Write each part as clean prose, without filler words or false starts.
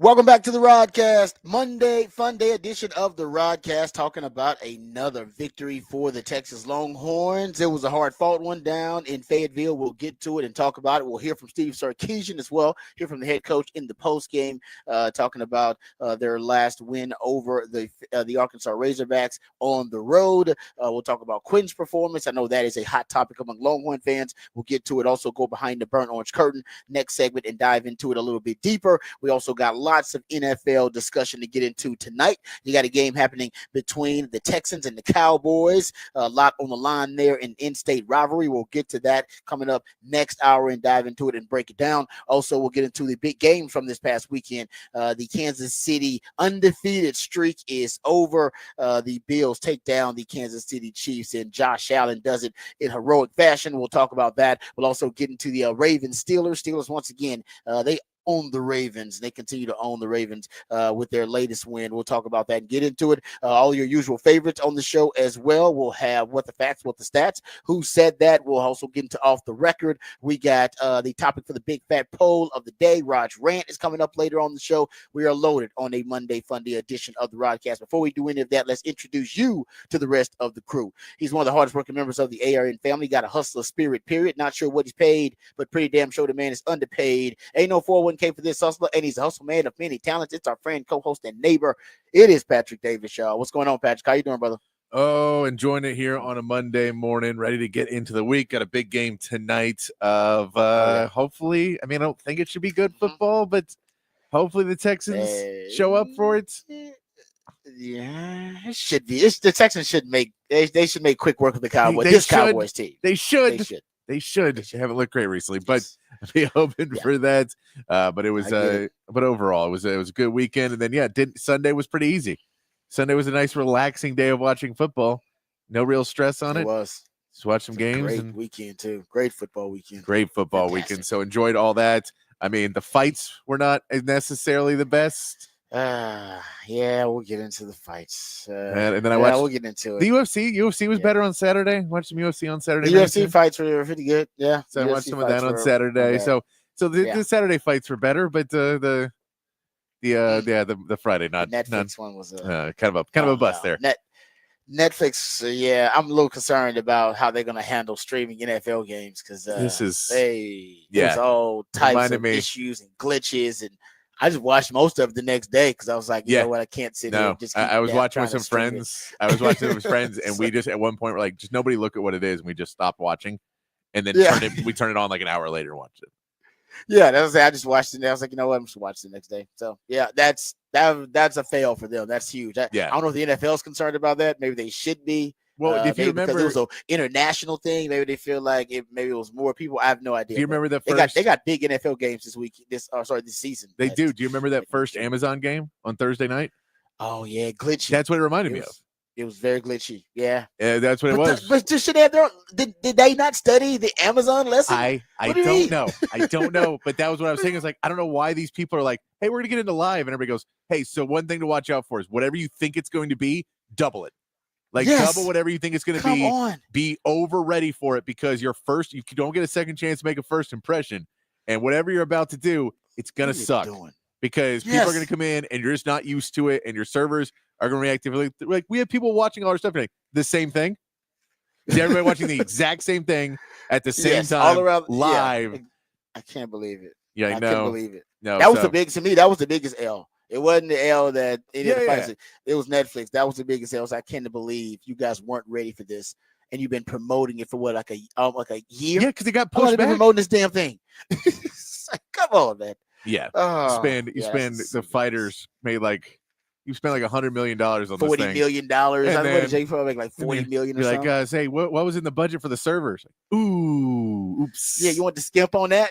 Welcome back to the Rodcast, Monday, fun day edition of the Rodcast, talking about another victory for the Texas Longhorns. It was a hard-fought one down in Fayetteville. We'll get to it and talk about it. We'll hear from Steve Sarkisian as well, hear from the head coach in the postgame, talking about their last win over the Arkansas Razorbacks on the road. We'll talk about Quinn's performance. I know that is a hot topic among Longhorn fans. We'll get to it. Also go behind the burnt orange curtain next segment and dive into it a little bit deeper. We also got lots of NFL discussion to get into tonight. You got a game happening between the Texans and the Cowboys. A lot on the line there in in-state rivalry. We'll get to that coming up next hour and dive into it and break it down. Also, we'll get into the big game from this past weekend. The Kansas City undefeated streak is over. The Bills take down the Kansas City Chiefs, and Josh Allen does it in heroic fashion. We'll talk about that. We'll also get into the Ravens Steelers. Steelers, once again, they own the Ravens. They continue to own the Ravens with their latest win. We'll talk about that and get into it. All your usual favorites on the show as well. We'll have what the facts, what the stats, who said that. We'll also get into off the record. We got the topic for the big fat poll of the day. Raj Rant is coming up later on the show. We are loaded on a Monday Fun Day edition of the Rodcast. Before we do any of that, let's introduce you to the rest of the crew. He's one of the hardest working members of the ARN family. Got a hustler spirit, period. Not sure what he's paid, but pretty damn sure the man is underpaid. Ain't no 401k for this hustler, and he's a hustle man of many talents. It's our friend, co-host, and neighbor. It is Patrick Davis, y'all. What's going on, Patrick? How you doing, brother? Oh, enjoying it here on a Monday morning, ready to get into the week. Got a big game tonight of hopefully, I mean, I don't think it should be good football, but hopefully the Texans show up for it. Yeah, it should be. The Texans should make they should make quick work of the Cowboys. Cowboys team. They should. They haven't looked great recently, but be hoping for that. But it was but overall it was a good weekend. And then Sunday was pretty easy. Sunday was a nice relaxing day of watching football. No real stress on it. It was. Just watch some games. Great weekend too. Great football weekend. Weekend. So enjoyed all that. I mean, the fights were not necessarily the best. Yeah, we'll get into the fights. And then we'll get into it. The UFC was better on Saturday. Watched some UFC on Saturday. The UFC fights were pretty good. Yeah. So I watched some of that on Saturday. So the Saturday fights were better, but the Friday the Netflix one was kind of a bust there. Netflix, I'm a little concerned about how they're going to handle streaming NFL games because there's all types of issues and glitches, and I just watched most of it the next day because I was like, you know what, I can't sit here. I was watching with some friends. I was watching with friends, and we just at one point were like, just nobody look at what it is, and we just stopped watching, and then we turned it on like an hour later and watched it. Yeah, I just watched it. And I was like, you know what, I'm just watching the next day. So that's a fail for them. That's huge. I don't know if the NFL is concerned about that. Maybe they should be. Well, if you remember, because it was an international thing. Maybe they feel like maybe it was more people. I have no idea. Do you remember they got big NFL games this week? This season. They do. Do you remember that first Amazon game on Thursday night? Oh yeah, glitchy. That's what it reminded me of. It was very glitchy. Yeah, that's what it was. But just should have did they not study the Amazon lesson? I don't know. I don't know. But that was what I was saying. It's like, I don't know why these people are like, hey, we're going to get into live. And everybody goes, hey, so one thing to watch out for is whatever you think it's going to be, double it. Like double whatever you think it's going to be. Be over ready for it because you don't get a second chance to make a first impression. And whatever you're about to do, it's going to suck. Because people are going to come in and you're just not used to it. And your servers are going to react differently. Like we have people watching all our stuff. Like, the same thing. Is everybody watching the exact same thing at the same time, all around live? Yeah. I can't believe it. Yeah, I can't believe it. No, that was that was the biggest L. It wasn't the L that any of the fights. It was Netflix. That was the biggest L. So I can't believe you guys weren't ready for this, and you've been promoting it for what, like a year? Yeah, because it got pushed back. Promoting this damn thing. Come on, man. Yeah, you spend the fighters made like. You spent like $100 million on this thing. $40 million. I think Jake probably make like $40 million. You're like, guys, hey, what was in the budget for the servers? Ooh, oops. Yeah, you want to skimp on that?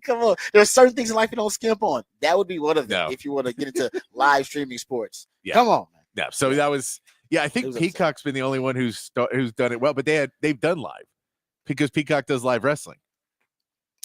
Come on. There's certain things in life you don't skimp on. That would be one of them if you want to get into live streaming sports. Yeah. Come on, man. Yeah. So that was, I think Peacock's been the only one who's done it well, but they've done live because Peacock does live wrestling.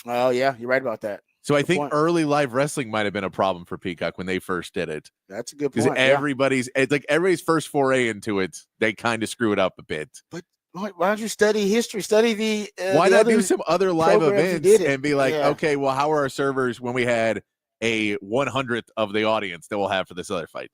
Oh yeah, you're right about that. So I think early live wrestling might have been a problem for Peacock when they first did it. That's a good point. Because everybody's first foray into it, they kind of screw it up a bit. But why don't you study history? Study the why not do some other live events and be like, okay, well, how are our servers when we had a 100th of the audience that we'll have for this other fight.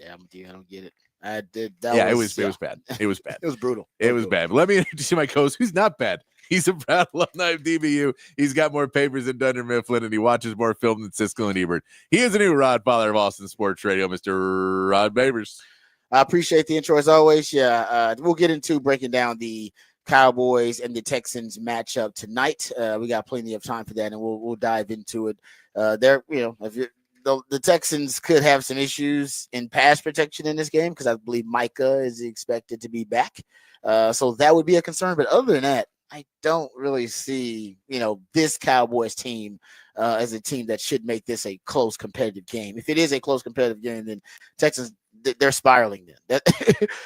Yeah, I'm with you. I don't get it. It was bad. It was bad. It was brutal. It was bad. But let me introduce you my co-host, who's not bad. He's a proud alumni of DBU. He's got more papers than Dunder Mifflin, and he watches more film than Siskel and Ebert. He is a new Rod, father of Austin Sports Radio, Mr. Rod Babers. I appreciate the intro as always. Yeah, we'll get into breaking down the Cowboys and the Texans matchup tonight. We got plenty of time for that, and we'll dive into it. The Texans could have some issues in pass protection in this game because I believe Micah is expected to be back. So that would be a concern. But other than that, I don't really see, this Cowboys team as a team that should make this a close competitive game. If it is a close competitive game, then Texans, they're spiraling then.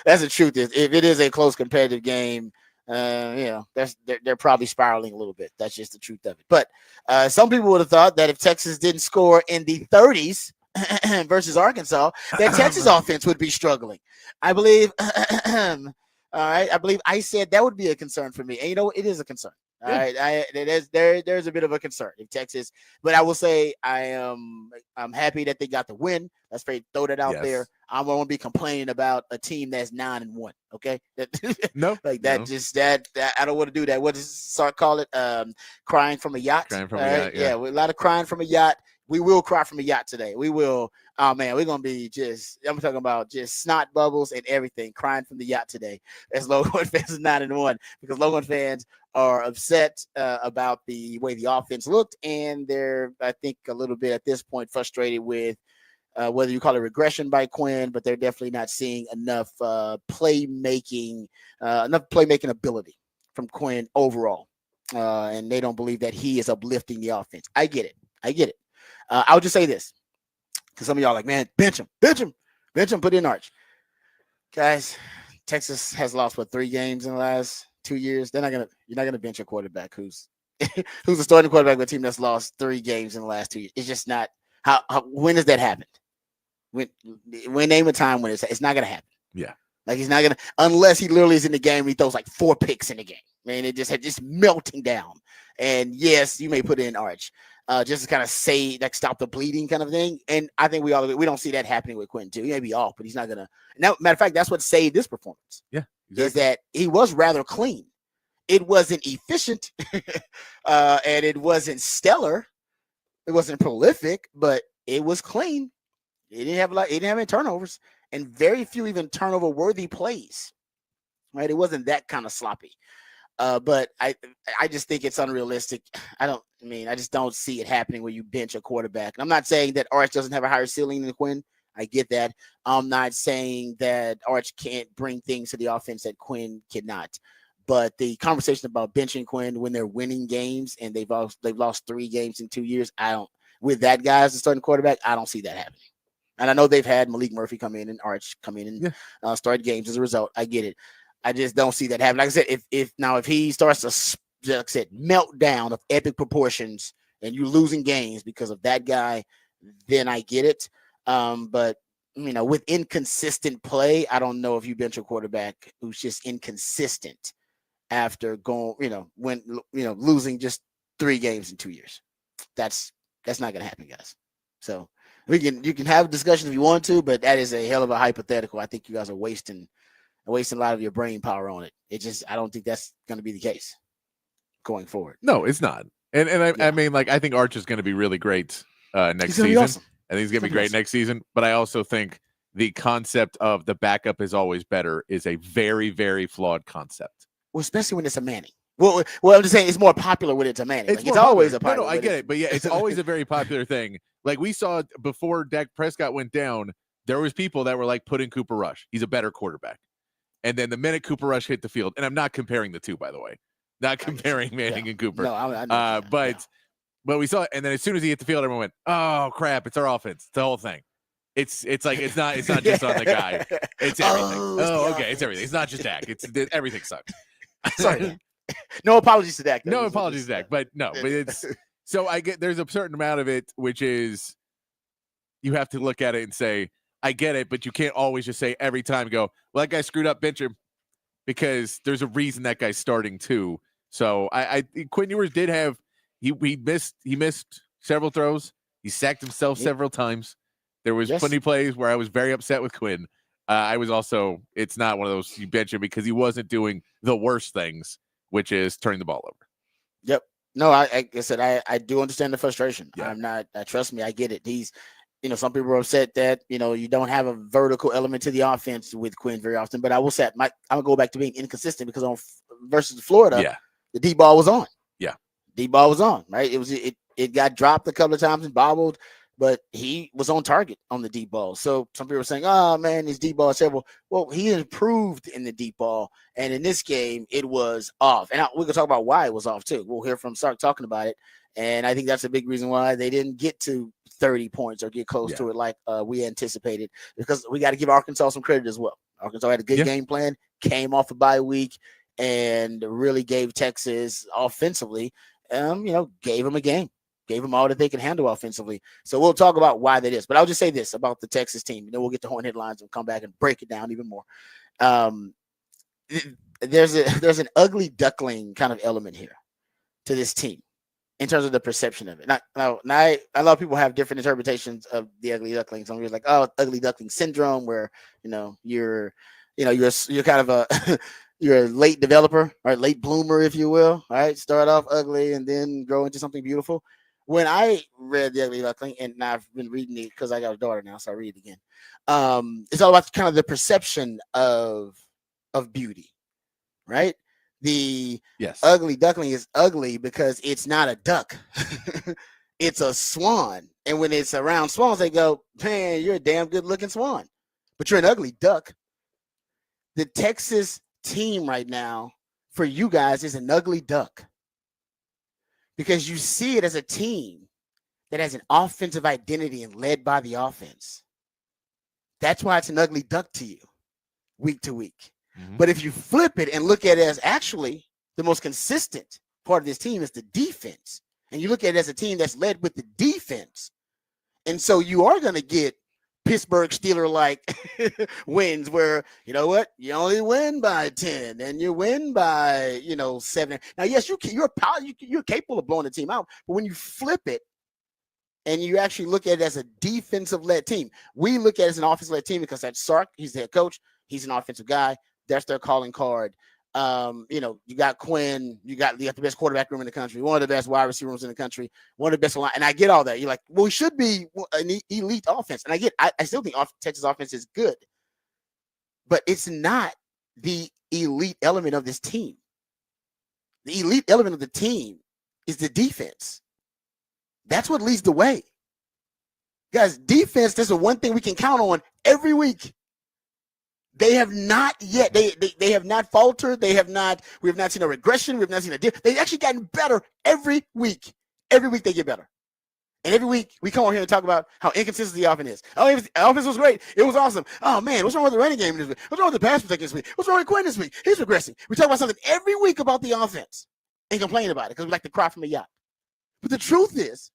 That's the truth. If it is a close competitive game, they're probably spiraling a little bit. That's just the truth of it. But some people would have thought that if Texas didn't score in the 30s versus Arkansas, that Texas offense would be struggling. I believe. All right, I believe I said that would be a concern for me, and it is a concern. All right, there's a bit of a concern in Texas, but I will say I'm happy that they got the win. Let's throw that out there. I won't be complaining about a team that's 9-1. Okay, no, like that. No. Just that I don't want to do that. What does Sark call it? Crying from a yacht. Crying from a yacht. Yeah, a lot of crying from a yacht. We will cry from a yacht today. We will. Oh man, we're gonna be I'm talking about just snot bubbles and everything, crying from the yacht today. As Longhorn fans is 9-1 because Longhorn fans are upset about the way the offense looked, and they're, I think, a little bit at this point frustrated with whether you call it regression by Quinn, but they're definitely not seeing enough playmaking ability from Quinn overall, and they don't believe that he is uplifting the offense. I get it. I'll just say this, because some of y'all are like, man, bench him, put in Arch. Guys, Texas has lost 3 games in the last 2 years. You're not gonna bench a quarterback who's a starting quarterback of a team that's lost 3 games in the last 2 years. It's just not how when has that happened? When name a time when it's not gonna happen. Yeah. Like he's not gonna, unless he literally is in the game and he throws like 4 picks in the game. Man, it just melting down. And yes, you may put in Arch. Just to kind of say, like, stop the bleeding kind of thing. And I think we don't see that happening with Quentin too. He may be off, but he's not gonna. Now, matter of fact, that's what saved this performance. Yeah, exactly. Is that he was rather clean. It wasn't efficient, and it wasn't stellar. It wasn't prolific, but it was clean. It didn't have any turnovers, and very few even turnover-worthy plays. Right? It wasn't that kind of sloppy. But I just think it's unrealistic. I just don't see it happening where you bench a quarterback. And I'm not saying that Arch doesn't have a higher ceiling than Quinn. I get that. I'm not saying that Arch can't bring things to the offense that Quinn cannot. But the conversation about benching Quinn when they're winning games and they've lost 3 games in 2 years, with that guy as the starting quarterback, I don't see that happening. And I know they've had Malik Murphy come in and Arch come in and start games as a result. I get it. I just don't see that happening. Like I said, if he starts to, like I said, melt down of epic proportions and you're losing games because of that guy, then I get it. But with inconsistent play, I don't know if you bench a quarterback who's just inconsistent after going, losing just 3 games in 2 years. That's not going to happen, guys. So you can have a discussion if you want to, but that is a hell of a hypothetical. I think you guys are wasting a lot of your brain power on it. I don't think that's going to be the case going forward. No, it's not. And I mean, like, I think Arch is going to be really great next season. Awesome. I think he's going to be great next season. But I also think the concept of the backup is always better is a very, very flawed concept. Well, especially when it's a Manning. Well, I'm just saying it's more popular when it's a Manning. It's always a popular. No, I get it. But yeah, it's always a very popular thing. Like we saw before Dak Prescott went down, there was people that were like, put in Cooper Rush. He's a better quarterback. And then the minute Cooper Rush hit the field, and I'm not comparing the two, by the way, not comparing Manning and Cooper. No, but we saw it, and then as soon as he hit the field, everyone went, "Oh crap! It's our offense. It's the whole thing. It's like it's not just on the guy. It's everything. It's everything. It's not just Dak. Everything sucks. Sorry, no apologies to Dak. No apologies to Dak. But it's so I get there's a certain amount of it which is you have to look at it and say, I get it, but you can't always just say every time, go, well, that guy screwed up, bench him, because there's a reason that guy's starting too. So Quinn Ewers did have he missed several throws He sacked himself several times. There was Yes. plenty of plays where I was very upset with Quinn. I was also, it's not one of those you bench him because he wasn't doing the worst things, which is turning the ball over. Yep. No, like I said, I do understand the frustration. Yeah. I'm not, trust me, I get it. Some people are upset that, you don't have a vertical element to the offense with Quinn very often, but I will say, I'm going to go back to being inconsistent because versus Florida, the D ball was on. Yeah. D ball was on, right? It got dropped a couple of times and bobbled, but he was on target on the deep ball. So some people are saying, oh man, his deep ball is terrible. Well, he improved in the deep ball. And in this game, it was off. And we can talk about why it was off too. We'll hear from Sark talking about it. And I think that's a big reason why they didn't get to 30 points or get close to it like we anticipated, because we got to give Arkansas some credit as well. Arkansas had a good game plan, came off a bye week, and really gave Texas offensively, gave them a game. Gave them all that they can handle offensively. So we'll talk about why that is. But I'll just say this about the Texas team. And then we'll get to horn headlines and come back and break it down even more. There's an ugly duckling kind of element here to this team in terms of the perception of it. Now, a lot of people have different interpretations of the ugly duckling. Some people are like, oh, ugly duckling syndrome, where you're kind of a you're a late developer or late bloomer, if you will. All right, start off ugly and then grow into something beautiful. When I read the ugly duckling, and now I've been reading it because I got a daughter now, so I read it again. It's all about kind of the perception of beauty, right? The ugly duckling is ugly because it's not a duck. It's a swan. And when it's around swans, they go, man, you're a damn good looking swan, but you're an ugly duck. The Texas team right now for you guys is an ugly duck, because you see it as a team that has an offensive identity and led by the offense. That's why it's an ugly duck to you week to week. Mm-hmm. But if you flip it and look at it as actually the most consistent part of this team is the defense, and you look at it as a team that's led with the defense, and so you are going to get Pittsburgh Steeler-like wins where, you know what, you only win by 10 and you win by, 7. Now, yes, you're capable of blowing the team out, but when you flip it and you actually look at it as a defensive-led team, we look at it as an offensive-led team because that's Sark. He's the head coach. He's an offensive guy. That's their calling card. You got Quinn, you got the best quarterback room in the country, one of the best wide receiver rooms in the country, one of the best line. And I get all that. You're like, well, we should be an elite offense. And I still think Texas offense is good, but it's not the elite element of this team. The elite element of the team is the defense. That's what leads the way. Guys, defense, that's the one thing we can count on every week. They have not yet. They have not faltered. We have not seen a regression. We have not seen a dip. They've actually gotten better every week. Every week they get better. And every week we come on here and talk about how inconsistent the offense is. Oh, the offense was great. It was awesome. Oh man, what's wrong with the running game this week? What's wrong with the pass protection this week? What's wrong with Quinn this week? He's regressing. We talk about something every week about the offense and complain about it because we like to cry from a yacht. But the truth is,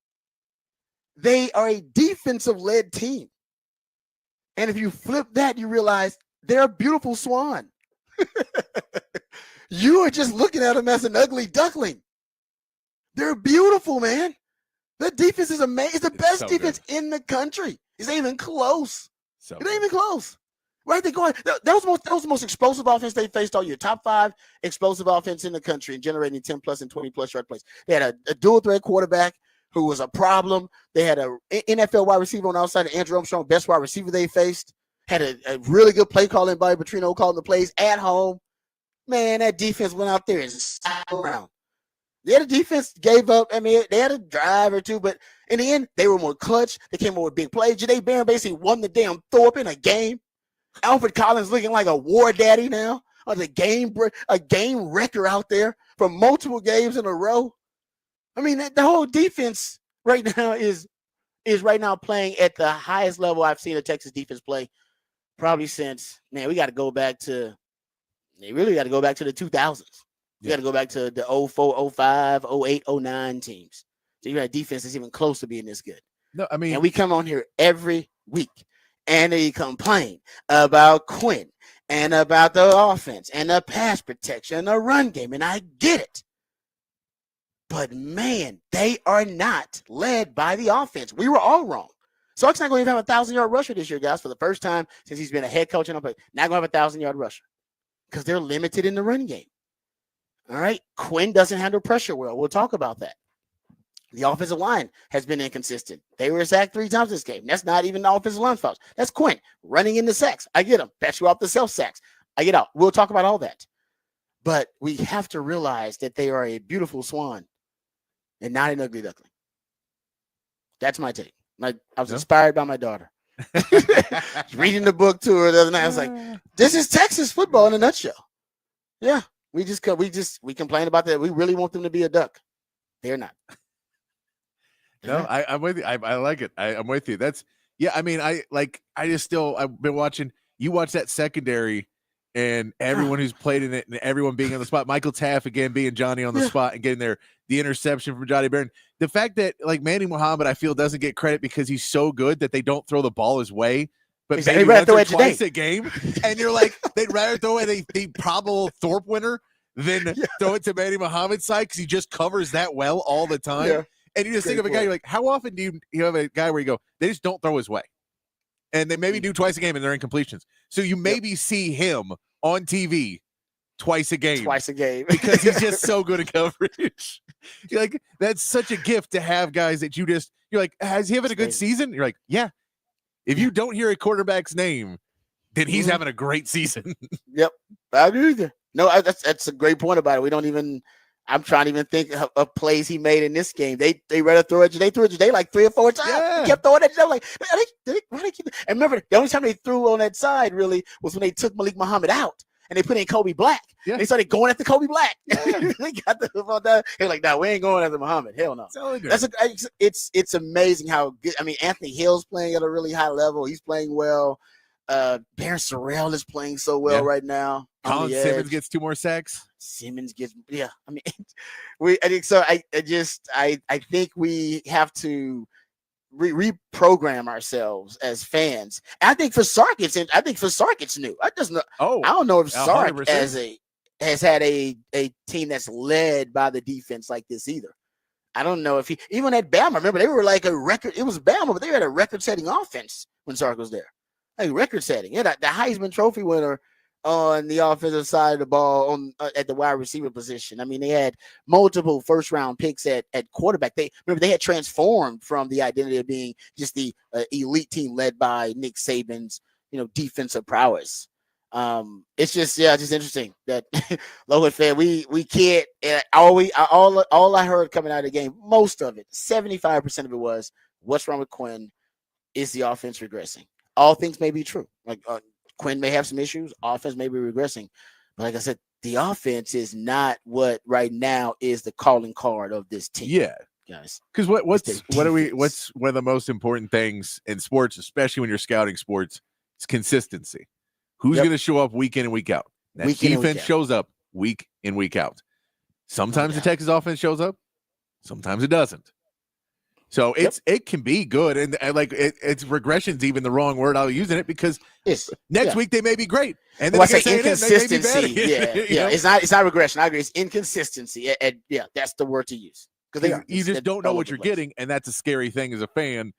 they are a defensive-led team. And if you flip that, you realize they're a beautiful swan. You are just looking at them as an ugly duckling. They're beautiful, man. The defense is amazing. It's the best defense in the country. It's not even close. It ain't even close. Right? They're going. That was the most explosive offense they faced all year. Top 5 explosive offense in the country and generating 10 plus and 20 plus yard plays. They had a dual threat quarterback who was a problem. They had a NFL wide receiver on the outside of Andrew Armstrong, best wide receiver they faced. Had a really good play calling by Petrino, calling the plays at home. Man, that defense went out there and sat around. Yeah, the defense gave up. I mean, they had a drive or two, but in the end, they were more clutch. They came over with big plays. Janae Barron basically won the damn throw up in a game. Alfred Collins looking like a war daddy now. A game wrecker out there for multiple games in a row. I mean, the whole defense right now is right now playing at the highest level I've seen a Texas defense play probably since, man, we got to go back to the 2000s. You got to go back to the 04, 05, 08, 09 teams. So you got a defense that's even close to being this good. No, I mean, and we come on here every week and they complain about Quinn and about the offense and the pass protection and the run game. And I get it. But man, they are not led by the offense. We were all wrong. Sark's not going to have a 1,000-yard rusher this year, guys, for the first time since he's been a head coach. But not going to have a 1,000-yard rusher because they're limited in the running game. All right. Quinn doesn't handle pressure well. We'll talk about that. The offensive line has been inconsistent. They were sacked 3 times this game. That's not even the offensive line's fault. That's Quinn running into sacks. I get him. Patch you off the self sacks. I get out. We'll talk about all that. But we have to realize that they are a beautiful swan and not an ugly duckling. That's my take. I was inspired by my daughter. Reading the book to her the other night. I was like, this is Texas football in a nutshell. Yeah. We complain about that. We really want them to be a duck. They're not. No, I'm with you. I like it. I'm with you. I've been watching, you watch that secondary and everyone who's played in it and everyone being on the spot. Michael Taff again being Johnny on the spot and getting the interception from Johnny Barron. The fact that Manny Muhammad, I feel, doesn't get credit because he's so good that they don't throw the ball his way. But maybe once or twice a game. And you're like, they'd rather throw it the probable Thorpe winner than throw it to Manny Muhammad's side because he just covers that well all the time. Yeah. And you just think of a guy, you're like, how often do you have a guy where you go, they just don't throw his way? And they maybe do twice a game and they're incompletions. So you maybe see him on TV twice a game. Because he's just so good at coverage. You're like, that's such a gift to have guys that you're like, has he having a good season? You're like, yeah. If you don't hear a quarterback's name, then he's having a great season. Yep. I agree with you. No, that's a great point about it. I'm trying to even think of plays he made in this game. They rather throw it. They threw it today like 3 or 4 times. Yeah. They kept throwing it. I'm like, why they keep it? And remember, the only time they threw on that side really was when they took Malik Muhammad out and they put in Kobe Black. Yeah. They started going after Kobe Black. Yeah. They got the hook on that. They're like, no, we ain't going after Muhammad. Hell no. It's amazing how good. Anthony Hill's playing at a really high level. He's playing well. Barron Sorrell is playing so well right now. Colin Simmons gets 2 more sacks. Simmons gets I think we have to reprogram ourselves as fans. I think for Sark it's new. I don't know if Sark 100%. has had a team that's led by the defense like this either. I don't know if he even at Bama. Remember, they were like a record. It was Bama, but they had a record-setting offense when Sark was there. Like record-setting. Yeah, the Heisman Trophy winner on the offensive side of the ball at the wide receiver position. They had multiple first-round picks at quarterback. They had transformed from the identity of being just the elite team led by Nick Saban's defensive prowess. It's just interesting that Logan fan, we can't. All I heard coming out of the game, most of it, 75% of it was, what's wrong with Quinn? Is the offense regressing? All things may be true. Quinn may have some issues. Offense may be regressing. But like I said, the offense is not what right now is the calling card of this team. Yeah. Guys. Because what's one of the most important things in sports, especially when you're scouting sports, is consistency. Who's going to show up week in and week out? That defense shows up week in, week out. Sometimes the Texas offense shows up. Sometimes it doesn't. So it can be good, and it's regression's even the wrong word I'll use in it because next week they may be great, and then I say inconsistency. It's not regression. I agree. It's inconsistency. And that's the word to use because you just don't know what you're getting, and that's a scary thing as a fan,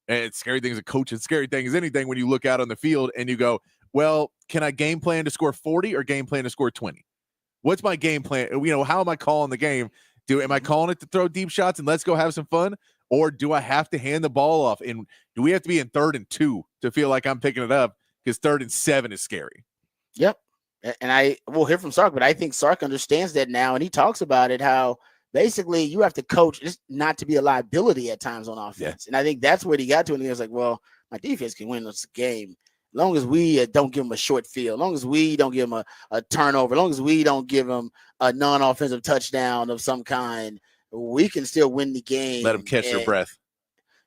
and it's a scary thing as a coach. It's a scary thing as anything when you look out on the field and you go, well, can I game plan to score 40 or game plan to score 20? What's my game plan? How am I calling the game? Am I calling it to throw deep shots and let's go have some fun? Or do I have to hand the ball off? And do we have to be in 3rd and 2 to feel like I'm picking it up? Because 3rd and 7 is scary. Yep. And we'll hear from Sark, but I think Sark understands that now. And he talks about it, how basically you have to coach just not to be a liability at times on offense. Yeah. And I think that's where he got to. And he was like, well, my defense can win this game. As long as we don't give them a short field, as long as we don't give them a turnover, as long as we don't give them a non-offensive touchdown of some kind, we can still win the game. Let them catch their breath.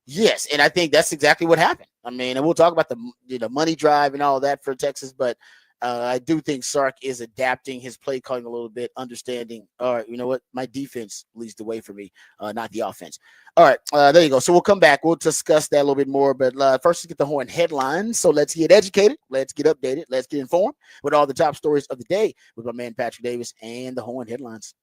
Yes, and I think that's exactly what happened. And we'll talk about the money drive and all that for Texas, but I do think Sark is adapting his play calling a little bit, understanding, all right, you know what? My defense leads the way for me, not the offense. All right, there you go. So we'll come back. We'll discuss that a little bit more, but first let's get the Horn headlines. So let's get educated. Let's get updated. Let's get informed with all the top stories of the day with my man Patrick Davis and the Horn headlines.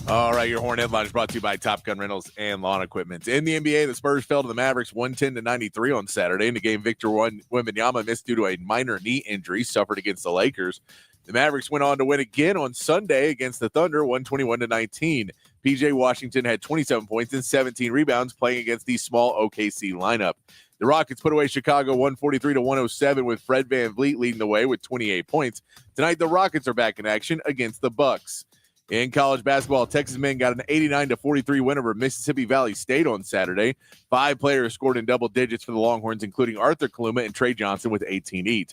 All right, your Horn headlines brought to you by Top Gun Rentals and Lawn Equipment. In the NBA, the Spurs fell to the Mavericks 110-93 on Saturday. In the game, Victor Wembanyama missed due to a minor knee injury suffered against the Lakers. The Mavericks went on to win again on Sunday against the Thunder, 121-19. PJ Washington had 27 points and 17 rebounds playing against the small OKC lineup. The Rockets put away Chicago 143-107 with Fred VanVleet leading the way with 28 points. Tonight, the Rockets are back in action against the Bucks. In college basketball, Texas men got an 89-43 win over Mississippi Valley State on Saturday. 5 players scored in double digits for the Longhorns, including Arthur Kaluma and Trey Johnson with 18 each.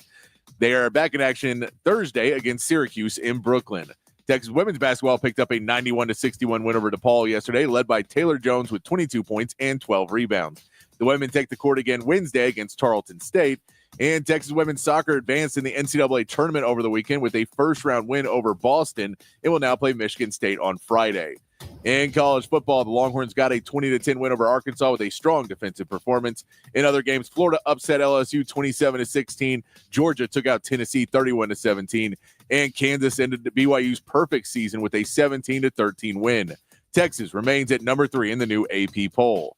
They are back in action Thursday against Syracuse in Brooklyn. Texas women's basketball picked up a 91-61 win over DePaul yesterday, led by Taylor Jones with 22 points and 12 rebounds. The women take the court again Wednesday against Tarleton State. And Texas women's soccer advanced in the NCAA tournament over the weekend with a first-round win over Boston. It will now play Michigan State on Friday. In college football, the Longhorns got a 20-10 win over Arkansas with a strong defensive performance. In other games, Florida upset LSU 27-16. Georgia took out Tennessee 31-17. And Kansas ended BYU's perfect season with a 17-13 win. Texas remains at number 3 in the new AP poll.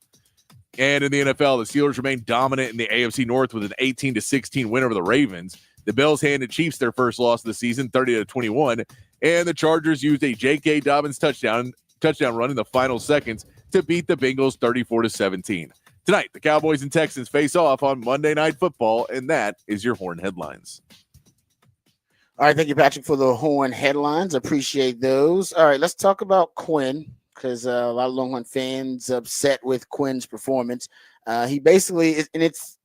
And in the NFL, the Steelers remain dominant in the AFC North with an 18-16 win over the Ravens. The Bills handed Chiefs their first loss of the season, 30-21, and the Chargers used a J.K. Dobbins touchdown run in the final seconds to beat the Bengals 34-17. Tonight, the Cowboys and Texans face off on Monday Night Football, and that is your Horn headlines. All right, thank you, Patrick, for the Horn headlines. Appreciate those. All right, let's talk about Quinn, because a lot of Longhorn fans upset with Quinn's performance. He basically is, and it's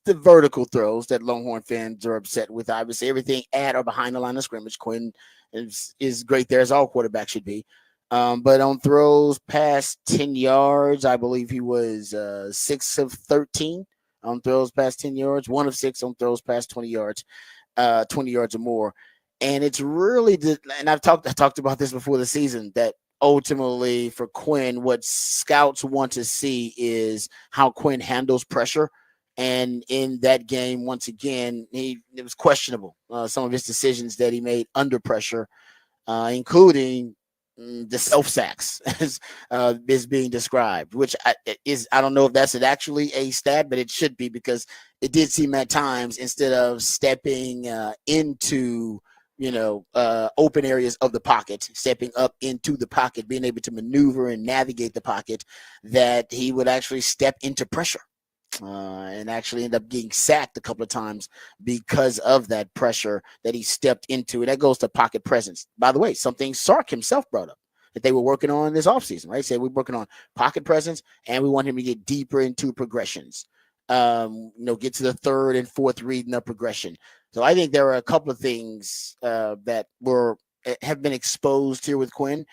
the vertical throws that Longhorn fans are upset with. Obviously, everything at or behind the line of scrimmage, Quinn is great there, as all quarterbacks should be. But on throws past 10 yards, I believe he was 6 of 13 on throws past 10 yards, 1 of 6 on throws past 20 yards. 20 yards or more. And it's really, and I talked about this before the season, that ultimately for Quinn, what scouts want to see is how Quinn handles pressure. And in that game, once again, it was questionable. Some of his decisions that he made under pressure, including the self-sacks is being described, which I don't know if that's actually a stat, but it should be, because it did seem at times, instead of stepping into open areas of the pocket, stepping up into the pocket, being able to maneuver and navigate the pocket, that he would actually step into pressure and actually end up getting sacked a couple of times because of that pressure that he stepped into. And that goes to pocket presence. By the way, something Sark himself brought up that they were working on this offseason, right? Said we're working on pocket presence, and we want him to get deeper into progressions. Get to the third and fourth read in the progression. So I think there are a couple of things that have been exposed here with Quinn.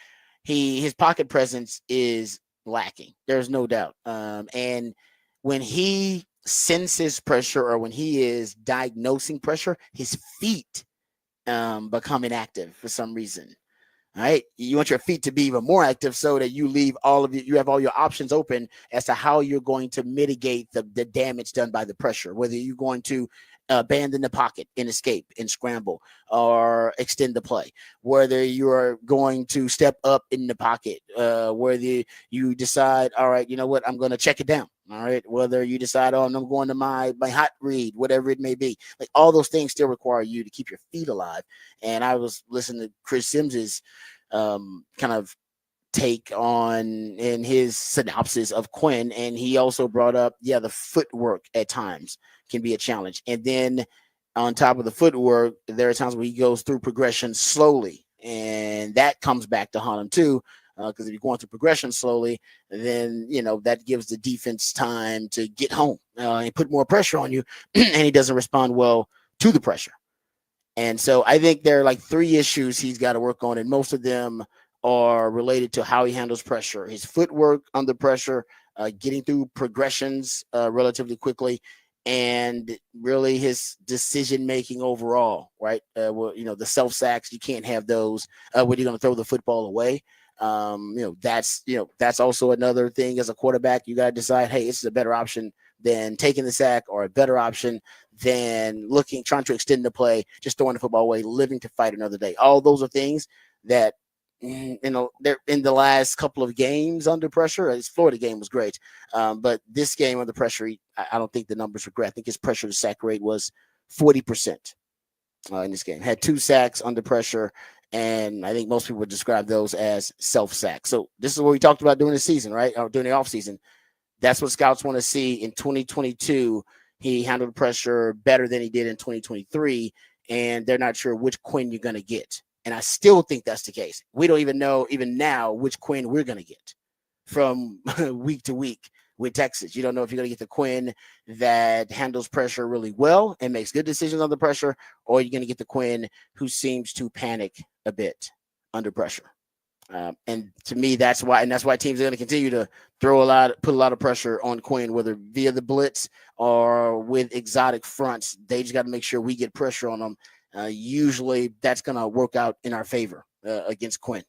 His pocket presence is lacking. There's no doubt. And when he senses pressure, or when he is diagnosing pressure, his feet become inactive for some reason. All right. You want your feet to be even more active so that you have all your options open as to how you're going to mitigate the damage done by the pressure, whether you're going to abandon the pocket and escape and scramble, or extend the play, whether you're going to step up in the pocket, whether you decide, all right, you know what, I'm going to check it down. All right. Whether you decide, I'm going to my hot read, whatever it may be, like all those things still require you to keep your feet alive. And I was listening to Chris Sims's kind of take on in his synopsis of Quinn, and he also brought up, the footwork at times can be a challenge. And then on top of the footwork, there are times where he goes through progression slowly, and that comes back to haunt him too. Because if you're going through progression slowly, then that gives the defense time to get home and put more pressure on you, and he doesn't respond well to the pressure. And so I think there are like 3 issues he's got to work on, and most of them are related to how he handles pressure: his footwork under pressure, getting through progressions relatively quickly, and really his decision making overall. Right? The self sacks, you can't have those when you're going to throw the football away. That's also another thing. As a quarterback, you got to decide, hey, this is a better option than taking the sack, or a better option than trying to extend the play, just throwing the football away, living to fight another day. All those are things that they're in the last couple of games under pressure. His Florida game was great, but this game under pressure, I don't think the numbers were great. I think his pressure to sack rate was 40% in this game. Had 2 sacks under pressure, and I think most people would describe those as self sacks. So this is what we talked about during the season, right? Or during the offseason. That's what scouts want to see in 2022. He handled pressure better than he did in 2023, and they're not sure which Quinn you're going to get. And I still think that's the case. We don't even know, even now, which Quinn we're going to get from week to week with Texas. You don't know if you're going to get the Quinn that handles pressure really well and makes good decisions under pressure, or you're going to get the Quinn who seems to panic a bit under pressure. And to me, that's why teams are going to continue to put a lot of pressure on Quinn, whether via the blitz or with exotic fronts. They just got to make sure we get pressure on them. Usually that's going to work out in our favor against Quinn.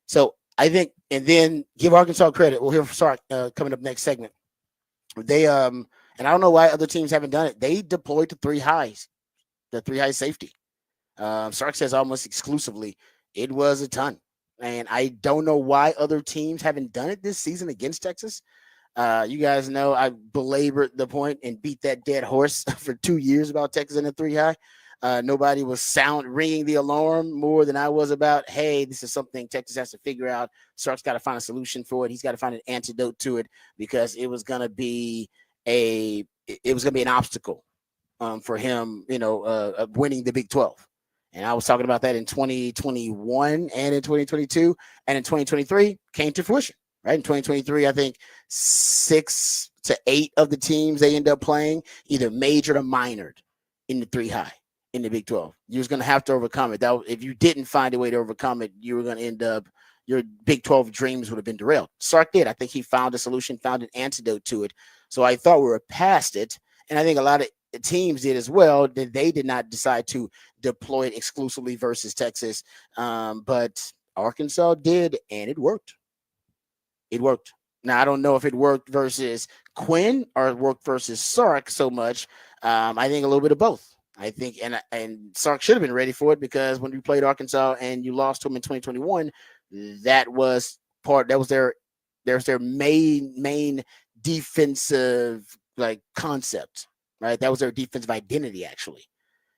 So I think, and then give Arkansas credit. We'll hear from Sark coming up next segment. They and I don't know why other teams haven't done it. They deployed the 3 high safety. Sark says almost exclusively. It was a ton. And I don't know why other teams haven't done it this season against Texas. You guys know I belabored the point and beat that dead horse for 2 years about Texas in the 3 high. Nobody was ringing the alarm more than I was about, hey, this is something Texas has to figure out. Sark's got to find a solution for it. He's got to find an antidote to it because it was going to be an obstacle for him, winning the Big 12. And I was talking about that in 2021 and in 2022 and in 2023 came to fruition, right? In 2023, I think 6 to 8 of the teams they end up playing either majored or minored in the 3 high in the Big 12. You was going to have to overcome it. If you didn't find a way to overcome it, you were going to end up, your Big 12 dreams would have been derailed. Sark did. I think he found a solution, found an antidote to it. So I thought we were past it. And I think a lot of teams did as well. That they did not decide to deploy it exclusively versus Texas. But Arkansas did, and it worked. It worked. Now, I don't know if it worked versus Quinn or it worked versus Sark so much. I think a little bit of both. I think, and Sark should have been ready for it because when you played Arkansas and you lost to them in 2021, that was their main defensive concept, right? That was their defensive identity, actually.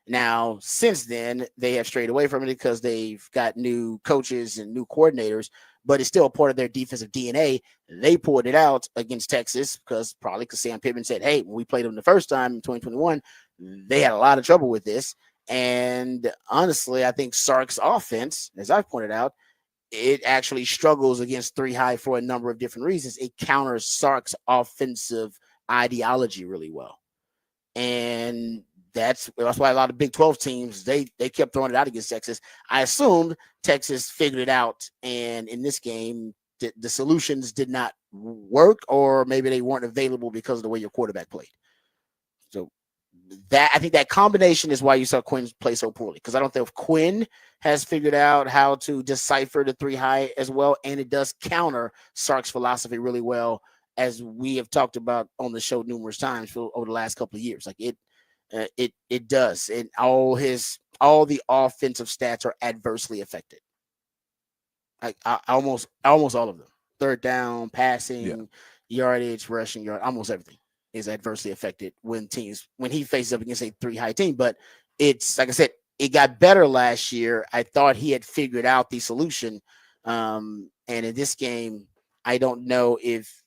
Now, since then, they have strayed away from it because they've got new coaches and new coordinators, but it's still a part of their defensive DNA. They pulled it out against Texas because Sam Pittman said, hey, when we played them the first time in 2021, they had a lot of trouble with this. And honestly, I think Sark's offense, as I've pointed out, it actually struggles against 3 high for a number of different reasons. It counters Sark's offensive ideology really well. And that's why a lot of Big 12 teams, they kept throwing it out against Texas. I assumed Texas figured it out. And in this game, the solutions did not work, or maybe they weren't available because of the way your quarterback played. So I think that combination is why you saw Quinn play so poorly, because I don't think if Quinn has figured out how to decipher the 3 high as well, and it does counter Sark's philosophy really well, as we have talked about on the show numerous times over the last couple of years. It does, and all the offensive stats are adversely affected. Almost all of them. Third down, passing, yardage, rushing yard, almost everything is adversely affected when he faces up against a 3 high team. But it's like I said, it got better last year. I thought he had figured out the solution. And in this game, I don't know if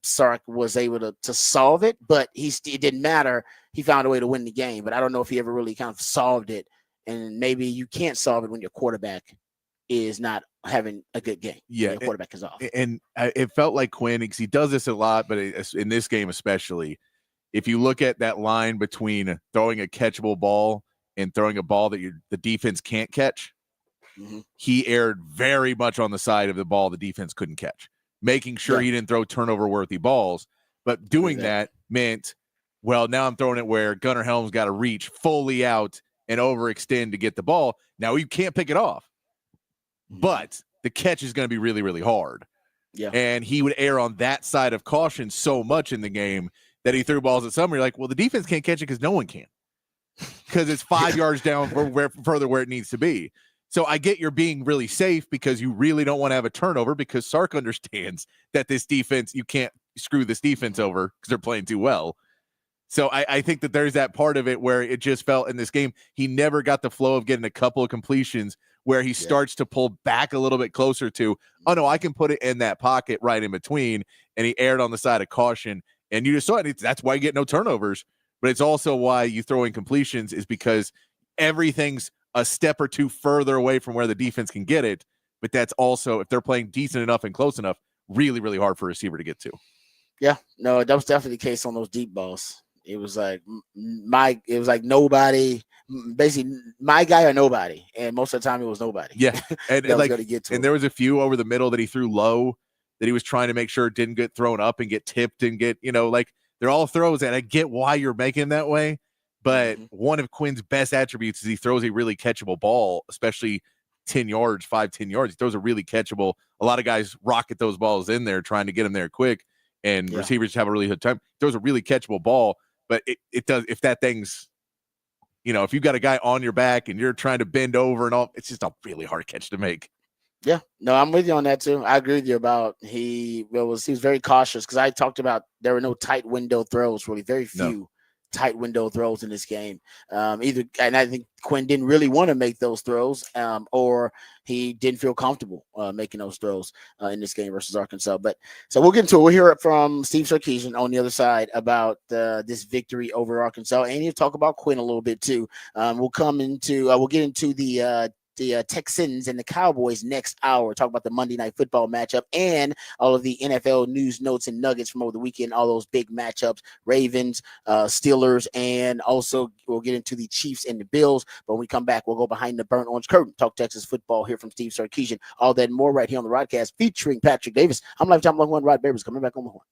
Sark was able to solve it, but it didn't matter. He found a way to win the game, but I don't know if he ever really kind of solved it. And maybe you can't solve it when your quarterback is not having a good game. Yeah, your quarterback is off. And it felt like Quinn, because he does this a lot, but in this game especially, if you look at that line between throwing a catchable ball and throwing a ball that the defense can't catch, he erred very much on the side of the ball the defense couldn't catch, making sure he didn't throw turnover-worthy balls. But doing that meant, well, now I'm throwing it where Gunnar Helm's got to reach fully out and overextend to get the ball. Now you can't pick it off, but the catch is going to be really, really hard. Yeah. And he would err on that side of caution so much in the game that he threw balls at somebody like, well, the defense can't catch it because no one can, because it's 5 yards down further where it needs to be. So I get you're being really safe because you really don't want to have a turnover because Sark understands that this defense, you can't screw this defense over because they're playing too well. So I think that there's that part of it where it just felt in this game, he never got the flow of getting a couple of completions where he starts to pull back a little bit closer to, oh, no, I can put it in that pocket right in between. And he erred on the side of caution. And you just saw it. That's why you get no turnovers. But it's also why you throw in completions is because everything's a step or two further away from where the defense can get it. But that's also, if they're playing decent enough and close enough, really, really hard for a receiver to get to. Yeah, no, that was definitely the case on those deep balls. It was like it was like nobody, basically my guy or nobody, and most of the time it was nobody. Yeah, and that was like, going to get to and him. there was a few over the middle that he threw low that he was trying to make sure it didn't get thrown up and get tipped and get, like they're all throws, and I get why you're making that way, but one of Quinn's best attributes is he throws a really catchable ball, especially 10 yards, 10 yards. He throws a really catchable. A lot of guys rocket those balls in there trying to get them there quick, and receivers have a really good time. He throws a really catchable ball, but it does, if that thing's, if you've got a guy on your back and you're trying to bend over and all, it's just a really hard catch to make. Yeah, no, I'm with you on that too. I agree with you about he was very cautious because I talked about there were no tight window throws, really very few tight window throws in this game. And I think Quinn didn't really want to make those throws, or he didn't feel comfortable making those throws in this game versus Arkansas. But so we'll get into it. We'll hear it from Steve Sarkisian on the other side about this victory over Arkansas, and he'll talk about Quinn a little bit too. We'll get into the Texans and the Cowboys next hour. Talk about the Monday Night Football matchup and all of the NFL news, notes, and nuggets from over the weekend. All those big matchups: Ravens, Steelers, and also we'll get into the Chiefs and the Bills. But when we come back, we'll go behind the burnt orange curtain. Talk Texas football here from Steve Sarkisian. All that and more right here on the Rodcast featuring Patrick Davis. I'm Lifetime Long One Rod Babers coming back on the horn.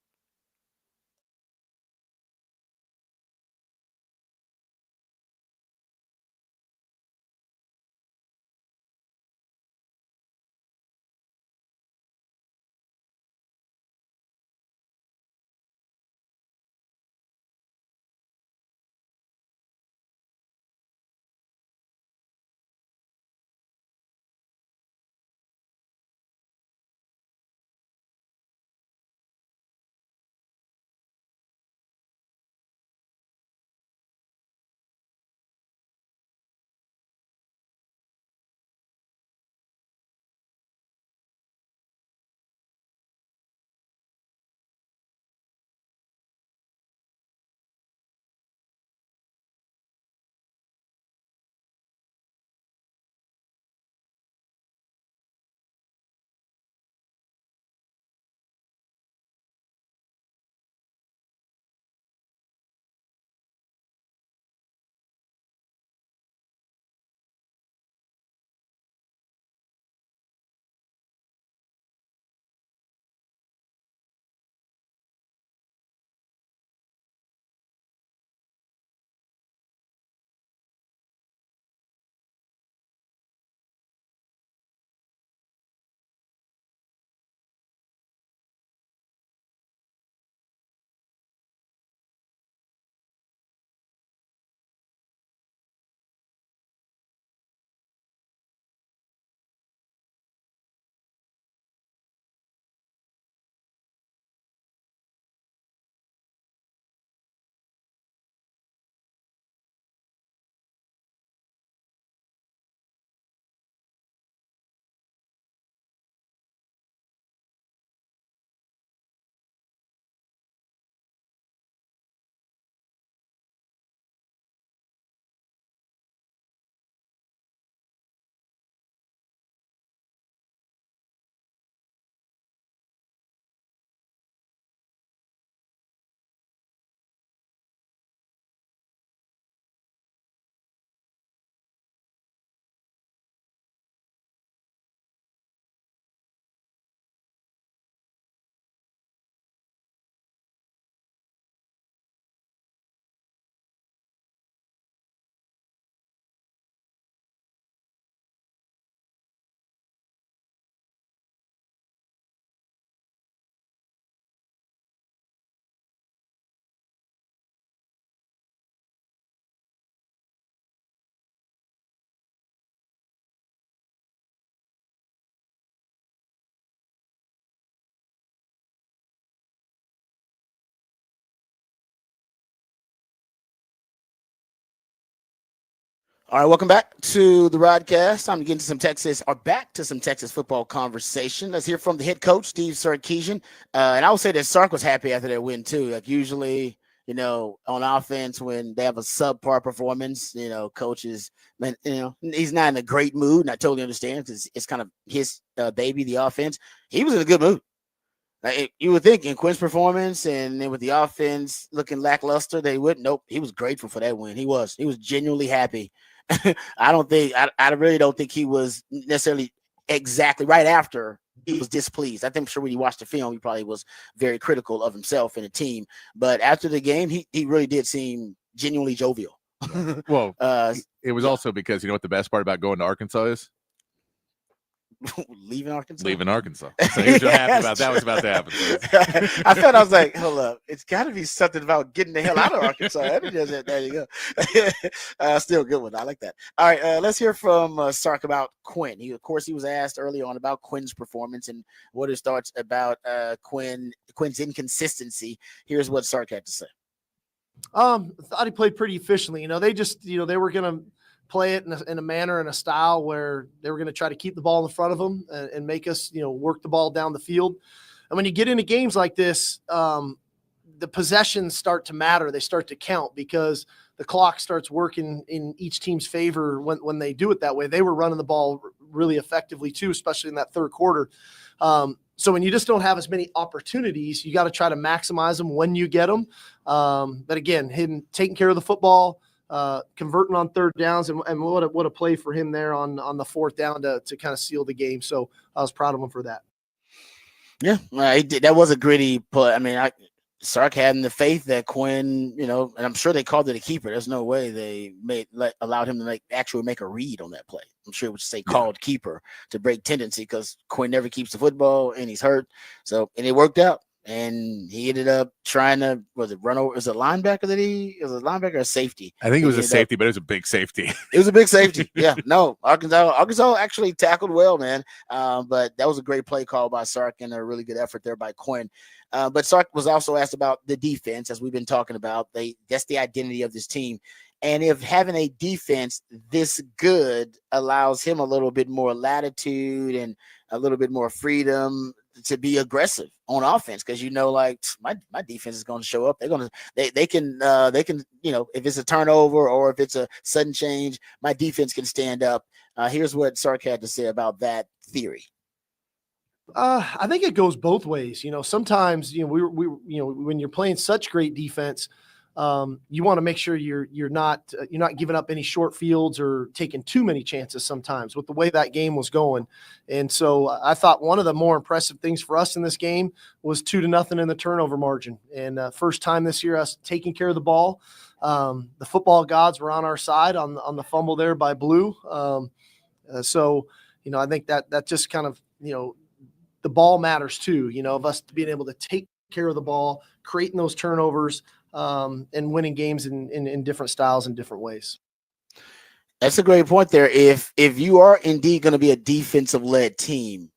All right, welcome back to the Rodcast. Time to get into some Texas, or back to some Texas football conversation. Let's hear from the head coach, Steve Sarkisian. And I would say that Sark was happy after that win, too. Like, usually, on offense, when they have a subpar performance, coaches, he's not in a great mood, and I totally understand because it's kind of his baby, the offense. He was in a good mood. Like, you would think in Quinn's performance and then with the offense looking lackluster, they would. Nope, he was grateful for that win. He was genuinely happy. I really don't think he was necessarily exactly right after he was displeased. I think, I'm sure when you watched the film, he probably was very critical of himself and the team. But after the game, he really did seem genuinely jovial. Well, it was also because you know what the best part about going to Arkansas is? Leaving Arkansas. So he was so happy about that was about to happen. I felt, I was like, hold up, it's got to be something about getting the hell out of Arkansas. There you go. Still a good one. I like that. All right, let's hear from Sark about Quinn. Of course, he was asked early on about Quinn's performance and what his thoughts about Quinn's inconsistency. Here's what Sark had to say. Thought he played pretty efficiently. They were going to play it in a manner and a style where they were going to try to keep the ball in front of them and make us, work the ball down the field. And when you get into games like this, the possessions start to matter. They start to count because the clock starts working in each team's favor when they do it that way. They were running the ball really effectively too, especially in that third quarter. So when you just don't have as many opportunities, you got to try to maximize them when you get them. But again, taking care of the football, converting on third downs, and what a play for him there on the fourth down to kind of seal the game. So I was proud of him for that. Yeah, he did. That was a gritty play. I mean, Sark had the faith that Quinn, and I'm sure they called it a keeper. There's no way they allowed him to actually make a read on that play. I'm sure it would say called keeper to break tendency because Quinn never keeps the football and he's hurt. So, and it worked out. And he ended up trying to, run over? Was it a linebacker was a linebacker or a safety? I think it was a safety, but it was a big safety. It was a big safety. Yeah, no, Arkansas actually tackled well, man. But that was a great play call by Sark and a really good effort there by Quinn. But Sark was also asked about the defense, as we've been talking about. That's the identity of this team. And if having a defense this good allows him a little bit more latitude and a little bit more freedom to be aggressive on offense, because like my defense is going to show up. They can if it's a turnover or if it's a sudden change, my defense can stand up. Here's what Sark had to say about that theory. I think it goes both ways. Sometimes we when you're playing such great defense, you want to make sure you're not giving up any short fields or taking too many chances sometimes with the way that game was going. And so I thought one of the more impressive things for us in this game was 2-0 in the turnover margin. And first time this year, us taking care of the ball. The football gods were on our side on the fumble there by Blue. So I think that just kind of, the ball matters too, of us being able to take care of the ball, creating those turnovers, and winning games in different styles and different ways. That's a great point there. If you are indeed going to be a defensive-led team,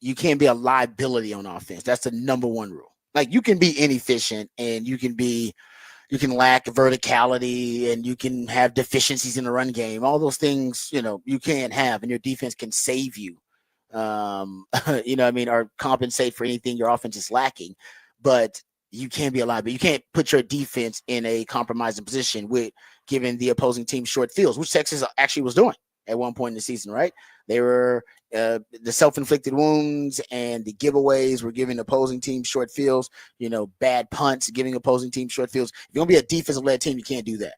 you can't be a liability on offense. That's the number one rule. Like, you can be inefficient and you can lack verticality and you can have deficiencies in the run game. All those things, you can't have, and your defense can save you. Or compensate for anything your offense is lacking. But you can't be a liability. You can't put your defense in a compromising position with giving the opposing team short fields, which Texas actually was doing at one point in the season, right? They were the self-inflicted wounds and the giveaways were giving opposing teams short fields, bad punts, giving opposing teams short fields. If you're going to be a defensive-led team, you can't do that.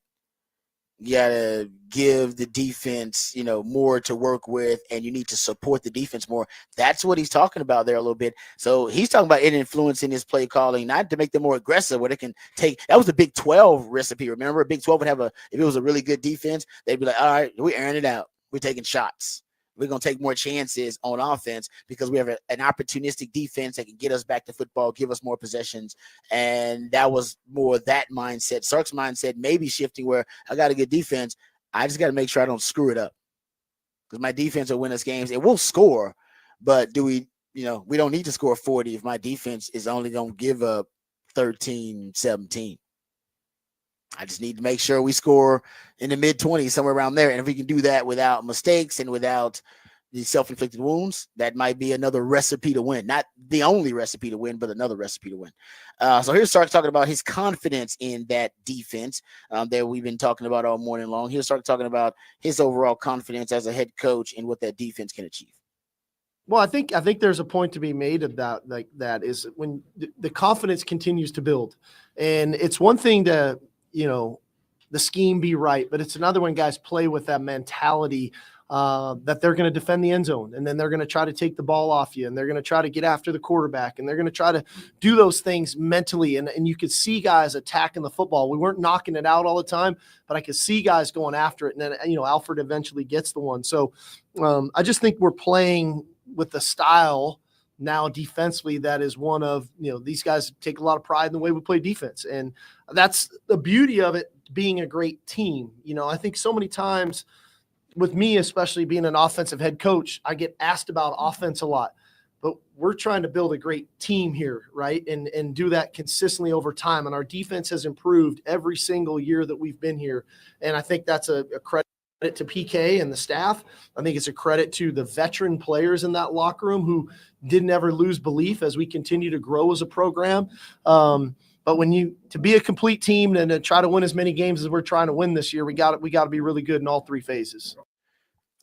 You got to give the defense, more to work with, and you need to support the defense more. That's what he's talking about there a little bit. So he's talking about it influencing his play calling, not to make them more aggressive, where they can take – that was the Big 12 recipe. Remember, Big 12 would have if it was a really good defense, they'd be like, all right, we're airing it out. We're taking shots. We're going to take more chances on offense because we have an opportunistic defense that can get us back to football, give us more possessions. And that was more that mindset. Sark's mindset may be shifting where I got a good defense. I just got to make sure I don't screw it up because my defense will win us games. It will score, but we don't need to score 40 if my defense is only going to give up 13, 17. I just need to make sure we score in the mid-20s, somewhere around there. And if we can do that without mistakes and without the self-inflicted wounds, that might be another recipe to win. Not the only recipe to win, but another recipe to win. So here's Sark talking about his confidence in that defense that we've been talking about all morning long. Here's Sark talking about his overall confidence as a head coach and what that defense can achieve. Well, I think there's a point to be made about like that is when the confidence continues to build, and it's one thing to, the scheme be right, but it's another when guys play with that mentality that they're going to defend the end zone, and then they're going to try to take the ball off you, and they're going to try to get after the quarterback, and they're going to try to do those things mentally. And you could see guys attacking the football. We weren't knocking it out all the time, but I could see guys going after it. And then, Alfred eventually gets the one. So I just think we're playing with the style now defensively that is one of, these guys take a lot of pride in the way we play defense. And that's the beauty of it being a great team. I think so many times with me, especially being an offensive head coach, I get asked about offense a lot, but we're trying to build a great team here, right? And do that consistently over time. And our defense has improved every single year that we've been here. And I think that's a credit to PK and the staff. I think it's a credit to the veteran players in that locker room who didn't ever lose belief as we continue to grow as a program. But to be a complete team and to try to win as many games as we're trying to win this year, we got to be really good in all three phases.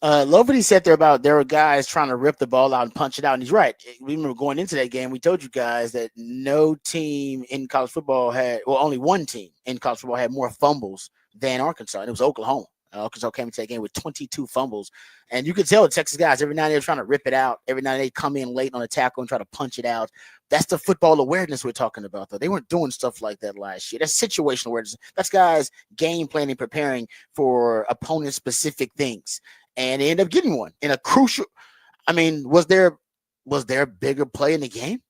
Love what he said there about there were guys trying to rip the ball out and punch it out. And he's right. We remember going into that game, we told you guys that no team in college football only one team in college football had more fumbles than Arkansas, and it was Oklahoma. Arkansas came into that game with 22 fumbles. And you could tell the Texas guys, every now and then they're trying to rip it out. Every now and then they come in late on a tackle and try to punch it out. That's the football awareness we're talking about, though. They weren't doing stuff like that last year. That's situational awareness. That's guys game planning, preparing for opponent-specific things. And they end up getting one in a crucial – was there a bigger play in the game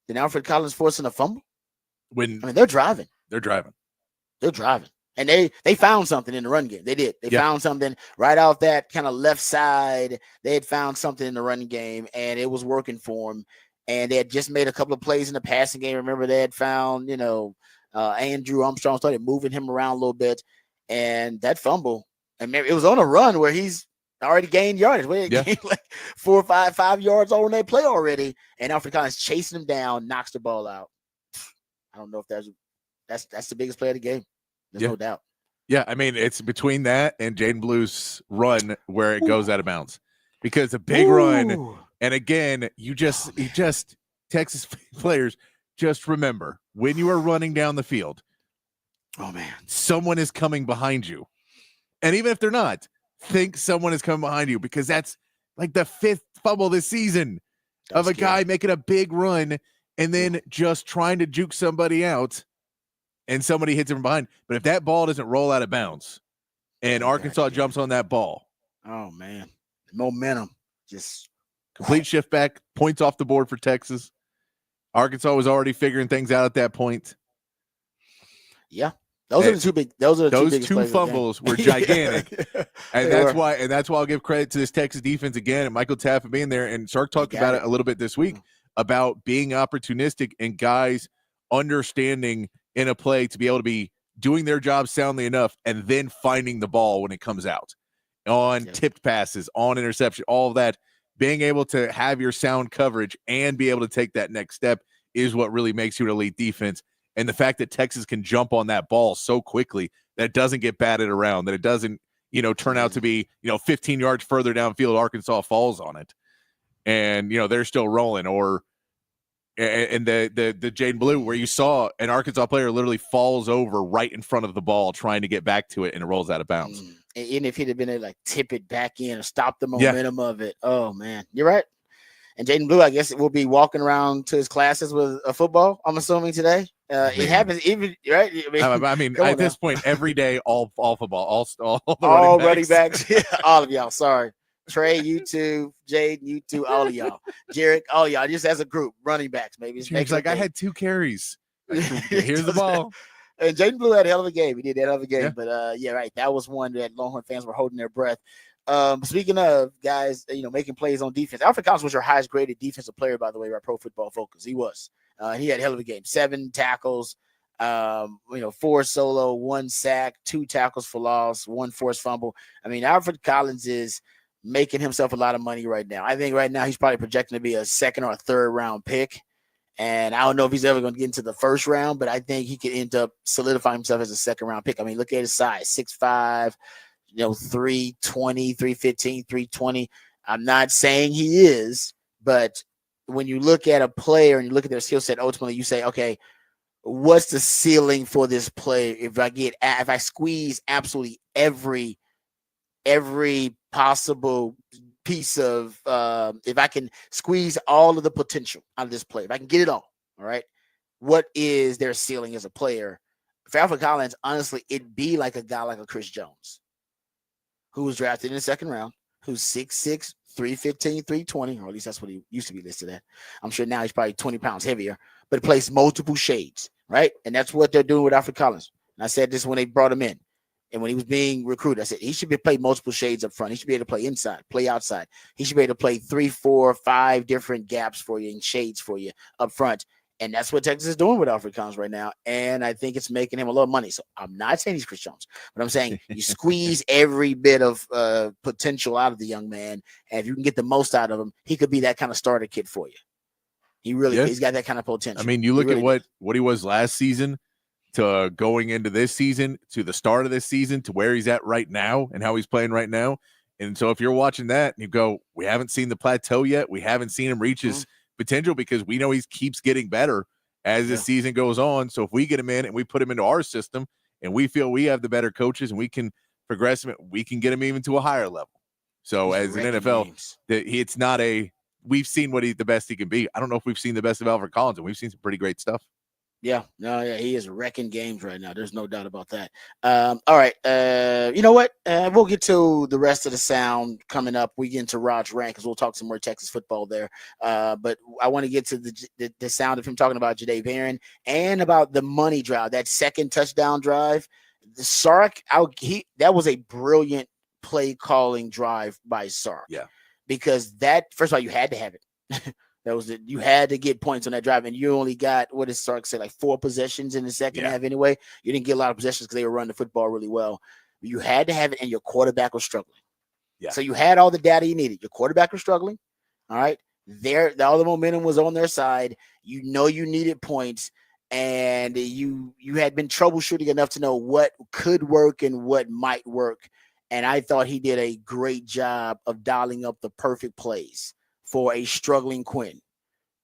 than Alfred Collins forcing a fumble? They're driving. They're driving. And they found something in the run game. They did. They found something right off that kind of left side. They had found something in the run game, and it was working for them. And they had just made a couple of plays in the passing game. Remember, they had found, Andrew Armstrong started moving him around a little bit. And that fumble, and it was on a run where he's already gained yardage. Gained like 4 or 5 yards on that play already. And Alfred Collins chasing him down, knocks the ball out. I don't know if that's the biggest play of the game. There's no doubt. Yeah, it's between that and Jaden Blue's run where it goes out of bounds. Because a big run, and again, Texas players, just remember, when you are running down the field, someone is coming behind you. And even if they're not, think someone is coming behind you, because that's like the 5th fumble this season of a guy making a big run and then just trying to juke somebody out. And somebody hits him from behind. But if that ball doesn't roll out of bounds and Arkansas jumps on that ball. Oh, man. Momentum. Just complete shift back, points off the board for Texas. Arkansas was already figuring things out at that point. Yeah. Those two fumbles were gigantic. And that's why I'll give credit to this Texas defense again and Michael Taffet being there. And Sark talked about it a little bit this week about being opportunistic and guys understanding in a play to be able to be doing their job soundly enough and then finding the ball when it comes out on tipped passes, on interception, all of that. Being able to have your sound coverage and be able to take that next step is what really makes you an elite defense. And the fact that Texas can jump on that ball so quickly that it doesn't get batted around, that it doesn't, turn out to be, 15 yards further downfield, Arkansas falls on it. And, they're still rolling. And the Jaden Blue, where you saw an Arkansas player literally falls over right in front of the ball trying to get back to it, and it rolls out of bounds. And if he'd have been able to like tip it back in or stop the momentum of it, oh man, you're right. And Jaden Blue, I guess, will be walking around to his classes with a football, I'm assuming today. It happens even right. At this point, every day, all football, all running backs. All of y'all. Sorry. Trey, you two, Jade, you two, all of y'all. Jarek, all y'all, just as a group, running backs, maybe. It's like, I had 2 carries. Here's the ball. And Jaden Blue had a hell of a game. He did that hell of a game. Yeah. But, right. That was one that Longhorn fans were holding their breath. Speaking of guys, making plays on defense, Alfred Collins was your highest graded defensive player, by the way, by Pro Football Focus. He was. He had a hell of a game. 7 tackles. 4 solo, 1 sack, 2 tackles for loss, 1 forced fumble. I mean, Alfred Collins is making himself a lot of money right now. I think right now he's probably projecting to be a second or a third round pick. And I don't know if he's ever going to get into the first round, but I think he could end up solidifying himself as a second round pick. I mean, look at his size, 6'5", 320, 315, 320. I'm not saying he is, but when you look at a player and you look at their skill set, ultimately you say, okay, what's the ceiling for this player if I squeeze absolutely every possible piece of if I can squeeze all of the potential out of this player, if I can get it all right, what is their ceiling as a player? For Alfred Collins, honestly, it'd be like a guy like a Chris Jones, who was drafted in the second round, who's 6'6", 315, 320, or at least that's what he used to be listed at. I'm sure now he's probably 20 pounds heavier, but plays multiple shades, right? And that's what they're doing with Alfred Collins. And I said this when they brought him in. And when he was being recruited, I said he should be play multiple shades up front. He should be able to play inside, play outside. He should be able to play 3, 4, 5 different gaps for you and shades for you up front. And that's what Texas is doing with Alfred Collins right now. And I think it's making him a lot of money. So I'm not saying he's Chris Jones, but I'm saying you squeeze every bit of potential out of the young man. And if you can get the most out of him, he could be that kind of starter kid for you. He's got that kind of potential. I mean, you look at what he was last season to going into this season, to the start of this season, to where he's at right now and how he's playing right now. And so if you're watching that and you go, we haven't seen the plateau yet. We haven't seen him reach his potential because we know he keeps getting better as the season goes on. So if we get him in and we put him into our system and we feel we have the better coaches and we can progress him, we can get him even to a higher level. So as an NFL, it's not we've seen the best he can be. I don't know if we've seen the best of Alfred Collins, and we've seen some pretty great stuff. Yeah, he is wrecking games right now. There's no doubt about that. All right, you know what? We'll get to the rest of the sound coming up. We get into Rod's rant because we'll talk some more Texas football there. But I want to get to the sound of him talking about Jadae Barron and about the money drive, that second touchdown drive. The Sark, that was a brilliant play calling drive by Sark. Yeah, because first of all, you had to have it. You had to get points on that drive, and you only got, what does Sark say, like 4 possessions in the second half anyway. You didn't get a lot of possessions because they were running the football really well. You had to have it, and your quarterback was struggling. Yeah. So you had all the data you needed. Your quarterback was struggling. All right. All the momentum was on their side. You needed points, and you had been troubleshooting enough to know what could work and what might work. And I thought he did a great job of dialing up the perfect plays for a struggling Quinn.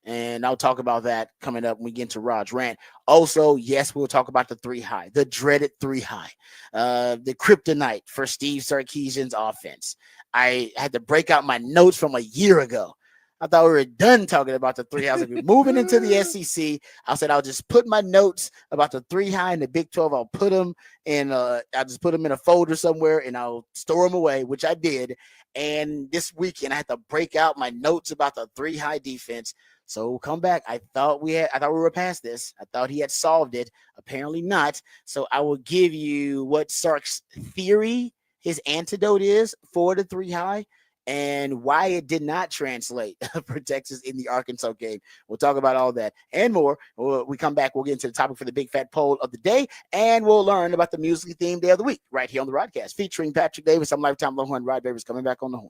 And I'll talk about that coming up when we get into Rod's rant. Also, yes, we'll talk about the 3 high, the dreaded 3 high, the kryptonite for Steve Sarkisian's offense. I had to break out my notes from a year ago. I thought we were done talking about the 3 highs. We're moving into the SEC. I said I'll just put my notes about the 3 high in the Big 12. I'll put them in. I'll just put them in a folder somewhere, and I'll store them away, which I did. And this weekend, I had to break out my notes about the 3 high defense. So come back. I thought we were past this. I thought he had solved it. Apparently not. So I will give you what Sark's theory, his antidote is for the 3 high, and why it did not translate for Texas in the Arkansas game. We'll talk about all that and more. When we come back, we'll get into the topic for the big fat poll of the day, and we'll learn about the musically themed day of the week right here on the Rodcast, featuring Patrick Davis. I'm lifetime Longhorn Rod Davis coming back on the horn.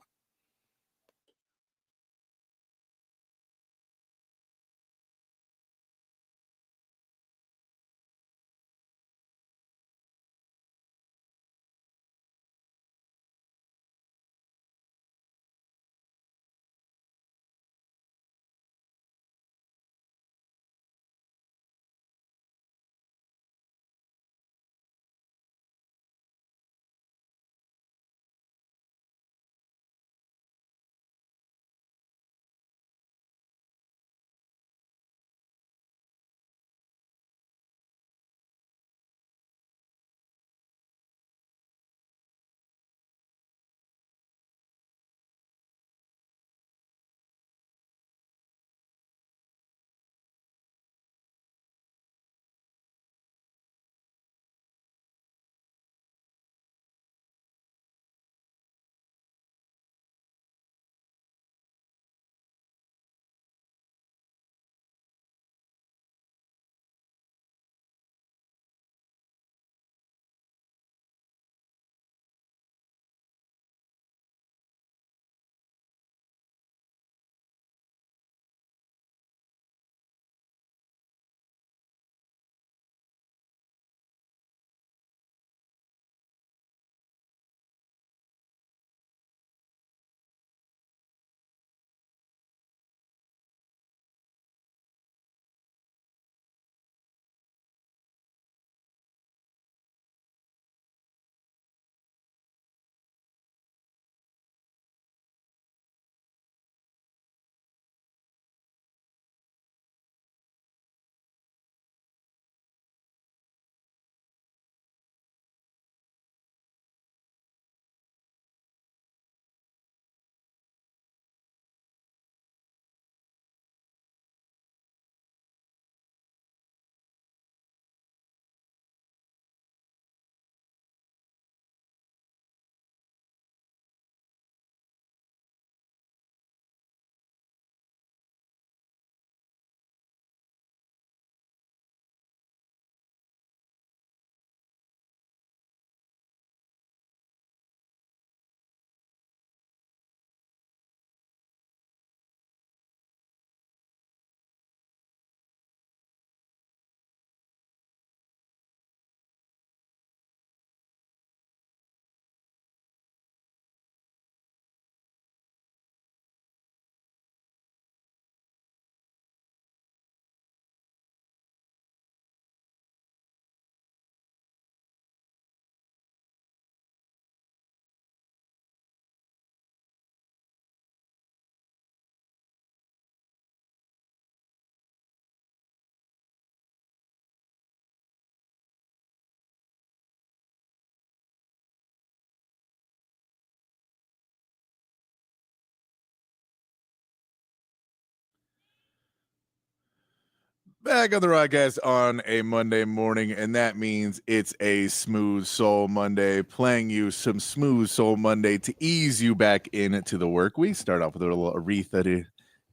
Back on the Rodcast on a Monday morning, and that means it's a Smooth Soul Monday, playing you some Smooth Soul Monday to ease you back into the work week. Start off with a little Aretha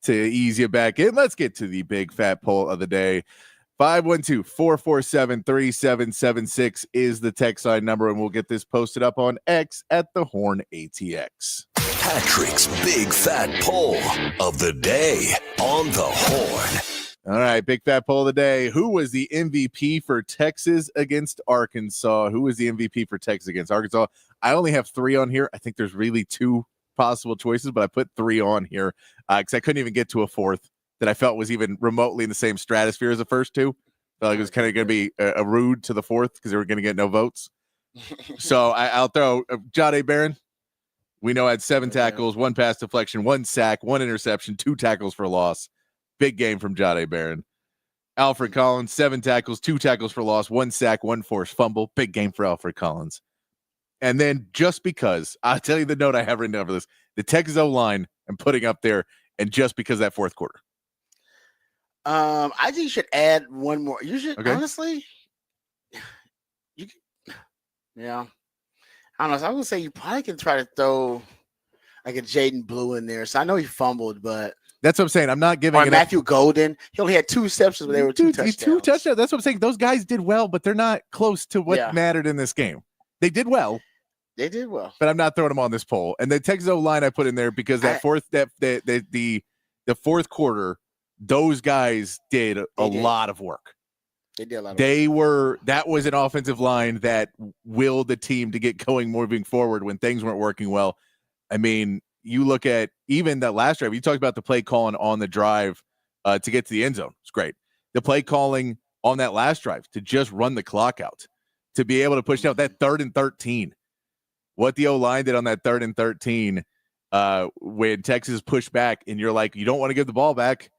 to ease you back in. Let's get to the big fat poll of the day. 512-447-3776 is the text line number, and we'll get this posted up on X at the Horn ATX. Patrick's big fat poll of the day on the Horn. All right, big fat poll of the day. Who was the MVP for Texas against Arkansas? Who was the MVP for Texas against Arkansas? I only have 3 on here. I think there's really 2 possible choices, but I put 3 on here because I couldn't even get to a 4th that I felt was even remotely in the same stratosphere as the first 2. Felt like it was kind of going to be a rude to the 4th because they were going to get no votes. So I'll throw Jahdae Barron. We know had 7 tackles, 1 pass deflection, 1 sack, 1 interception, 2 tackles for loss. Big game from Jahdae Barron. Alfred Collins, 7 tackles, 2 tackles for loss, 1 sack, 1 forced fumble. Big game for Alfred Collins. And then just because, I'll tell you the note I have written down for this, the Texas O-line I'm putting up there, and just because that 4th quarter. I think you should add one more. You should honestly. Yeah. I don't know. So I would say you probably can try to throw like a Jaden Blue in there. So I know he fumbled, but that's what I'm saying. I'm not giving it Matthew Golden. He only had 2 receptions, but they were 2 touchdowns. 2 touchdowns. That's what I'm saying. Those guys did well, but they're not close to what mattered in this game. They did well. They did well, but I'm not throwing them on this poll. And the Texas O-line I put in there because that the 4th quarter, those guys did a lot of work. They did a lot of work. That was an offensive line that willed the team to get going moving forward when things weren't working well. I mean, you look at even that last drive, you talked about the play calling on the drive to get to the end zone. It's great. The play calling on that last drive to just run the clock out, to be able to push out that 3rd and 13. What the O-line did on that 3rd and 13 when Texas pushed back, and you're like, you don't want to give the ball back.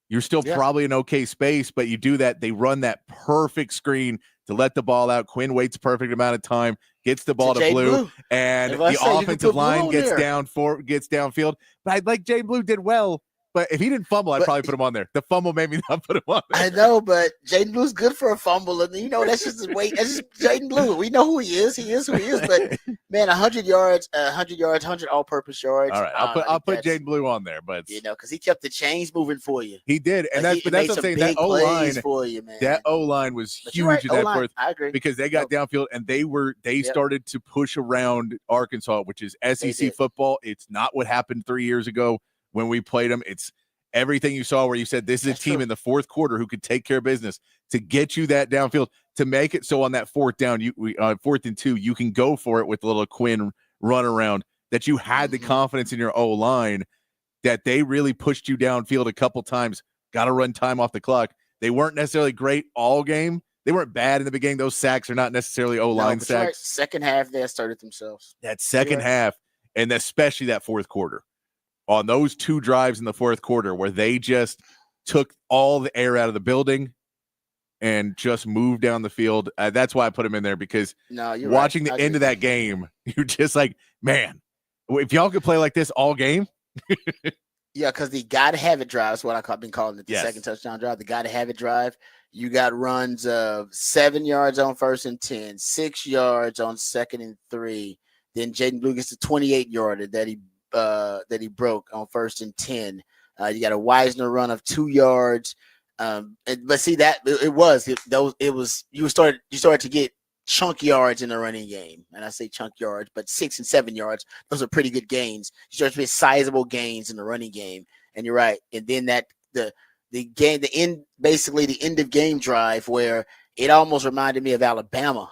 You're still probably in okay space, but you do that. They run that perfect screen to let the ball out. Quinn waits perfect amount of time, gets the ball to Blue, and the offensive line gets downfield. But I'd like Jay Blue did well. But if he didn't fumble, I'd probably put him on there. The fumble made me not put him on there. I know, but Jaden Blue's good for a fumble. And, that's just the way. That's just Jaden Blue. We know who he is. He is who he is. But, man, 100 yards, 100 all-purpose yards. All right, I'll put Jaden Blue on there. But because he kept the chains moving for you. He did. And that's what I'm saying. That O-line for you, man. That O-line was huge in that fourth. I agree. Because they got downfield, and they started to push around Arkansas, which is SEC football. It's not what happened 3 years ago when we played them. It's everything you saw where you said this is a team in the 4th quarter who could take care of business to get you that downfield, to make it so on that 4th down, 4th and 2, you can go for it with a little Quinn run around, that you had the confidence in your O-line that they really pushed you downfield a couple times, got to run time off the clock. They weren't necessarily great all game. They weren't bad in the beginning. Those sacks are not necessarily O-line sacks. Right. Second half, they started themselves. That second half, and especially that 4th quarter. On those 2 drives in the 4th quarter where they just took all the air out of the building and just moved down the field. That's why I put him in there, because watching the end of that game, you're just like, man, if y'all could play like this all game. Yeah, because the got to have it drive is what I've been calling it, the second touchdown drive. The got to have it drive. You got runs of 7 yards on 1st and 10, 6 yards on 2nd and 3. Then Jaden Blue gets the 28-yarder that he broke on 1st and 10. You got a Wisner run of 2 yards. But see that you started to get chunk yards in the running game. And I say chunk yards, but 6 and 7 yards, those are pretty good gains. You start to get sizable gains in the running game. And you're right. And then the end of game drive, where it almost reminded me of Alabama,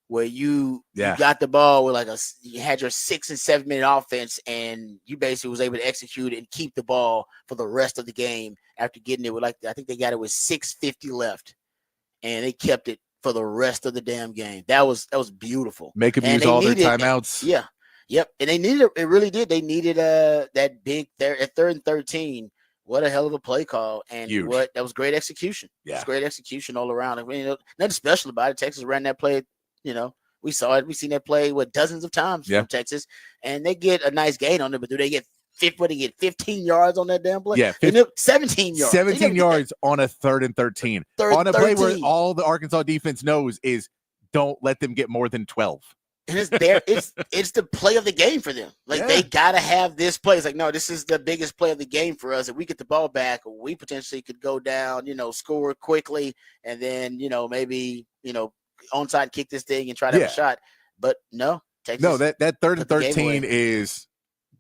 where you got the ball with you had your 6 and 7 minute offense, and you basically was able to execute and keep the ball for the rest of the game after getting it with I think they got it with 6:50 left, and they kept it for the rest of the damn game. That was beautiful. Make them use all their timeouts. Yep. And they needed it really did. They needed that big there at 3rd and 13. What a hell of a play call. And that was great execution. Yeah. It was great execution all around. I mean, nothing special about it. Texas ran that play. We saw it. We've seen that play dozens of times from Texas, and they get a nice gain on it. But do they get what he get 15 yards on that damn play. Yeah, 17 yards. 17 yards on a 3rd and 13. On a play where all the Arkansas defense knows is don't let them get more than 12. And it's there. It's the play of the game for them. Like they gotta have this play. It's like, no, this is the biggest play of the game for us. If we get the ball back, we potentially could go down, score quickly, and then maybe onside kick this thing and try to have a shot. But no, Texas. No, that 3rd and 13 is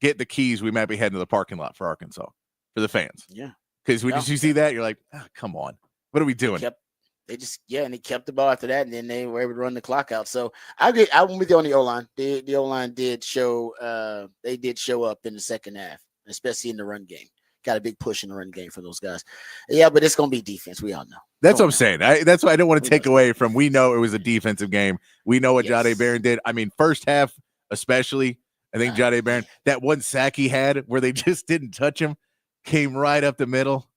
get the keys. We might be heading to the parking lot for Arkansas for the fans. Yeah, because when you see that, you're like, come on, what are we doing? And he kept the ball after that, and then they were able to run the clock out. So I agree. I went with you on the O-line. The O-line did show. They did show up in the second half, especially in the run game. Got a big push in the run game for those guys. Yeah, but it's gonna be defense. We all know. That's what I'm saying. That's why I don't want to take away from. We know it was a defensive game. We know what Jahdae Barron did. I mean, first half especially. I think Jahdae Barron, that one sack he had where they just didn't touch him, came right up the middle.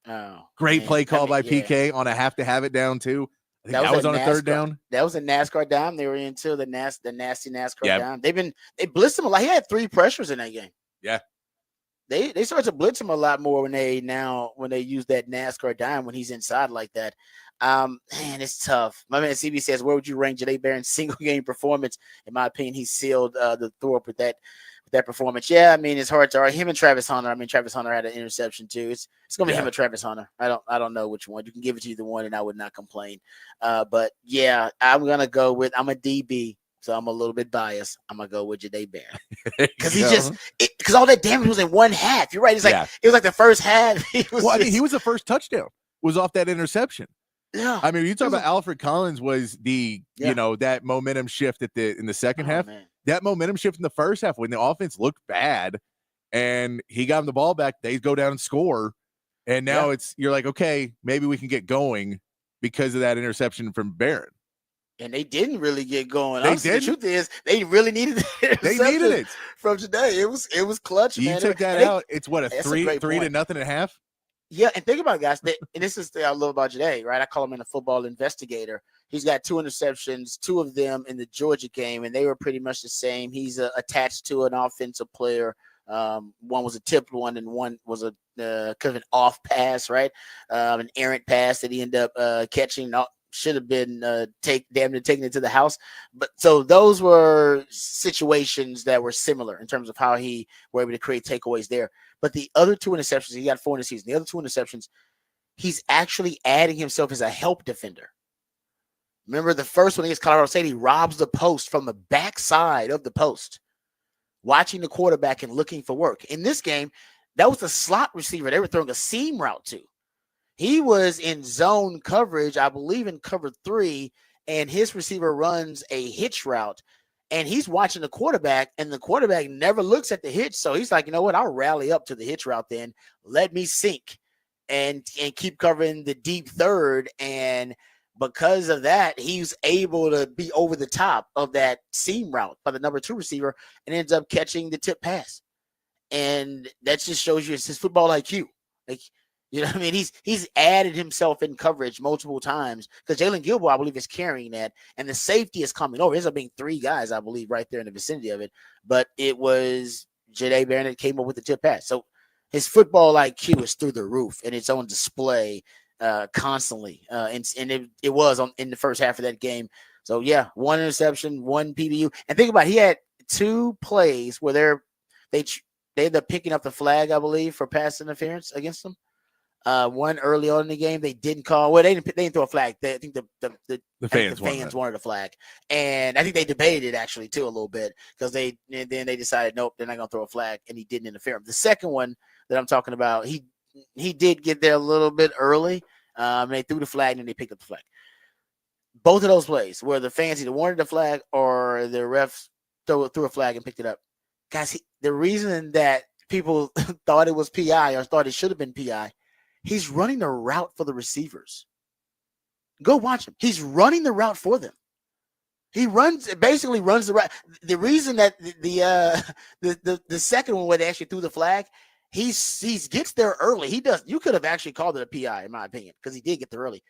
Oh, great play call by PK on a have to have it down too. I think that was on a 3rd down. That was a NASCAR down. They were into the nasty NASCAR down. They blitzed him a lot. He had 3 pressures in that game. Yeah. They start to blitz him a lot more when they use that NASCAR dime when he's inside like that. Man, it's tough. My man CB says, where would you rank Jahdae Barron's single game performance? In my opinion, he sealed the Thorpe with that performance. Yeah, I mean, it's hard to argue. Him and Travis Hunter. I mean, Travis Hunter had an interception too. It's gonna be him and Travis Hunter. I don't know which one. You can give it to either one, and I would not complain. But yeah, I'm a DB. So I'm a little bit biased. I'm gonna go with Jahdae Barron because because all that damage was in one half. You're right. It's like it was like the first half. He was the first touchdown was off that interception. Yeah. I mean, you talk about Alfred Collins was the that momentum shift in the second half. Man. That momentum shift in the first half when the offense looked bad, and he got him the ball back. They go down and score, and now you're like, okay, maybe we can get going because of that interception from Barron. And they didn't really get going. The truth is, they really needed it. They needed it from today. It was clutch. You man. took that out. It's what a 3-0.5. Yeah, and think about it, guys. And this is the I love about Jahdae, right? I call him a football investigator. He's got 2 interceptions, 2 of them in the Georgia game, and they were pretty much the same. He's attached to an offensive player. One was a tipped one, and one was a kind of an off pass, right? An errant pass that he ended up catching. Should have been damn near taking it to the house. But so those were situations that were similar in terms of how he were able to create takeaways there. But the other 2 interceptions, he got 4 in the season. The other 2 interceptions, he's actually adding himself as a help defender. Remember the first one against Colorado State, he robs the post from the backside of the post, watching the quarterback and looking for work. In this game, that was the slot receiver they were throwing a seam route to. He was in zone coverage, I believe in cover 3, and his receiver runs a hitch route, and he's watching the quarterback, and the quarterback never looks at the hitch. So he's like, you know what? I'll rally up to the hitch route then. Let me sink and keep covering the deep third. And because of that, he's able to be over the top of that seam route by the number 2 receiver and ends up catching the tip pass. And that just shows you it's his football IQ. Like, you know what I mean? He's added himself in coverage multiple times because Jalen Gilmore, I believe, is carrying that. And the safety is coming over. There's up being 3 guys, I believe, right there in the vicinity of it. But it was Jahdae Barron that came up with the tip pass. So his football IQ is through the roof, and it's on display constantly. And it was in the first half of that game. So, yeah, 1 interception, 1 PBU. And think about it, he had 2 plays where they ended up picking up the flag, I believe, for pass interference against them. One early on in the game they didn't call. Well, they didn't throw a flag. I think the fans wanted a flag, and I think they debated it actually too a little bit because then they decided nope, they're not gonna throw a flag, and he didn't interfere. The second one that I'm talking about, he did get there a little bit early. They threw the flag and they picked up the flag. Both of those plays where the fans either wanted the flag or the refs threw a flag and picked it up. Guys, the reason that people thought it was PI or thought it should have been PI. He's running the route for the receivers. Go watch him. He's running the route for them. He basically runs the route. The reason that the second one where they actually threw the flag, he gets there early. He does. You could have actually called it a PI in my opinion because he did get there early.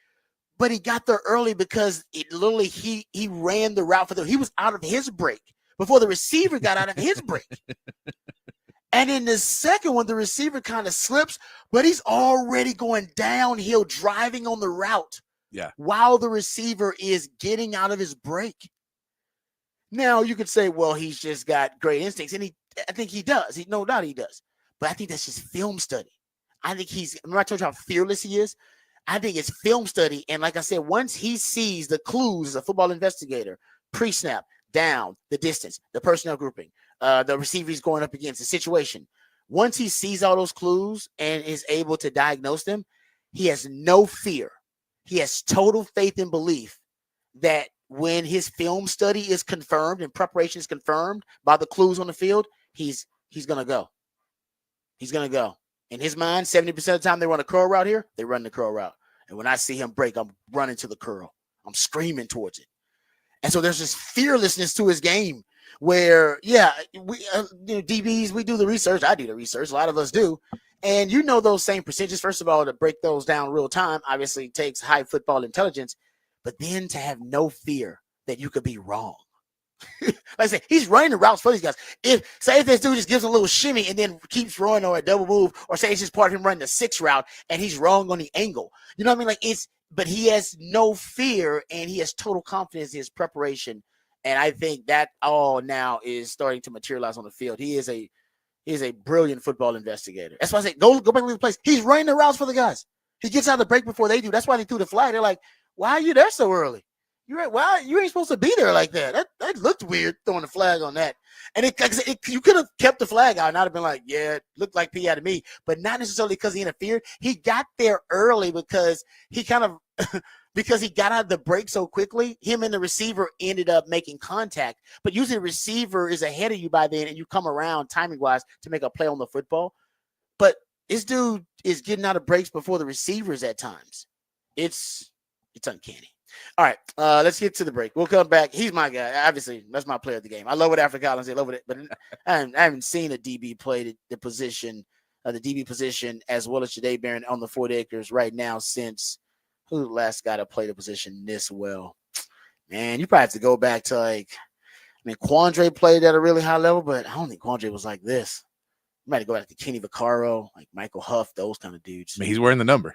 But he got there early because he ran the route for them. He was out of his break before the receiver got out of his break. And in the second one, the receiver kind of slips, but he's already going downhill, driving on the route. Yeah. While the receiver is getting out of his break. Now you could say, well, he's just got great instincts, and I think he does. No doubt he does. But I think that's just film study. I think remember I told you how fearless he is? I think it's film study. And like I said, once he sees the clues as a football investigator, pre-snap, down, the distance, the personnel grouping, the receiver he's going up against, the situation. Once he sees all those clues and is able to diagnose them, he has no fear. He has total faith and belief that when his film study is confirmed and preparation is confirmed by the clues on the field, he's gonna go. He's gonna go. In his mind, 70% of the time they run a curl route here, they run the curl route. And when I see him break, I'm running to the curl. I'm screaming towards it. And so there's this fearlessness to his game where, yeah, we DBs, we do the research. I do the research. A lot of us do. And you know those same percentages. First of all, to break those down real time obviously takes high football intelligence, but then to have no fear that you could be wrong. Like I say, he's running the routes for these guys. If this dude just gives a little shimmy and then keeps running or a double move, or say it's just part of him running the 6 route and he's wrong on the angle. You know what I mean? Like but he has no fear and he has total confidence in his preparation. And I think that all now is starting to materialize on the field. He is a brilliant football investigator. That's why I say go back to the place. He's running the routes for the guys. He gets out of the break before they do. That's why they threw the flag. They're like, why are you there so early? Why you ain't supposed to be there like that? That looked weird throwing the flag on that. And you could have kept the flag out and I'd have been like, yeah, it looked like P out of me, but not necessarily because he interfered. He got there early because he kind of because he got out of the break so quickly. Him and the receiver ended up making contact. But usually the receiver is ahead of you by then and you come around timing wise to make a play on the football. But this dude is getting out of breaks before the receivers at times. It's uncanny. All right, let's get to the break. We'll come back. He's my guy. Obviously, that's my player of the game. I love what Africa Collins did. I love it, but I haven't seen a DB play the position, the DB position, as well as Jadae Barron on the 40 acres right now since who the last guy to play the position this well. Man, you probably have to go back to Quandre played at a really high level, but I don't think Quandre was like this. You might go back to Kenny Vaccaro, like Michael Huff, those kind of dudes. I mean, he's wearing the number.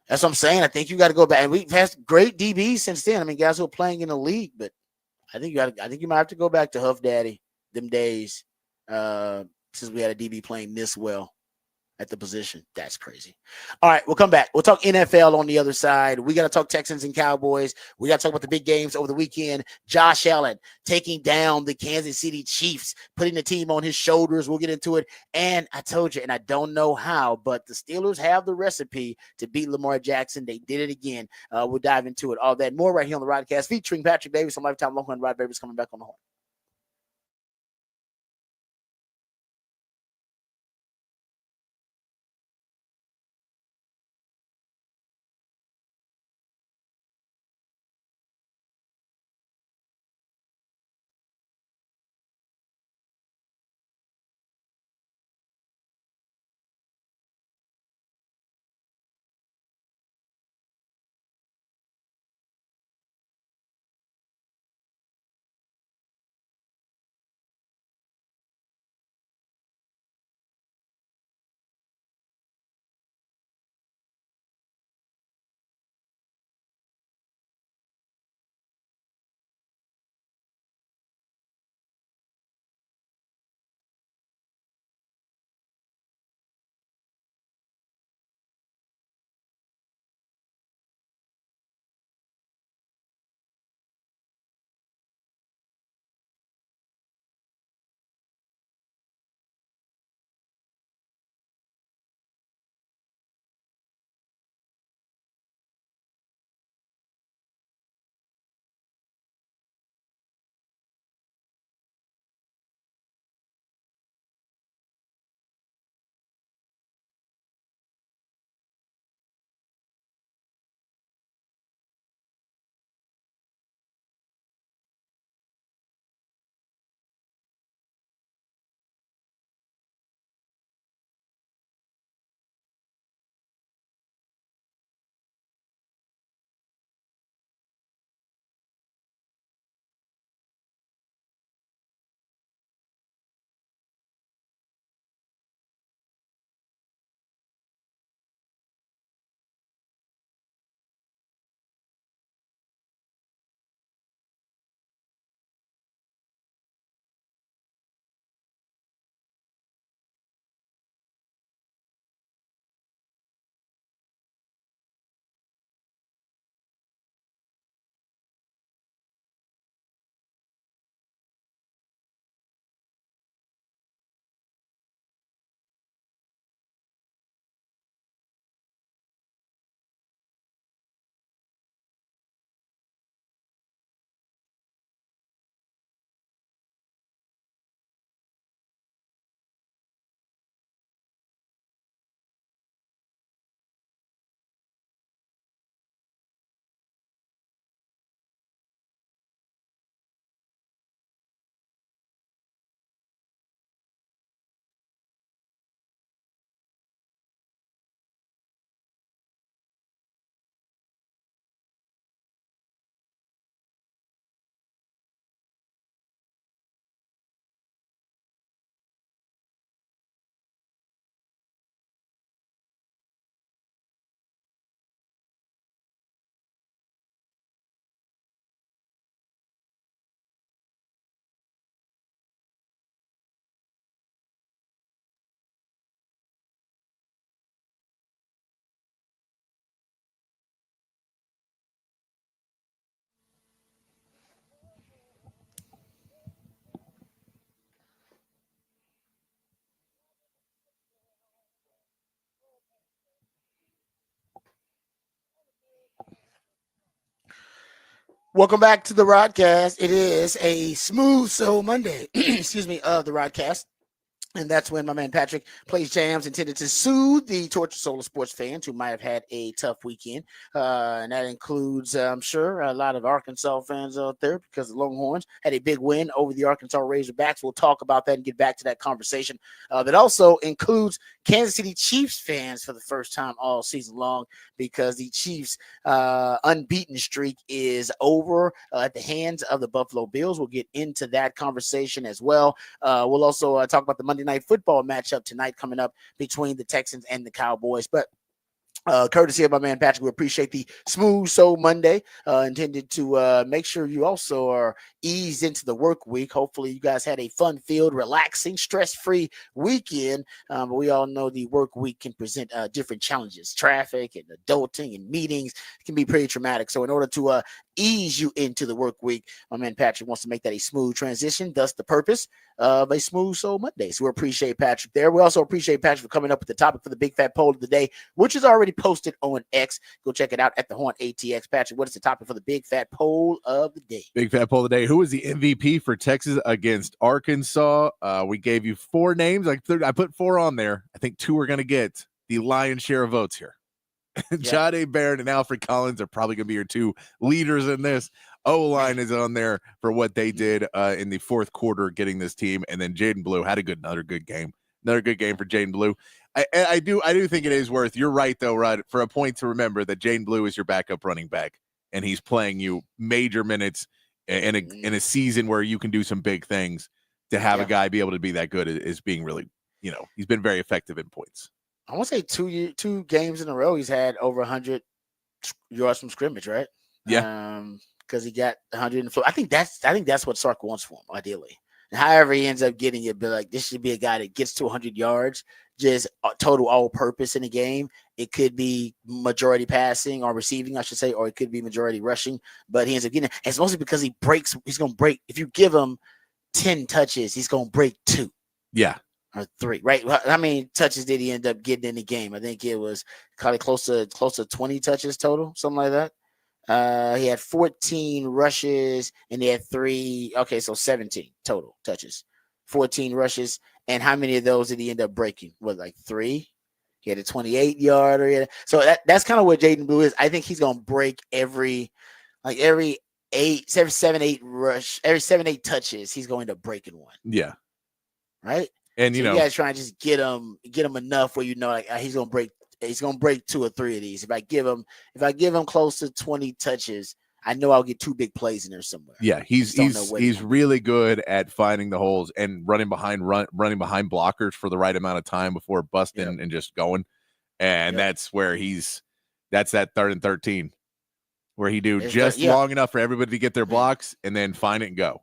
That's what I'm saying. I think you got to go back. And we've had great DBs since then. I mean, guys who are playing in the league, but I think you might have to go back to Huff Daddy, them days, since we had a DB playing this well at the position. That's crazy. All right, we'll come back. We'll talk NFL on the other side. We got to talk Texans and Cowboys. We got to talk about the big games over the weekend. Josh Allen taking down the Kansas City Chiefs, putting the team on his shoulders. We'll get into it. And I told you, and I don't know how, but the Steelers have the recipe to beat Lamar Jackson. They did it again. We'll dive into it. All that more right here on the Rodcast featuring Patrick Davis on Lifetime Longhorn. Rod Davis coming back on the horn. Welcome back to the Rodcast. It is a smooth soul Monday, excuse me, of the Rodcast. And that's when my man Patrick plays jams intended to soothe the tortured soul of sports fans who might have had a tough weekend. And that includes, I'm sure, a lot of Arkansas fans out there because the Longhorns had a big win over the Arkansas Razorbacks. We'll talk about that and get back to that conversation. That also includes Kansas City Chiefs fans for the first time all season long because the Chiefs' unbeaten streak is over at the hands of the Buffalo Bills. We'll get into that conversation as well. We'll also talk about the Monday Night Football matchup tonight coming up between the Texans and the Cowboys. But courtesy of my man Patrick, we appreciate the Smooth Soul Monday, intended to make sure you also are eased into the work week. Hopefully you guys had a fun-filled, relaxing, stress-free weekend. But we all know the work week can present different challenges. Traffic and adulting and meetings can be pretty traumatic. So in order to ease you into the work week, my man Patrick wants to make that a smooth transition. Thus the purpose of a Smooth Soul Monday. So we appreciate Patrick there. We also appreciate Patrick for coming up with the topic for the big fat poll of the day, which is already posted on X. Go check it out at the Horn ATX. Patrick, what is the topic for the big fat poll of the day? Big fat poll of the day. Who is the MVP for Texas against Arkansas? We gave you 4 names. I put 4 on there. I think 2 are going to get the lion's share of votes here. Jade Barron and Alfred Collins are probably going to be your 2 leaders in this. O-line is on there for what they did in the fourth quarter, getting this team. And then Jaden Blue had another good game. Another good game for Jaden Blue. I do think it is worth. You're right, though, Rod, for a point to remember that Jaden Blue is your backup running back, and he's playing you major minutes in a season where you can do some big things. To have a guy be able to be that good is being really, he's been very effective in points. I want to say 2 games in a row he's had over 100 yards from scrimmage, right? Yeah. Because he got 104. I think that's what Sark wants for him, ideally. And however he ends up getting it, but like this should be a guy that gets to 100 yards, just total all-purpose in a game. It could be majority passing or receiving, I should say, or it could be majority rushing. But he ends up getting it. And it's mostly because he breaks. He's going to break. If you give him 10 touches, he's going to break 2. Yeah. Or 3, right? How many touches did he end up getting in the game? I think it was kind of close to 20 touches total, something like that. He had 14 rushes and he had 3. Okay, so 17 total touches, 14 rushes. And how many of those did he end up breaking? What, like 3? He had a 28-yarder. So that's kind of what Jaden Blue is. I think he's gonna break every 7-8 rush, every 7-8 touches. He's going to break in one. Yeah. Right. And you guys trying to just get him enough where he's gonna break 2 or 3 of these. If I give him close to 20 touches, I know I'll get 2 big plays in there somewhere. Yeah, he's really good at finding the holes and running behind blockers for the right amount of time before busting and just going. And that's where that's that 3rd and 13 where he long enough for everybody to get their blocks and then find it and go.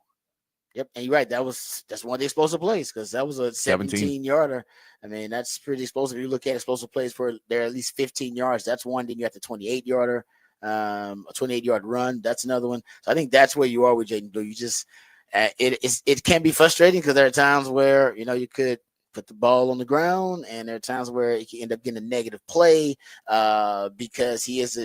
Yep, and you're right. That's one of the explosive plays because that was a 17-yarder. I mean, that's pretty explosive. You look at explosive plays for they're at least 15 yards. That's one. Then you have the 28-yarder, a 28-yard run. That's another one. So I think that's where you are with Jaden Blue. You just it can be frustrating because there are times where you could put the ball on the ground, and there are times where it can end up getting a negative play because he is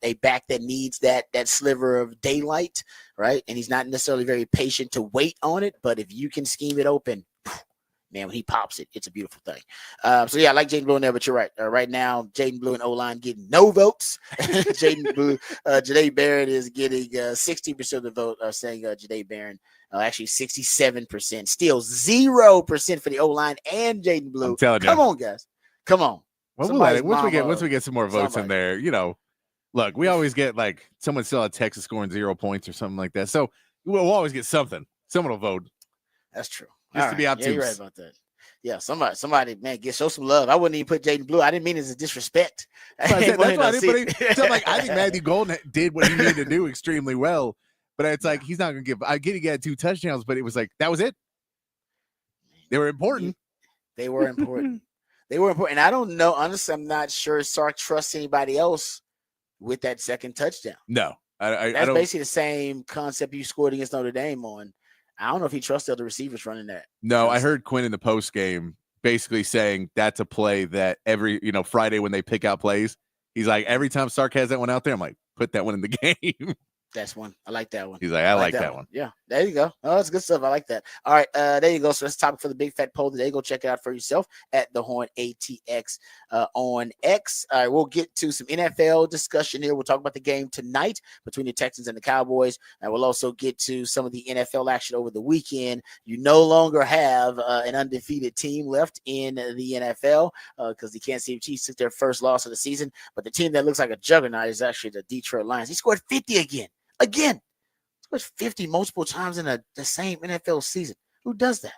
a back that needs that sliver of daylight, right? And he's not necessarily very patient to wait on it, but if you can scheme it open, man, when he pops it, it's a beautiful thing. So yeah, I like Jaden Blue in there, but you're right. Right now, Jaden Blue and O-line getting no votes. Jaden Blue, Jade Barron is getting 60% of the vote, saying Jade Barron. Actually 67%, still 0% for the O-line and Jaden Blue. Come on, guys. Come on. Well, once we get some more votes in there, look, we always get like someone still at Texas scoring 0 points or something like that. So we'll always get something. Someone will vote. That's true. Just to be obtuse. Yeah, you're right about that. Yeah, somebody, man, show some love. I wouldn't even put Jaden Blue. I didn't mean it as a disrespect. I think Matthew Golden did what he needed to do extremely well. But it's like he's not going to give. I get he got 2 touchdowns, but it was like that was it. They were important. They were important. And I don't know. Honestly, I'm not sure Sark trusts anybody else with that second touchdown. No, that's basically the same concept you scored against Notre Dame on. I don't know if he trusts the other receivers running that. No, I heard Quinn in the post game basically saying that's a play that every Friday when they pick out plays, he's like every time Sark has that one out there, I'm like put that one in the game. That's one. I like that one. He's like, I like that one. Yeah, there you go. Oh, that's good stuff. I like that. All right, there you go. So that's the topic for the big fat poll today. Go check it out for yourself at the Horn ATX on X. All right, we'll get to some NFL discussion here. We'll talk about the game tonight between the Texans and the Cowboys, and we'll also get to some of the NFL action over the weekend. You no longer have an undefeated team left in the NFL because the Kansas City Chiefs took their first loss of the season, but the team that looks like a juggernaut is actually the Detroit Lions. He scored 50 again. Scored 50 multiple times in the same NFL season. Who does that?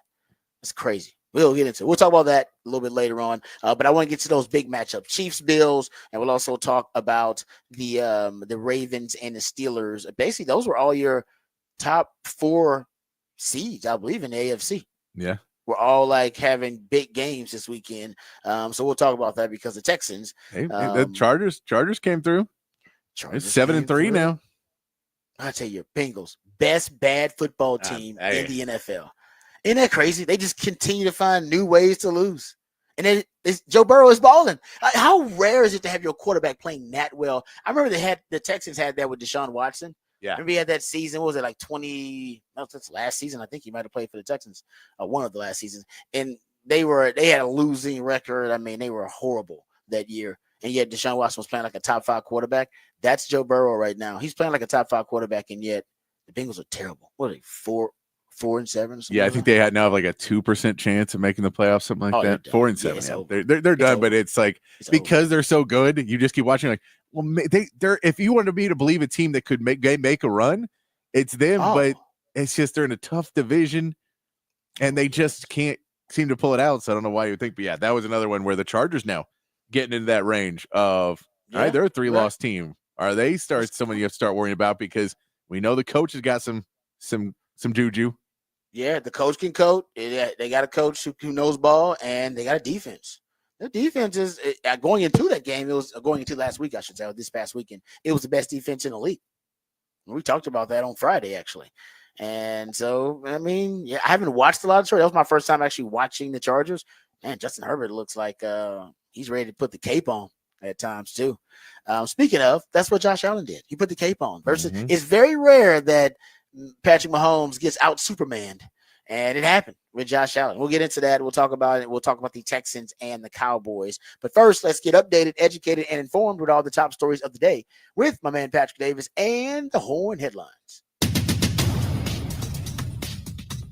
That's crazy. We'll get into it. We'll talk about that a little bit later on. But I want to get to those big matchups, Chiefs, Bills, and we'll also talk about the Ravens and the Steelers. Basically, those were all your top 4 seeds, I believe, in the AFC. Yeah. We're all like having big games this weekend. So we'll talk about that because the Texans. The Chargers came through. It's 7-3 now. I tell you, Bengals, best bad football team in the NFL. Isn't that crazy? They just continue to find new ways to lose. And then Joe Burrow is balling. How rare is it to have your quarterback playing that well? I remember the Texans had that with Deshaun Watson. Yeah. Remember he had that season. What was it, like 20? No, that's last season. I think he might have played for the Texans. One of the last seasons. And they had a losing record. I mean, they were horrible that year. And yet Deshaun Watson was playing like a top 5 quarterback. That's Joe Burrow right now. He's playing like a top 5 quarterback, and yet the Bengals are terrible. What are they, 4-7? Yeah, I think they now have like a 2% chance of making the playoffs, something like that. 4-7. Yeah, they're done, but it's like because they're so good, you just keep watching. Like, well, they're if you want to believe a team that could make a run, it's them. But it's just they're in a tough division, and they just can't seem to pull it out. So I don't know why you would think. But yeah, that was another one where the Chargers now getting into that range of all right, they're a 3-loss team. Are they someone you have to start worrying about because we know the coach has got some juju. Yeah, the coach can coach. They got a coach who knows ball, and they got a defense. The defense is going into that game. It was going into last week, I should say, or this past weekend. It was the best defense in the league. We talked about that on Friday, actually. And so, I mean, I haven't watched a lot of Chargers. That was my first time actually watching the Chargers. Man, Justin Herbert looks like he's ready to put the cape on at times too. Speaking of, that's what Josh Allen did. He put the cape on. Versus, it's very rare that Patrick Mahomes gets out Supermaned, and it happened with Josh Allen. We'll get into that. We'll talk about it. We'll talk about the Texans and the Cowboys. But first, let's get updated, educated, and informed with all the top stories of the day with my man Patrick Davis and the Horn headlines.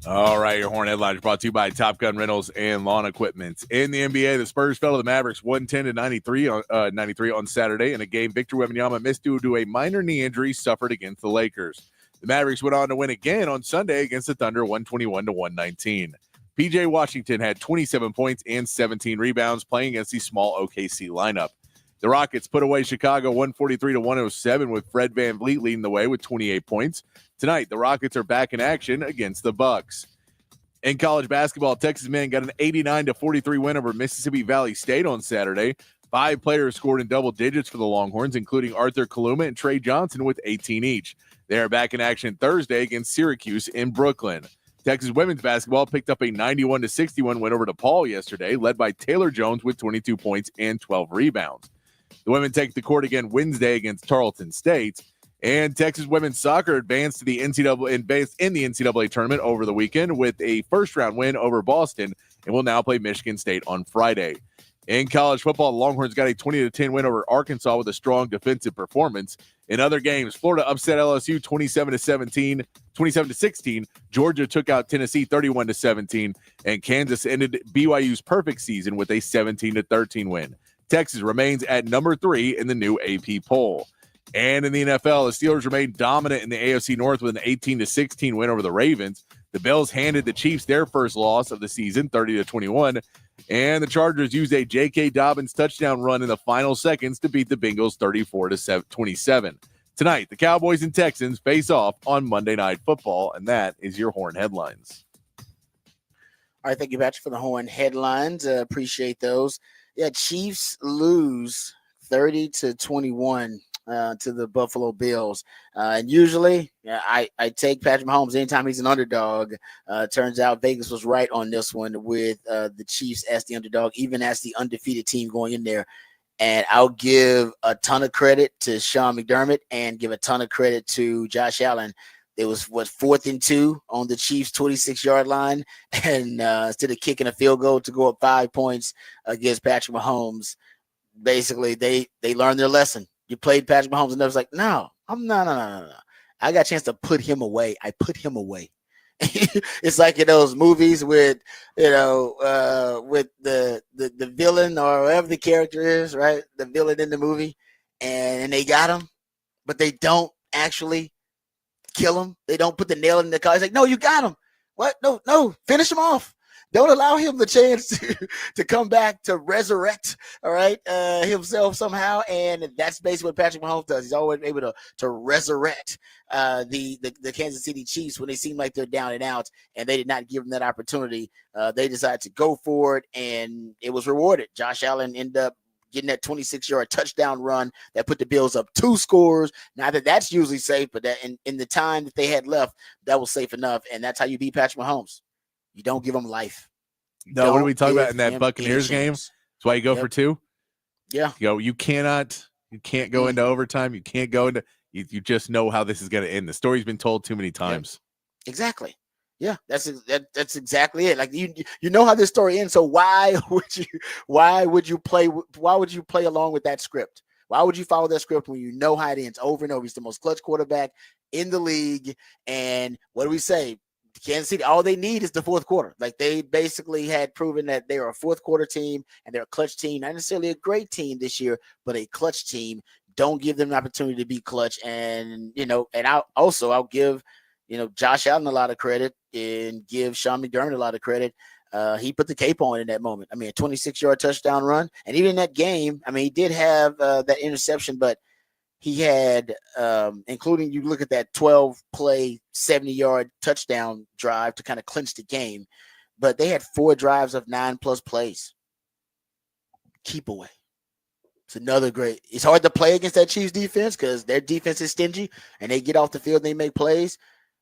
All right, your Horn headlines brought to you by Top Gun Rentals and Lawn Equipment. In the NBA, the Spurs fell to the Mavericks 110-93 on Saturday in a game Victor Wembanyama missed due to a minor knee injury suffered against the Lakers. The Mavericks went on to win again on Sunday against the Thunder 121-119. PJ Washington had 27 points and 17 rebounds playing against the small OKC lineup. The Rockets put away Chicago 143-107 with Fred VanVleet leading the way with 28 points. Tonight, the Rockets are back in action against the Bucks. In college basketball, Texas men got an 89-43 win over Mississippi Valley State on Saturday. 5 players scored in double digits for the Longhorns, including Arthur Kaluma and Trey Johnson with 18 each. They are back in action Thursday against Syracuse in Brooklyn. Texas women's basketball picked up a 91-61 win over DePaul yesterday, led by Taylor Jones with 22 points and 12 rebounds. The women take the court again Wednesday against Tarleton State. And Texas women's soccer advanced to the NCAA tournament over the weekend with a first-round win over Boston and will now play Michigan State on Friday. In college football, the Longhorns got a 20-10 win over Arkansas with a strong defensive performance. In other games, Florida upset LSU 27-16. Georgia took out Tennessee 31-17, and Kansas ended BYU's perfect season with a 17-13 win. Texas remains at number 3 in the new AP poll. And in the NFL, the Steelers remain dominant in the AFC North with an 18-16 win over the Ravens. The Bills handed the Chiefs their first loss of the season, 30-21. And the Chargers used a J.K. Dobbins touchdown run in the final seconds to beat the Bengals 34-27. Tonight, the Cowboys and Texans face off on Monday Night Football, and that is your Horn headlines. All right, thank you, Patrick, for the Horn headlines. Appreciate those. Yeah, Chiefs lose 30-21 to the Buffalo Bills. And usually, I take Patrick Mahomes anytime he's an underdog. Turns out Vegas was right on this one with the Chiefs as the underdog, even as the undefeated team going in there. And I'll give a ton of credit to Sean McDermott and give a ton of credit to Josh Allen. It was 4th and 2 on the Chiefs' 26-yard line, and instead of kicking a field goal to go up 5 points against Patrick Mahomes, basically they learned their lesson. You played Patrick Mahomes, and they was like, no. I got a chance to put him away. I put him away. It's like in those movies with with the villain or whatever the character is, right? The villain in the movie, and they got him, but they don't actually kill him. They don't put the nail in the car. It's like, no, you got him. What? No, finish him off. Don't allow him the chance to come back to resurrect, all right, himself somehow. And that's basically what Patrick Mahomes does. He's always able to resurrect the Kansas City Chiefs when they seem like they're down and out, and they did not give them that opportunity. They decided to go for it, and it was rewarded. Josh Allen ended up getting that 26-yard touchdown run that put the Bills up 2 scores. Now that's usually safe, but that in the time that they had left, that was safe enough. And that's how you beat Patrick Mahomes. You don't give him life. No, what are we talking about in that Buccaneers game? That's why you go for 2. Yeah. You can't go into overtime. You can't go into, you just know how this is going to end. The story's been told too many times. Yeah. Exactly. Yeah, that's exactly it. Like you know how this story ends. So why would you play along with that script? Why would you follow that script when you know how it ends over and over? He's the most clutch quarterback in the league. And what do we say? Kansas City, all they need is the fourth quarter. Like they basically had proven that they are a fourth quarter team and they're a clutch team, not necessarily a great team this year, but a clutch team. Don't give them an opportunity to be clutch. And, and I'll give, Josh Allen a lot of credit and give Sean McDermott a lot of credit. He put the cape on in that moment. I mean, a 26-yard touchdown run. And even in that game, I mean, he did have that interception, but he had, including you look at that 12-play, 70-yard touchdown drive to kind of clinch the game. But they had 4 drives of 9+ plays. Keep away. It's another great. It's hard to play against that Chiefs defense because their defense is stingy and they get off the field and they make plays.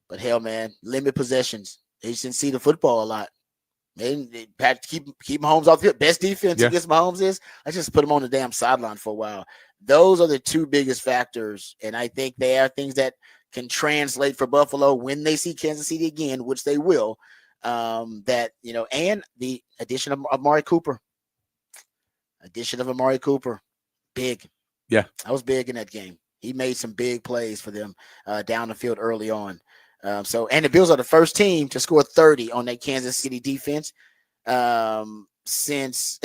But hell, man, limit possessions. They just didn't see the football a lot. They keep Mahomes off the field. Best defense against Mahomes is I just put him on the damn sideline for a while. Those are the 2 biggest factors, and I think they are things that can translate for Buffalo when they see Kansas City again, which they will. And the addition of Amari Cooper. Big. Yeah. I was big in that game. He made some big plays for them down the field early on. And the Bills are the first team to score 30 on that Kansas City defense since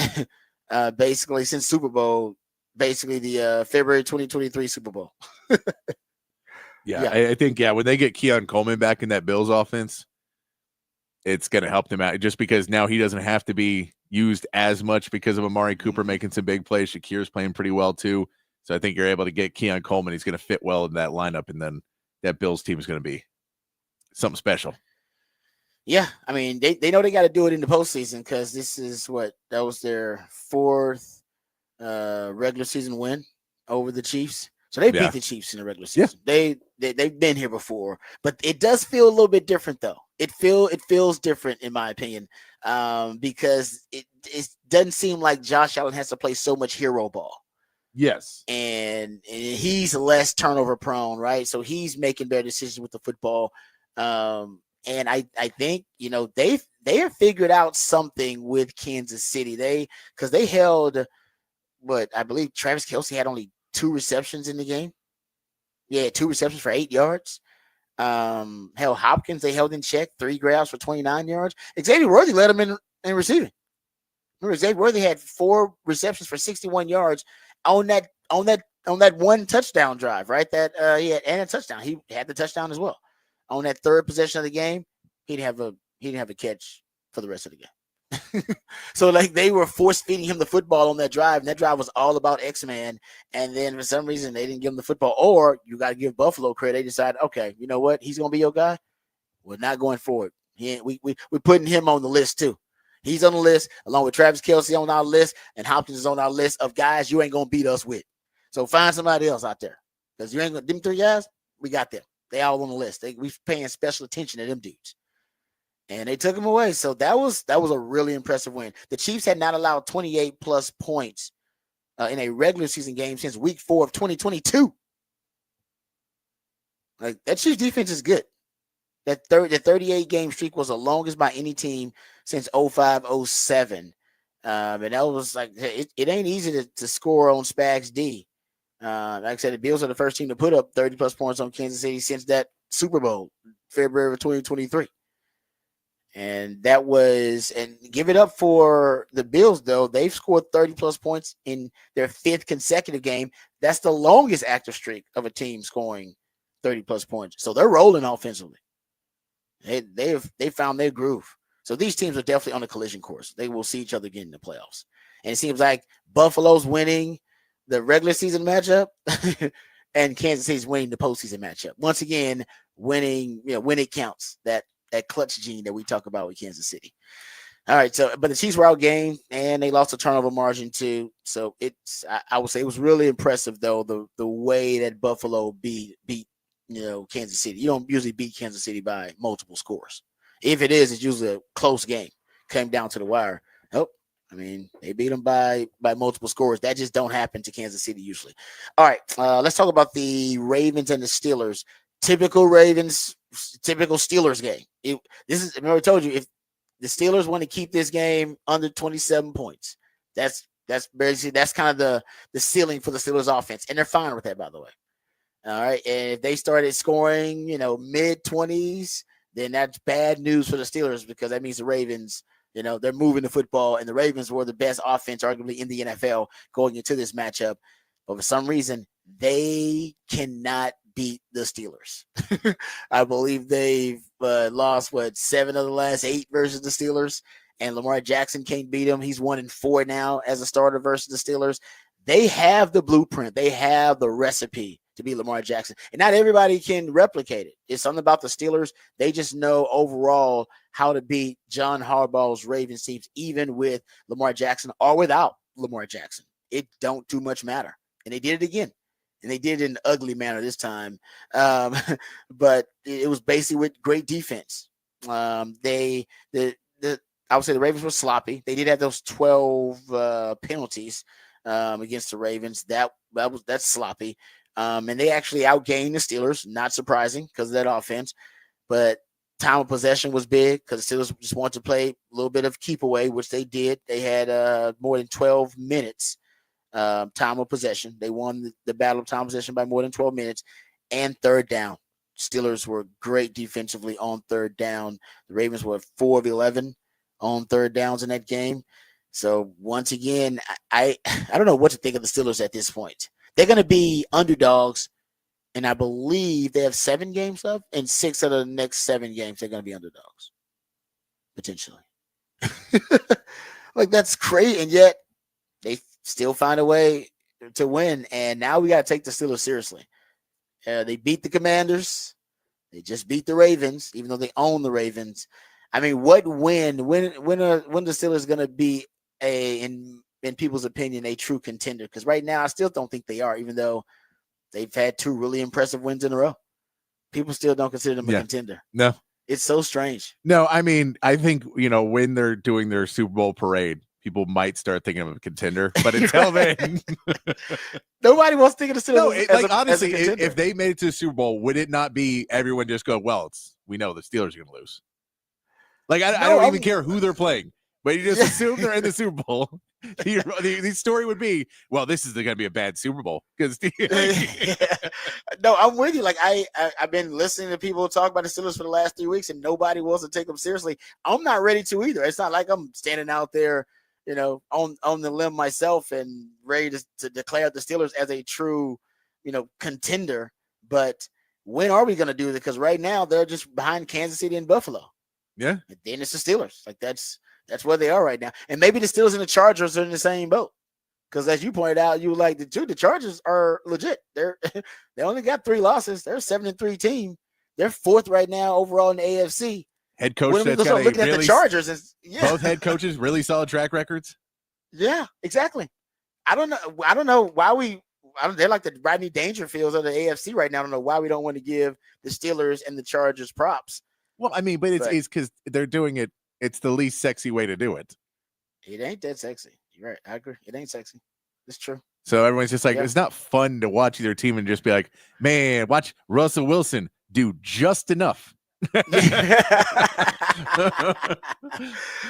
Super Bowl, basically the February 2023 Super Bowl. I think, when they get Keon Coleman back in that Bills offense, it's going to help them out just because now he doesn't have to be used as much because of Amari Cooper making some big plays. Shakir's playing pretty well too. So I think you're able to get Keon Coleman. He's going to fit well in that lineup. And then that Bills team is going to be something special. Yeah. I mean, they know they got to do it in the postseason because this is that was their 4th regular season win over the Chiefs. So they beat the Chiefs in the regular season. Yeah. They've been here before, but it does feel a little bit different though. It feels different in my opinion, because it doesn't seem like Josh Allen has to play so much hero ball. Yes, and he's less turnover prone, right? So he's making better decisions with the football. And I think they have figured out something with Kansas City. Because they held I believe Travis Kelce had only 2 receptions in the game. Yeah, 2 receptions for 8 yards. Hopkins, they held in check, 3 grabs for 29 yards. Xavier Worthy led him in receiving. Remember, Xavier Worthy had 4 receptions for 61 yards on that one touchdown drive, right? That he had, and a touchdown. He had the touchdown as well. On that 3rd possession of the game, he didn't have a catch for the rest of the game. So they were force feeding him the football on that drive, and that drive was all about X-Man. And then for some reason they didn't give him the football. Or you got to give Buffalo credit. They decided, okay, you know what? He's gonna be your guy. We're not going forward. We're putting him on the list too. He's on the list along with Travis Kelce on our list, and Hopkins is on our list of guys you ain't gonna beat us with. So find somebody else out there because you ain't gonna them 3 guys. We got them. They all on the list. We paying special attention to them dudes. And they took him away. So that was a really impressive win. The Chiefs had not allowed 28+ points in a regular season game since week 4 of 2022. Like, that Chiefs defense is good. The 38 game streak was the longest by any team since 05-07. And that was like, it ain't easy to score on Spags D. Like I said, the Bills are the first team to put up 30 plus points on Kansas City since that Super Bowl, February of 2023. And that was, and give it up for the Bills, though. They've scored 30 plus points in their 5th consecutive game. That's the longest active streak of a team scoring 30 plus points. So they're rolling offensively. They found their groove. So these teams are definitely on a collision course. They will see each other again in the playoffs. And it seems like Buffalo's winning the regular season matchup and Kansas City's winning the postseason matchup. Once again, winning, when it counts, that clutch gene that we talk about with Kansas City. All right, so but the Chiefs were outgained and they lost a turnover margin too. So I would say it was really impressive though, the way that Buffalo beat Kansas City. You don't usually beat Kansas City by multiple scores. If it is, it's usually a close game. Came down to the wire. Nope. I mean, they beat them by multiple scores. That just don't happen to Kansas City usually. All right, let's talk about the Ravens and the Steelers. Typical Ravens, typical Steelers game. Remember I told you, if the Steelers want to keep this game under 27 points, that's basically kind of the ceiling for the Steelers offense, and they're fine with that, by the way. All right, and if they started scoring, mid-20s, then that's bad news for the Steelers because that means the Ravens, they're moving the football, and the Ravens were the best offense arguably in the NFL going into this matchup. But for some reason, they cannot beat the Steelers. I believe they've lost, 7 of the last 8 versus the Steelers, and Lamar Jackson can't beat them. He's 1-4 now as a starter versus the Steelers. They have the blueprint. They have the recipe to beat Lamar Jackson. And not everybody can replicate it. It's something about the Steelers. They just know overall how to beat John Harbaugh's Ravens teams, even with Lamar Jackson or without Lamar Jackson. It don't do much matter. And they did it again. And they did it in an ugly manner this time. But it was basically with great defense. I would say the Ravens were sloppy. They did have those 12 penalties against the Ravens. That's sloppy. And they actually outgained the Steelers. Not surprising because of that offense. But time of possession was big because the Steelers just wanted to play a little bit of keep away, which they did. They had more than 12 minutes time of possession. They won the battle of time of possession by more than 12 minutes and third down. Steelers were great defensively on third down. The Ravens were 4 of 11 on third downs in that game. So once again, I don't know what to think of the Steelers at this point. They're going to be underdogs, and I believe they have 7 games left, and 6 of the next 7 games they're going to be underdogs, potentially. Like, that's crazy, and yet they still find a way to win, and now we got to take the Steelers seriously. They beat the Commanders. They just beat the Ravens, even though they own the Ravens. I mean, what when the Steelers going to be in people's opinion, a true contender? Because right now, I still don't think they are, even though they've had 2 really impressive wins in a row. People still don't consider them a contender. No. It's so strange. No, I mean, I think, when they're doing their Super Bowl parade, people might start thinking of a contender, but until then, nobody wants to think of the Steelers. No, honestly, if they made it to the Super Bowl, would it not be everyone just go, well, we know the Steelers are going to lose. Like, I don't even care who they're playing, but you just assume they're in the Super Bowl. The story would be, well, this is going to be a bad Super Bowl because. No, I'm with you. Like I've been listening to people talk about the Steelers for the last 3 weeks, and nobody wants to take them seriously. I'm not ready to either. It's not like I'm standing out there, on the limb myself and ready to declare the Steelers as a true, contender. But when are we going to do it? Because right now they're just behind Kansas City and Buffalo. Yeah. And then it's the Steelers. Like that's where they are right now. And maybe the Steelers and the Chargers are in the same boat. Because as you pointed out, you were like the Chargers are legit. They only got 3 losses. They're a 7-3 team. They're 4th right now overall in the AFC. Head coach when that's got looking at the Chargers, both head coaches really solid track records. Yeah, exactly. I don't know why they're like the Rodney Dangerfields of the AFC right now. I don't know why we don't want to give the Steelers and the Chargers props. Well, I mean, but it's because they're doing it. It's the least sexy way to do it. It ain't that sexy. You're right. I agree. It ain't sexy. It's true. So everyone's just like, it's not fun to watch their team and just be like, man, watch Russell Wilson do just enough. That's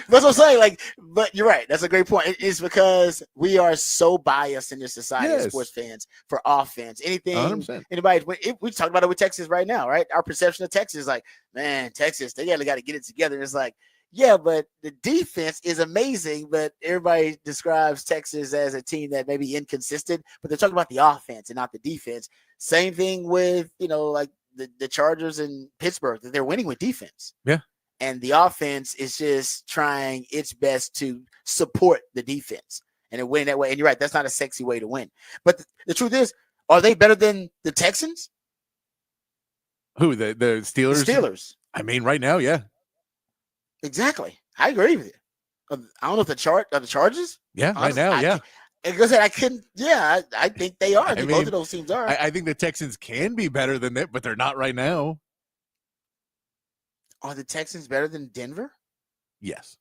what I'm saying. Like, but you're right. That's a great point. It's because we are so biased in this society as sports fans for offense. Anything, 100%. anybody. We talk about it with Texas right now, right? Our perception of Texas is like, man, Texas, they got to get it together. And it's like, yeah, but the defense is amazing. But everybody describes Texas as a team that may be inconsistent. But they're talking about the offense and not the defense. Same thing with like the Chargers in Pittsburgh, that they're winning with defense. Yeah. And the offense is just trying its best to support the defense and win that way. And you're right, that's not a sexy way to win. But the truth is, are they better than the Texans? Who, the Steelers? The Steelers. I mean, right now, yeah. Exactly. I agree with you. I don't know if the Chargers? Yeah, honestly, right now, yeah. Like I said, I couldn't. Yeah, I think they are. I mean, both of those teams are. I think the Texans can be better than that, but they're not right now. Are the Texans better than Denver? Yes.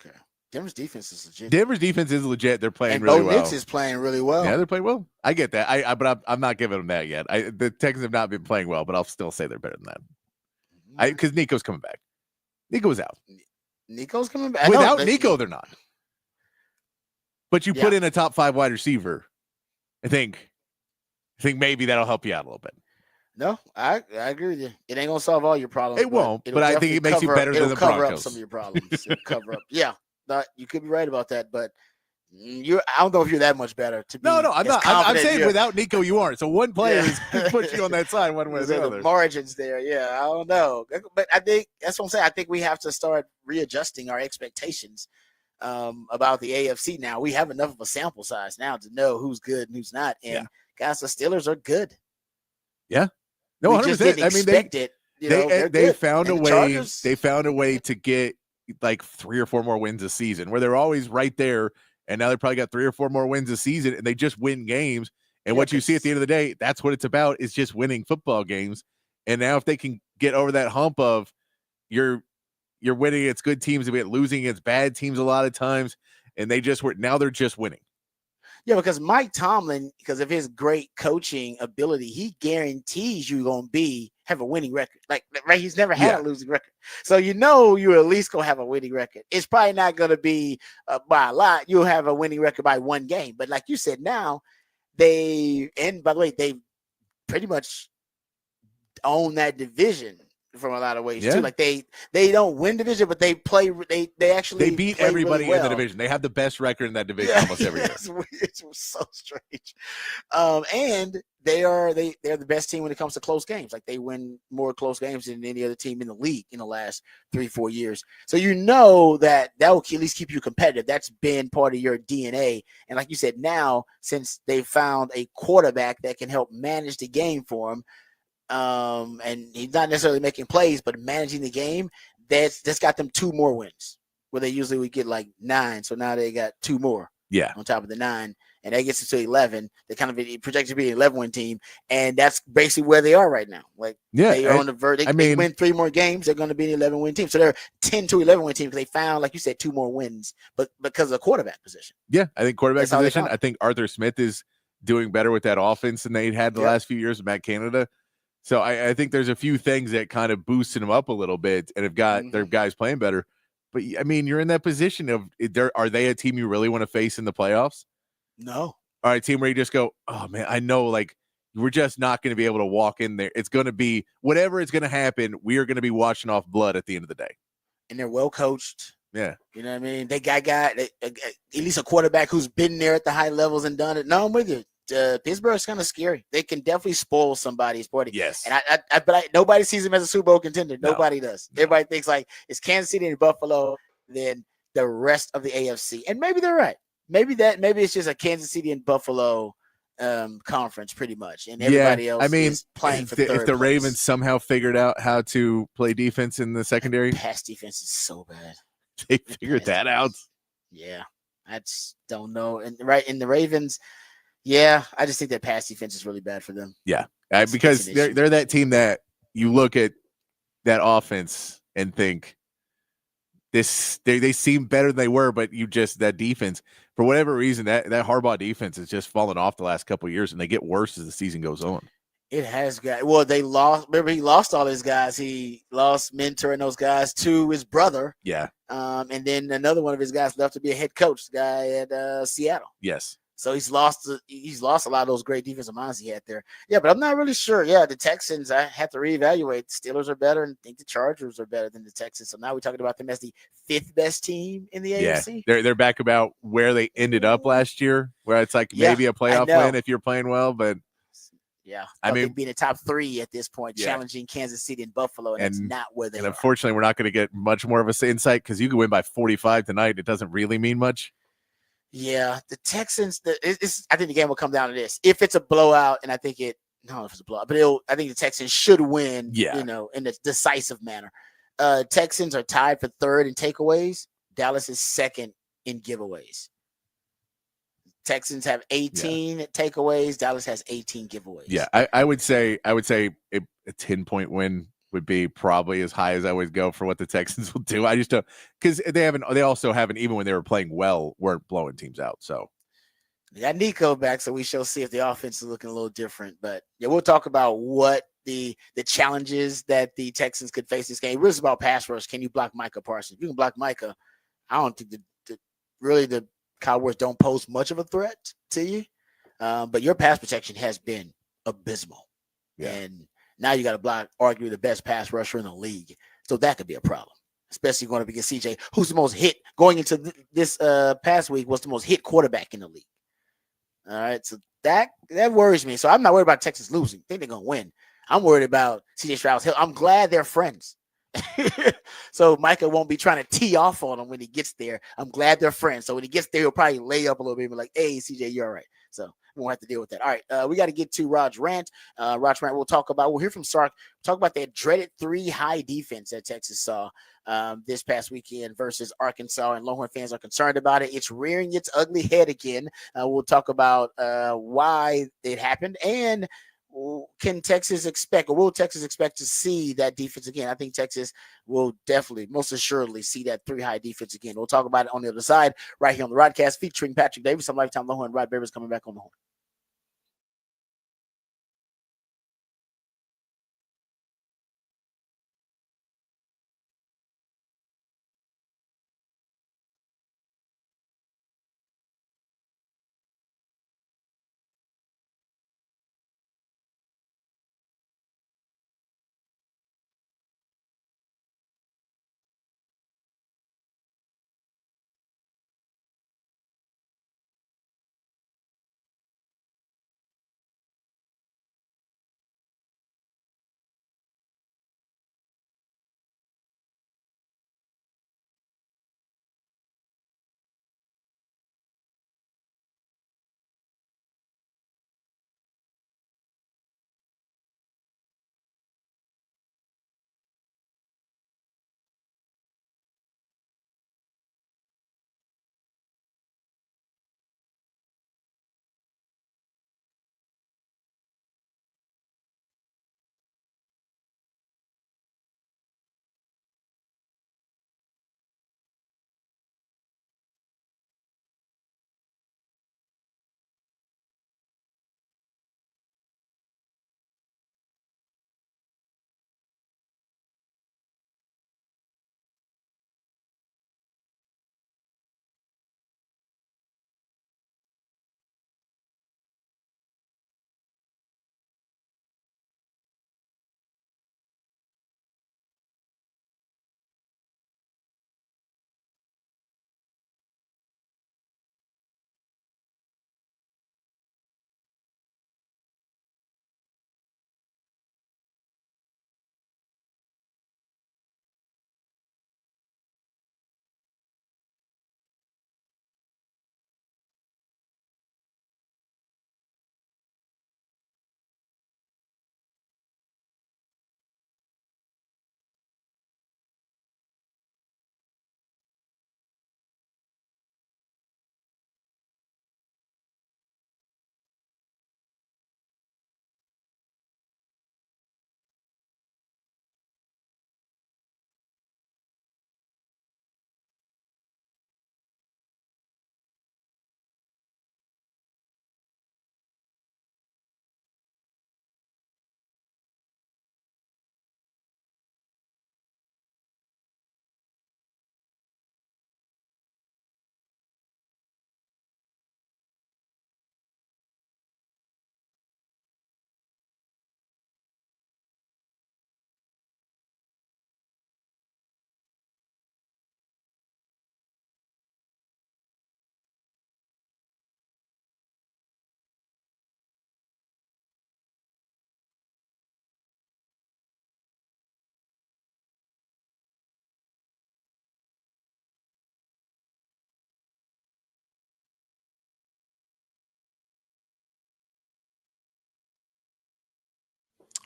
Okay. Denver's defense is legit. Denver's defense is legit. They're playing and really Bo well. Nix is playing really well. Yeah, they're playing well. I get that. But I'm not giving them that yet. The Texans have not been playing well, but I'll still say they're better than that. Because Nico's coming back. Nico was out. Nico's coming back. Without Nico, they're not. But you put in a top 5 wide receiver. I think maybe that'll help you out a little bit. No, I agree with you. It ain't gonna solve all your problems. It won't, but I think it makes you better than the Broncos. Cover up some of your problems. It'll cover up. Yeah, you could be right about that, but I don't know if you're that much better. No, I'm not. I'm saying without Nico, you aren't. So one player puts you on that side one way or the other. Margins there, yeah. I don't know, but I think that's what I'm saying. I think we have to start readjusting our expectations about the AFC now. We have enough of a sample size now to know who's good and who's not. And guys, the Steelers are good. Yeah. No, 100%. I mean, they found a way. Chargers, they found a way to get like 3 or 4 more wins a season, where they're always right there. And now they probably got 3 or 4 more wins a season, and they just win games. And what you see at the end of the day, that's what it's about, is just winning football games. And now if they can get over that hump of you're winning against good teams, and losing against bad teams a lot of times, and they're just winning. Yeah, because Mike Tomlin, because of his great coaching ability, he guarantees you're going to have a winning record. Like, right, he's never had a losing record. So you're at least going to have a winning record. It's probably not going to be by a lot. You'll have a winning record by 1 game. But like you said, now they pretty much own that division from a lot of ways too. Like they don't win division, but they actually beat everybody in the division. They have the best record in that division almost every year. It's so strange. And they're the best team when it comes to close games. Like they win more close games than any other team in the league in the last 3-4 years. So that will at least keep you competitive. That's been part of your DNA. And like you said, now since they found a quarterback that can help manage the game for them, and he's not necessarily making plays, but managing the game, that's got them 2 more wins, where they usually would get like 9. So now they got 2 more on top of the 9, and that gets them to 11. They kind of projected to be an 11-win team, and that's basically where they are right now. Like they are on the verge. They win 3 more games, they're going to be an 11-win team. So they're 10 to 11-win team because they found, like you said, 2 more wins, but because of the quarterback position. Yeah, I think quarterback position. I think Arthur Smith is doing better with that offense than they'd had the last few years with Matt Canada. So I think there's a few things that kind of boosted them up a little bit and have got their guys playing better. But I mean, you're in that position of, are they a team you really want to face in the playoffs? No. All right, team where you just go, oh man, I know, like, we're just not going to be able to walk in there. It's going to be whatever is going to happen. We are going to be washing off blood at the end of the day. And they're well coached. Yeah. You know what I mean? They got at least a quarterback who's been there at the high levels and done it. No, I'm with you. Pittsburgh's kind of scary. They can definitely spoil somebody's party. Yes. And but nobody sees them as a Super Bowl contender. Nobody does. Everybody thinks like it's Kansas City and Buffalo, then the rest of the AFC. And maybe they're right. Maybe it's just a Kansas City and Buffalo conference pretty much. And everybody else is playing for third if the place. Ravens somehow figured out how to play defense in the secondary. Pass defense is so bad. They figured that out. Yeah. I just don't know. And in the Ravens, yeah, I just think that pass defense is really bad for them. Yeah, because they're that team that you look at that offense and think they seem better than they were, but that defense. for whatever reason, that Harbaugh defense has just fallen off the last couple of years, and they get worse as the season goes on. It has got well. They lost. Remember, he lost all his guys. He lost mentoring those guys to his brother. Yeah. And then another one of his guys left to be a head coach, the guy at Seattle. Yes. So he's lost a lot of those great defensive minds he had there. Yeah, but I'm not really sure. Yeah, the Texans, I have to reevaluate. The Steelers are better, and I think the Chargers are better than the Texans. So now we're talking about them as the 5th best team in the AFC. They're back about where they ended up last year, where it's like maybe a playoff win if you're playing well, but yeah, I mean, being a top 3 at this point, challenging Kansas City and Buffalo, and that's not where they are. Unfortunately, we're not going to get much more of an insight because you can win by 45 tonight. It doesn't really mean much. Yeah, the Texans. I think the game will come down to this. If it's a blowout, and I think if it's a blowout, but I think the Texans should win. Yeah. In a decisive manner. Texans are tied for 3rd in takeaways. Dallas is 2nd in giveaways. Texans have 18 takeaways. Dallas has 18 giveaways. Yeah, I would say a 10-point win would be probably as high as I would go for what the Texans will do. I just don't, because they also haven't, even when they were playing well, weren't blowing teams out. So they got Nico back, so we shall see if the offense is looking a little different. But yeah, we'll talk about what the challenges that the Texans could face this game. It's about pass rush. Can you block Micah Parsons? If you can block Micah, I don't think the Cowboys don't pose much of a threat to you. But your pass protection has been abysmal. Yeah. And now you got to block arguably the best pass rusher in the league. So that could be a problem, especially going up against CJ, who's the most hit going into this past week, was the most hit quarterback in the league. All right. So that worries me. So I'm not worried about Texas losing. I think they're going to win. I'm worried about CJ Stroud's health. I'm glad they're friends. So Micah won't be trying to tee off on him when he gets there. I'm glad they're friends. So when he gets there, he'll probably lay up a little bit and be like, hey, CJ, you're all right. So we won't have to deal with that. All right. We got to get to Rod's rant. Rod's rant, we'll hear from Sark. Talk about that dreaded 3-high defense that Texas saw this past weekend versus Arkansas, and Longhorn fans are concerned about it. It's rearing its ugly head again. We'll talk about why it happened, and can Texas expect, or will Texas expect to see that defense again? I think Texas will definitely, most assuredly, see that 3-high defense again. We'll talk about it on the other side, right here on the Rodcast, featuring Patrick Davis, some Lifetime Longhorn. Rod Beavers coming back on the horn.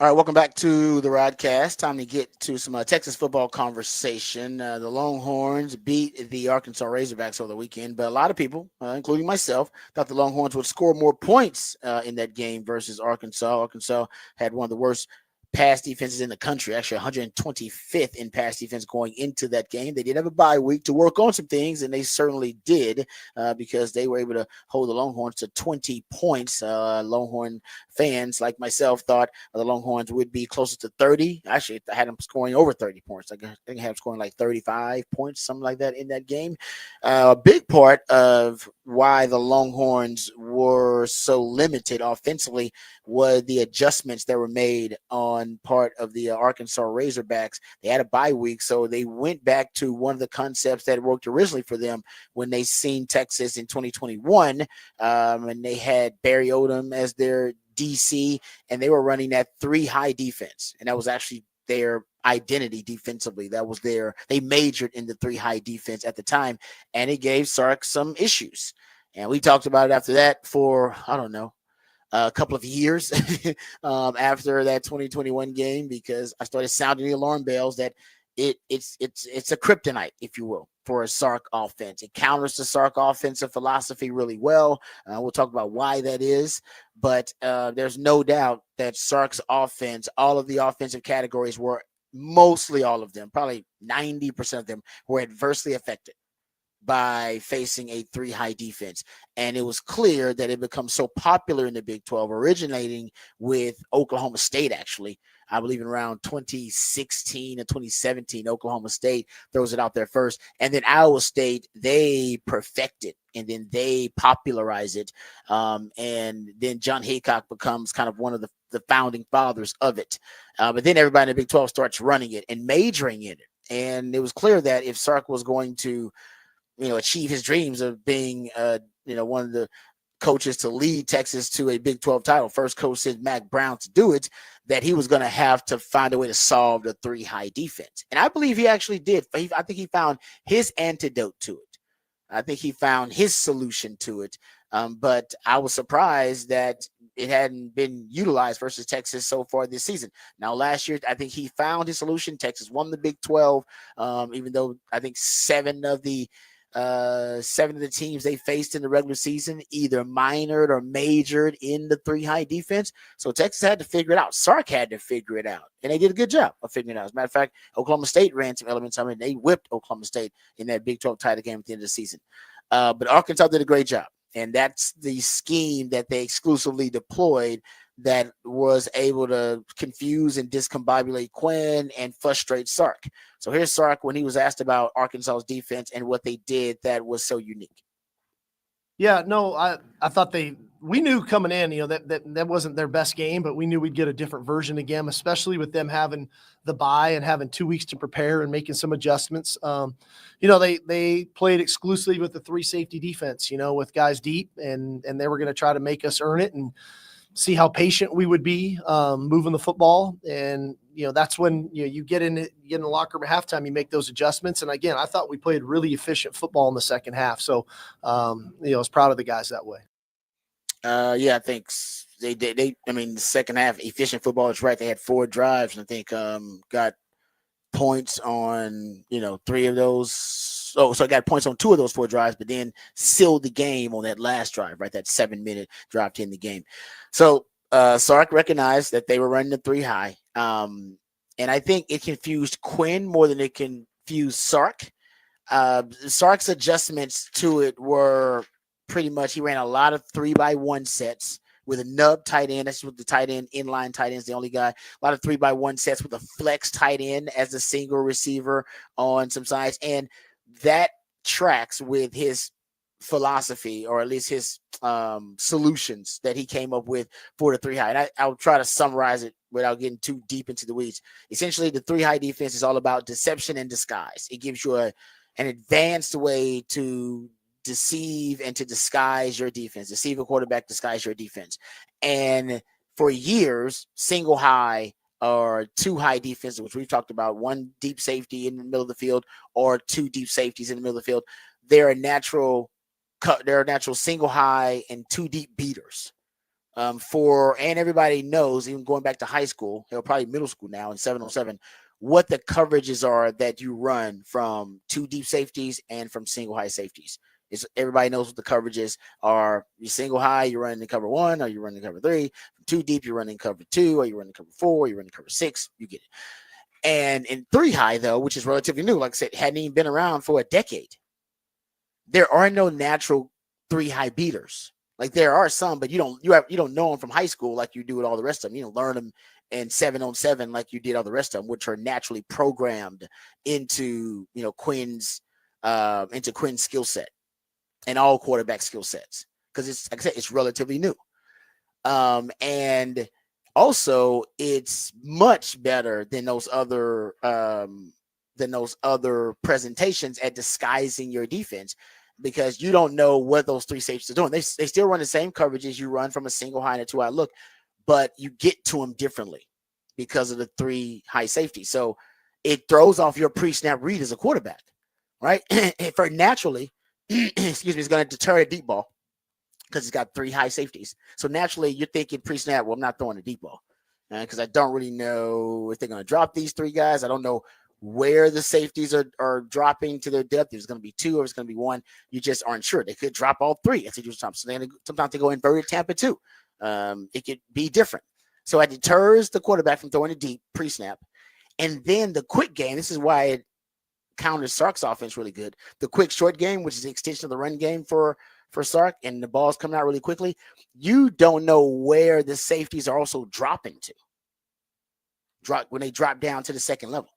All right, welcome back to the Rodcast. Time to get to some Texas football conversation. The Longhorns beat the Arkansas Razorbacks over the weekend, but a lot of people, including myself, thought the Longhorns would score more points in that game versus Arkansas. Arkansas had one of the worst pass defenses in the country, actually 125th in pass defense going into that game. They did have a bye week to work on some things, and they certainly did because they were able to hold the Longhorns to 20 points. Longhorn fans like myself thought the Longhorns would be closer to 30. Actually, I had them scoring over 30 points. I think I had them scoring like 35 points, something like that in that game. A big part of why the Longhorns were so limited offensively were the adjustments that were made on part of the Arkansas Razorbacks. They had a bye week, so they went back to one of the concepts that worked originally for them when they seen Texas in 2021, and they had Barry Odom as their DC, and they were running that 3 high defense, and that was actually their identity defensively. That was they majored in the 3 high defense at the time, and it gave Sark some issues. And we talked about it after that for, I don't know, a couple of years after that 2021 game, because I started sounding the alarm bells that it's a kryptonite, if you will, for a Sark offense. It counters the Sark offensive philosophy really well. We'll talk about why that is, but there's no doubt that Sark's offense, all of the offensive categories were mostly all of them, probably 90% of them were adversely affected by facing a 3 high defense. And it was clear that it becomes so popular in the Big 12, originating with Oklahoma State, actually. I believe in around 2016 and 2017, Oklahoma State throws it out there first. And then Iowa State, they perfect it, and then they popularize it. And then John Haycock becomes kind of one of the founding fathers of it. But then everybody in the Big 12 starts running it and majoring in it. And it was clear that if Sark was going to achieve his dreams of being, one of the coaches to lead Texas to a Big 12 title, first coach since Mac Brown to do it, that he was going to have to find a way to solve the 3 high defense. And I believe he actually did. I think he found his antidote to it. I think he found his solution to it. But I was surprised that it hadn't been utilized versus Texas so far this season. Now, last year, I think he found his solution. Texas won the Big 12, even though I think 7 of the teams they faced in the regular season either minored or majored in the 3 high defense. So Texas had to figure it out. Sark had to figure it out, and they did a good job of figuring it out. As a matter of fact, Oklahoma State ran some elements of it, and they whipped Oklahoma State in that Big 12 title game at the end of the season. But Arkansas did a great job, and that's the scheme that they exclusively deployed that was able to confuse and discombobulate Quinn and frustrate Sark. So here's Sark when he was asked about Arkansas's defense and what they did that was so unique. Yeah, no, I thought we knew coming in, that wasn't their best game, but we knew we'd get a different version again, especially with them having the bye and having 2 weeks to prepare and making some adjustments. They played exclusively with the 3 safety defense, with guys deep, and they were going to try to make us earn it and see how patient we would be moving the football. And, that's when you get in the locker room at halftime, you make those adjustments. And again, I thought we played really efficient football in the second half. So, I was proud of the guys that way. Yeah, I think they did. The second half, efficient football is right. They had 4 drives, and I think got points on 3 of those. So I got points on 2 of those 4 drives, but then sealed the game on that last drive, right? That 7-minute drive to end the game. So Sark recognized that they were running the 3 high, and I think it confused Quinn more than it confused Sark. Sark's adjustments to it were pretty much he ran a lot of 3x1 sets with a nub tight end. That's what the tight end, inline tight end is the only guy. A lot of 3x1 sets with a flex tight end as a single receiver on some sides. And that tracks with his philosophy, or at least his solutions that he came up with for the 3 high. And I'll try to summarize it without getting too deep into the weeds. Essentially, the 3 high defense is all about deception and disguise. It gives you an advanced way to deceive and to disguise your defense, deceive a quarterback, disguise your defense. And for years, single high or 2 high defense, which we've talked about, 1 deep safety in the middle of the field or 2 deep safeties in the middle of the field, they're a natural single high and 2 deep beaters. and everybody knows, even going back to high school, probably middle school now in 707, what the coverages are that you run from two deep safeties and from single high safeties. Everybody knows what the coverages are. You single high, you're running cover 1, or you're running cover 3. From two deep, you're running cover 2, or you're running cover 4, or you're running cover 6. You get it. And in 3 high, though, which is relatively new, like I said, hadn't even been around for a decade, there are no natural 3 high beaters. Like there are some, but you don't know them from high school like you do with all the rest of them. You don't learn them in 7-on-7 like you did all the rest of them, which are naturally programmed into Quinn's skill set and all quarterback skill sets, because it's, like I said, it's relatively new. And also it's much better than those other presentations at disguising your defense, because you don't know what those 3 safeties are doing. They still run the same coverages you run from a single high and a 2 high look, but you get to them differently because of the 3 high safety. So it throws off your pre-snap read as a quarterback, right? For naturally, it's going to deter a deep ball because it's got 3 high safeties. So naturally, you're thinking pre-snap, well, I'm not throwing a deep ball because I don't really know if they're going to drop these 3 guys. I don't know where the safeties are dropping to their depth. If it's going to be 2 or it's going to be 1. You just aren't sure. They could drop all 3 if they do something. So sometimes they go inverted Tampa too. It could be different. So it deters the quarterback from throwing a deep pre-snap. And then the quick game, this is why it counters Sark's offense really good. The quick short game, which is the extension of the run game for Sark, and the ball's coming out really quickly. You don't know where the safeties are also dropping to. When they drop down to the second level.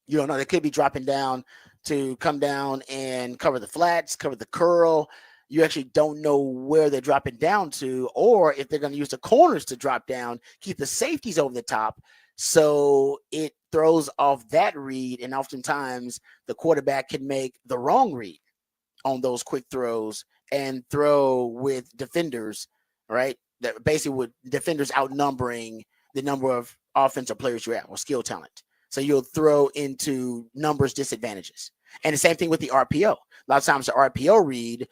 You don't know. They could be dropping down to come down and cover the flats, cover the curl. You actually don't know where they're dropping down to, or if they're going to use the corners to drop down, keep the safeties over the top. So it throws off that read, and oftentimes the quarterback can make the wrong read on those quick throws and throw with defenders, right? That basically with defenders outnumbering the number of offensive players you have or skill talent. So you'll throw into numbers disadvantages. And the same thing with the RPO. A lot of times the RPO read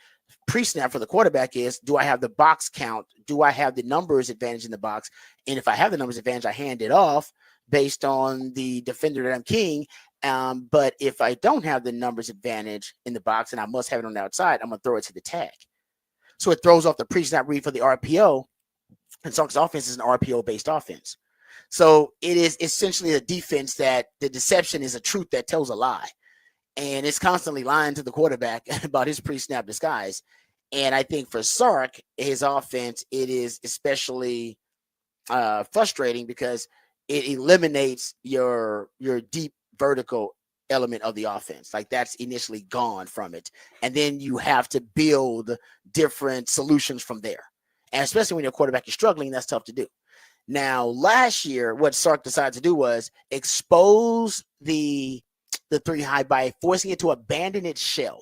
pre-snap for the quarterback is, do I have the box count? Do I have the numbers advantage in the box? And if I have the numbers advantage, I hand it off based on the defender that I'm keying. But if I don't have the numbers advantage in the box and I must have it on the outside, I'm going to throw it to the tag. So it throws off the pre-snap read for the RPO. And Sark's offense is an RPO-based offense. So it is essentially a defense that the deception is a truth that tells a lie. And it's constantly lying to the quarterback about his pre-snap disguise. And I think for Sark, his offense, it is especially frustrating because it eliminates your deep vertical element of the offense. Like that's initially gone from it. And then you have to build different solutions from there. And especially when your quarterback is struggling, that's tough to do. Now, last year, what Sark decided to do was expose the 3 high by forcing it to abandon its shell.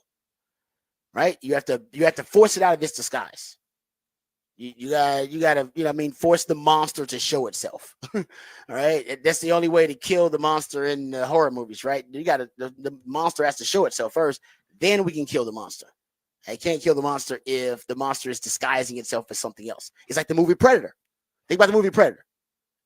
Right? You have to force it out of its disguise. You gotta force the monster to show itself. All right. That's the only way to kill the monster in horror movies, right? The monster has to show itself first, then we can kill the monster. I can't kill the monster if the monster is disguising itself as something else. It's like the movie Predator. Think about the movie Predator,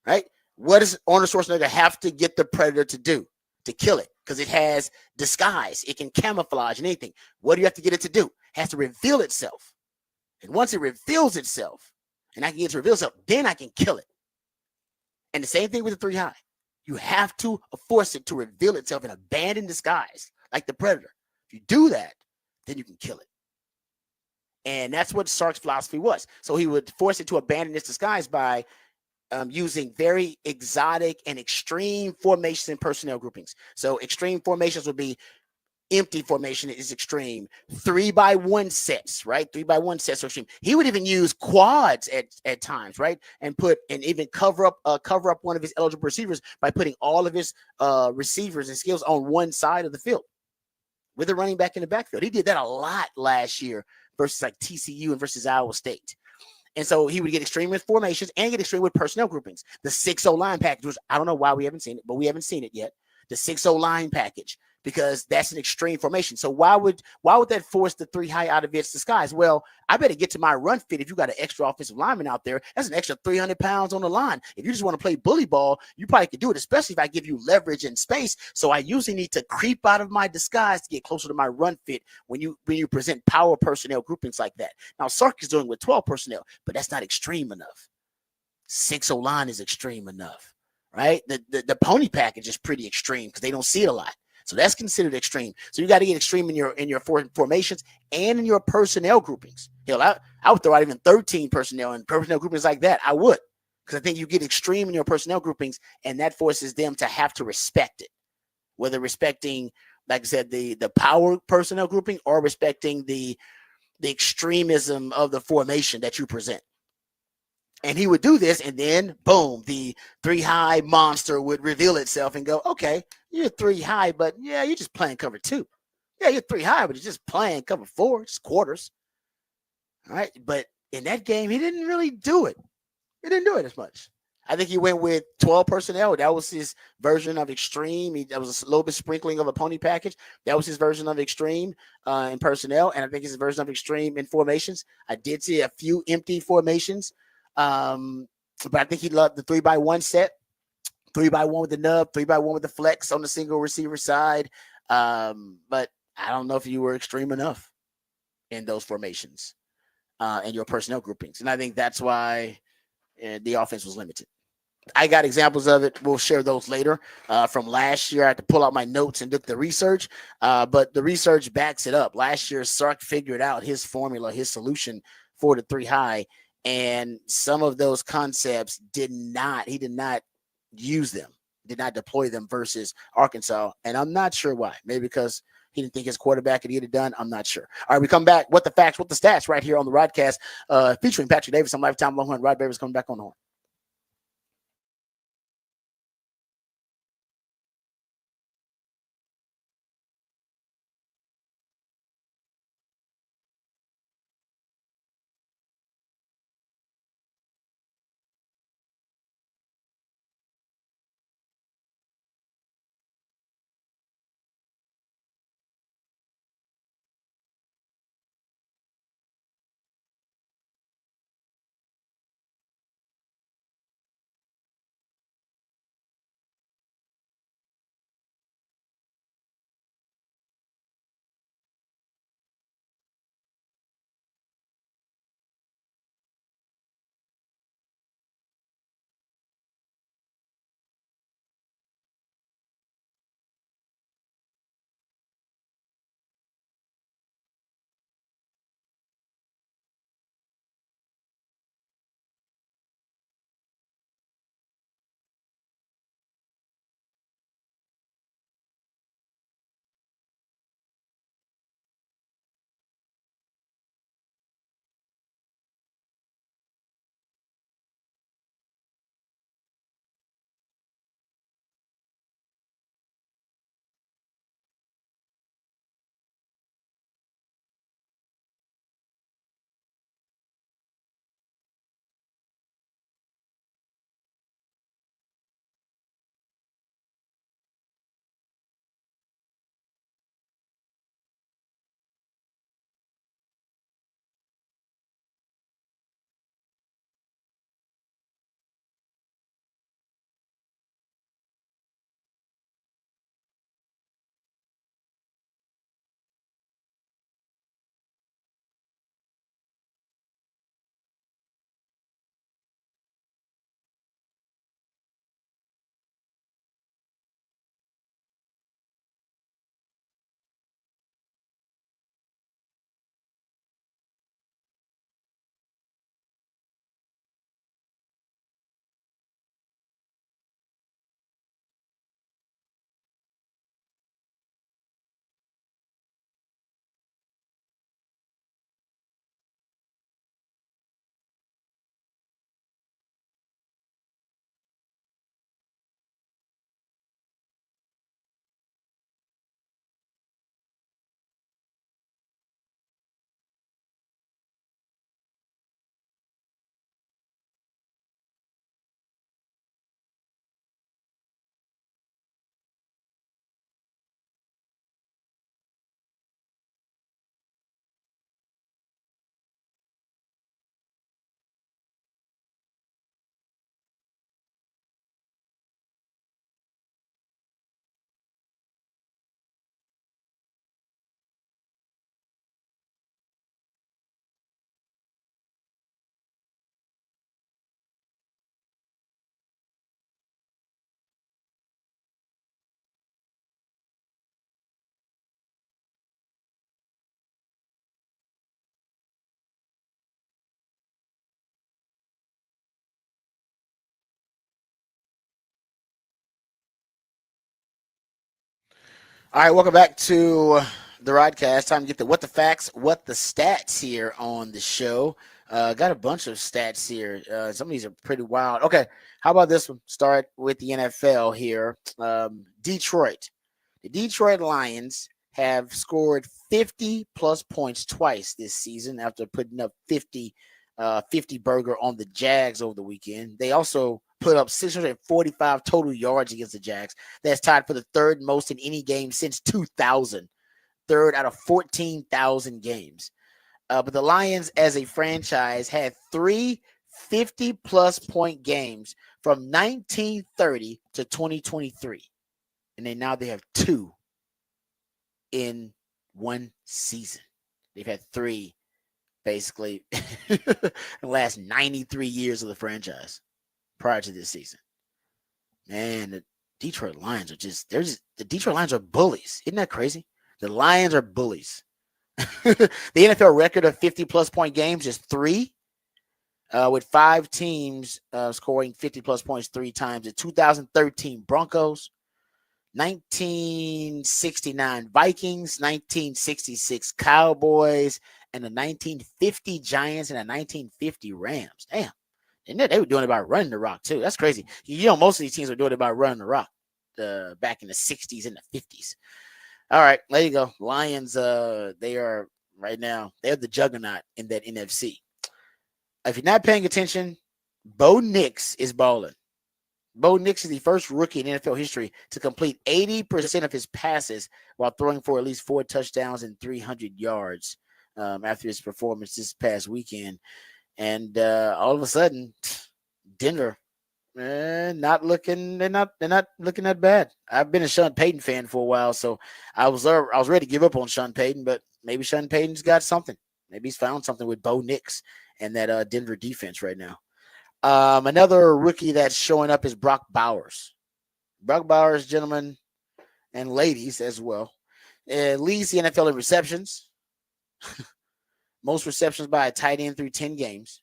right? What does Arnold Schwarzenegger have to get the Predator to do to kill it? Because it has disguise. It can camouflage and anything. What do you have to get it to do? It has to reveal itself. And once it reveals itself, and I can get it to reveal itself, then I can kill it. And the same thing with the 3 high. You have to force it to reveal itself and abandon disguise, like the Predator. If you do that, then you can kill it. And that's what Sark's philosophy was. So he would force it to abandon its disguise by using very exotic and extreme formations and personnel groupings. So extreme formations would be empty formation is extreme. 3-by-1 sets, right? 3-by-1 sets are extreme. He would even use quads at times, right? And even cover up one of his eligible receivers by putting all of his receivers and skills on one side of the field with a running back in the backfield. He did that a lot last year versus like TCU and versus Iowa State. And so he would get extreme with formations and get extreme with personnel groupings. The 6-0 line package, which I don't know why we haven't seen it, but we haven't seen it yet. The 6-0 line package. because that's an extreme formation. So why would that force the three high out of its disguise? Well, I better get to my run fit. If you got an extra offensive lineman out there, that's an extra 300 pounds on the line. If you just want to play bully ball, you probably could do it, especially if I give you leverage and space. So I usually need to creep out of my disguise to get closer to my run fit when you present power personnel groupings like that. Now Sark is doing with 12 personnel, but that's not extreme enough. 6 O-line is extreme enough, right? The pony package is pretty extreme because they don't see it a lot. So that's considered extreme. So you got to get extreme in your formations and in your personnel groupings. Hell, I would throw out even 13 personnel and personnel groupings like that. I would, because I think you get extreme in your personnel groupings, and that forces them to have to respect it, whether respecting, like I said, the power personnel grouping or respecting the extremism of the formation that you present. And he would do this, and then boom, the three high monster would reveal itself and go, okay, you're three high, but yeah, you're just playing cover two. Yeah, you're three high, but you're just playing cover four, just quarters. All right. But in that game, he didn't really do it. He didn't do it as much. I think he went with 12 personnel. That was his version of extreme. That was a little bit sprinkling of a pony package. That was his version of extreme in personnel. And I think his version of extreme in formations. I did see a few empty formations. But I think he loved the 3x1 set, 3x1 with the nub, 3x1 with the flex on the single receiver side. But I don't know if you were extreme enough in those formations and your personnel groupings. And I think that's why the offense was limited. I got examples of it. We'll share those later from last year. I had to pull out my notes and look the research, but the research backs it up. Last year, Sark figured out his formula, his solution for the three high, and some of those concepts he did not use them, did not deploy them versus Arkansas. And I'm not sure why. Maybe because he didn't think his quarterback could get it done. I'm not sure. All right, we come back. What the facts, what the stats right here on the Rodcast, featuring Patrick Davis on Lifetime Longhorn. Rod Babers coming back on the horn. All right, welcome back to the Rodcast. Time to get the what the facts, what the stats here on the show. Got a bunch of stats here. Some of these are pretty wild. Okay, how about this one? Start with the NFL here. Detroit. The Detroit Lions have scored 50 plus points twice this season after putting up 50 burger on the Jags over the weekend. They also put up 645 total yards against the Jags. That's tied for the third most in any game since 2000. Third out of 14,000 games. But the Lions as a franchise had 3 50-plus point games from 1930 to 2023. And then now they have 2 in one season. They've had 3 basically in the last 93 years of the franchise prior to this season. Man, the Detroit Lions are the Detroit Lions are bullies. Isn't that crazy? The Lions are bullies. The NFL record of 50-plus point games is 3, with 5 teams scoring 50-plus points 3 times. The 2013 Broncos, 1969 Vikings, 1966 Cowboys, and the 1950 Giants and the 1950 Rams. Damn. And they were doing it by running the rock, too. That's crazy. You know, most of these teams were doing it by running the rock back in the 60s and the 50s. All right, there you go. Lions, they are right now, they're the juggernaut in that NFC. If you're not paying attention, Bo Nix is balling. Bo Nix is the first rookie in NFL history to complete 80% of his passes while throwing for at least 4 touchdowns and 300 yards after his performance this past weekend. And all of a sudden, Denver, not looking. They're not looking that bad. I've been a Sean Payton fan for a while, so I was ready to give up on Sean Payton, but maybe Sean Payton's got something. Maybe he's found something with Bo Nix and that Denver defense right now. Another rookie that's showing up is Brock Bowers. Brock Bowers, gentlemen and ladies as well, leads the NFL in receptions. Most receptions by a tight end through 10 games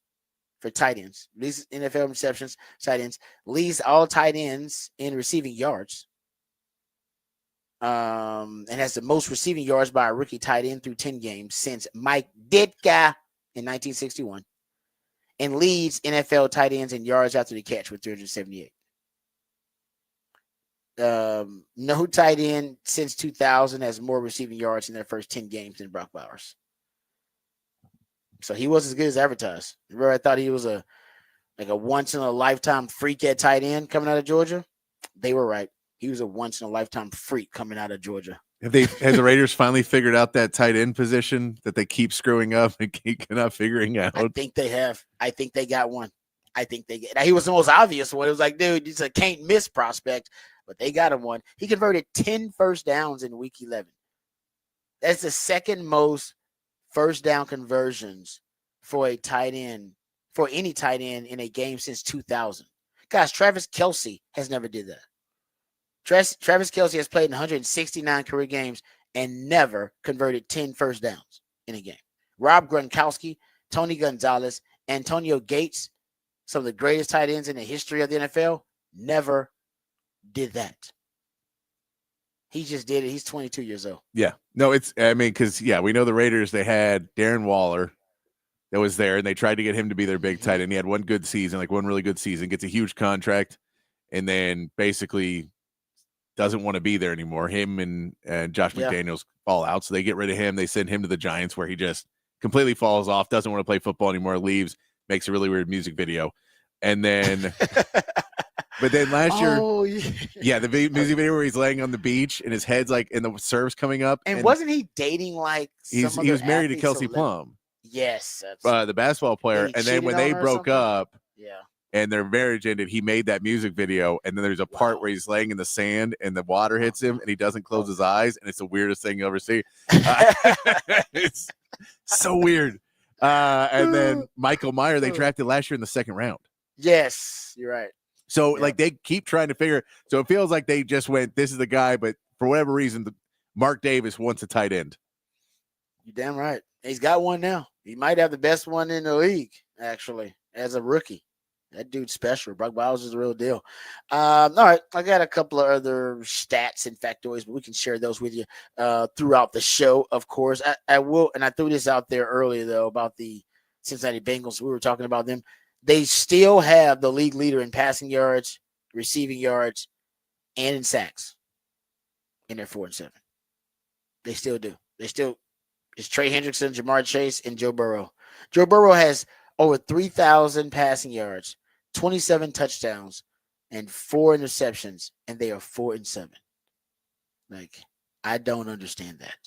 for tight ends. Leads NFL receptions, tight ends. Leads all tight ends in receiving yards. And has the most receiving yards by a rookie tight end through 10 games since Mike Ditka in 1961. And leads NFL tight ends in yards after the catch with 378. No tight end since 2000 has more receiving yards in their first 10 games than Brock Bowers. So he was as good as advertised. Remember, I thought he was a once in a lifetime freak at tight end coming out of Georgia. They were right. He was a once in a lifetime freak coming out of Georgia. Has the Raiders finally figured out that tight end position that they keep screwing up and keep not figuring out? I think they have. I think they got one. I think they get. He was the most obvious one. It was like, dude, he's a can't miss prospect, but they got him one. He converted 10 first downs in week 11. That's the second most first down conversions for a tight end, for any tight end in a game since 2000. Guys, Travis Kelce has never did that. Travis Kelce has played in 169 career games and never converted 10 first downs in a game. Rob Gronkowski, Tony Gonzalez, Antonio Gates, some of the greatest tight ends in the history of the NFL, never did that. He just did it. He's 22 years old. Yeah. No, because we know the Raiders, they had Darren Waller that was there, and they tried to get him to be their big tight end. He had one really good season, gets a huge contract, and then basically doesn't want to be there anymore. Him and Josh McDaniels fall out, so they get rid of him. They send him to the Giants, where he just completely falls off, doesn't want to play football anymore, leaves, makes a really weird music video. And then but then last year, the music video where he's laying on the beach and his head's like, and the surf's coming up. And wasn't he dating like he was married to Kelsey Plum? Yes. The basketball player. And then when they broke up, yeah, and their marriage ended, he made that music video. And then there's a part where he's laying in the sand and the water hits him and he doesn't close his eyes. And it's the weirdest thing you'll ever see. It's so weird. And then Michael Meyer, they drafted last year in the second round. Yes, you're right. So they keep trying to figure. So it feels like they just went, this is the guy. But for whatever reason, Mark Davis wants a tight end. You're damn right. He's got one now. He might have the best one in the league, actually, as a rookie. That dude's special. Brock Bowers is the real deal. All right, I got a couple of other stats and factoids, but we can share those with you throughout the show. Of course, I will, and I threw this out there earlier though about the Cincinnati Bengals. We were talking about them. They still have the league leader in passing yards, receiving yards, and in sacks. And they're 4-7. They still do. They still It's Trey Hendrickson, Jamar Chase, and Joe Burrow. Joe Burrow has over 3,000 passing yards, 27 touchdowns, and 4 interceptions, and they are 4-7. Like, I don't understand that.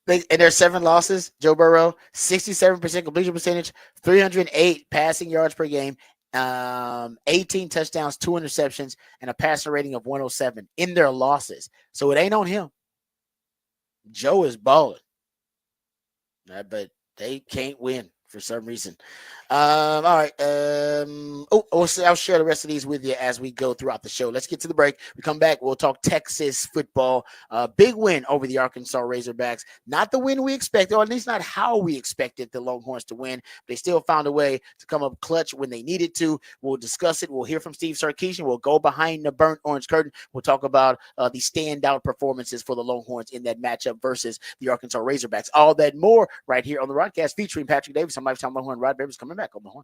And there's 7 losses. Joe Burrow, 67% completion percentage, 308 passing yards per game, 18 touchdowns, 2 interceptions, and a passer rating of 107 in their losses. So it ain't on him. Joe is balling. But they can't win for some reason. All right. I'll share the rest of these with you as we go throughout the show. Let's get to the break. We come back. We'll talk Texas football. Big win over the Arkansas Razorbacks. Not the win we expected, or at least not how we expected the Longhorns to win. They still found a way to come up clutch when they needed to. We'll discuss it. We'll hear from Steve Sarkisian. We'll go behind the burnt orange curtain. We'll talk about the standout performances for the Longhorns in that matchup versus the Arkansas Razorbacks. All that more right here on the Rodcast featuring Patrick Davis. I'm Lifetime Longhorn. Rod Babers coming back on the horn.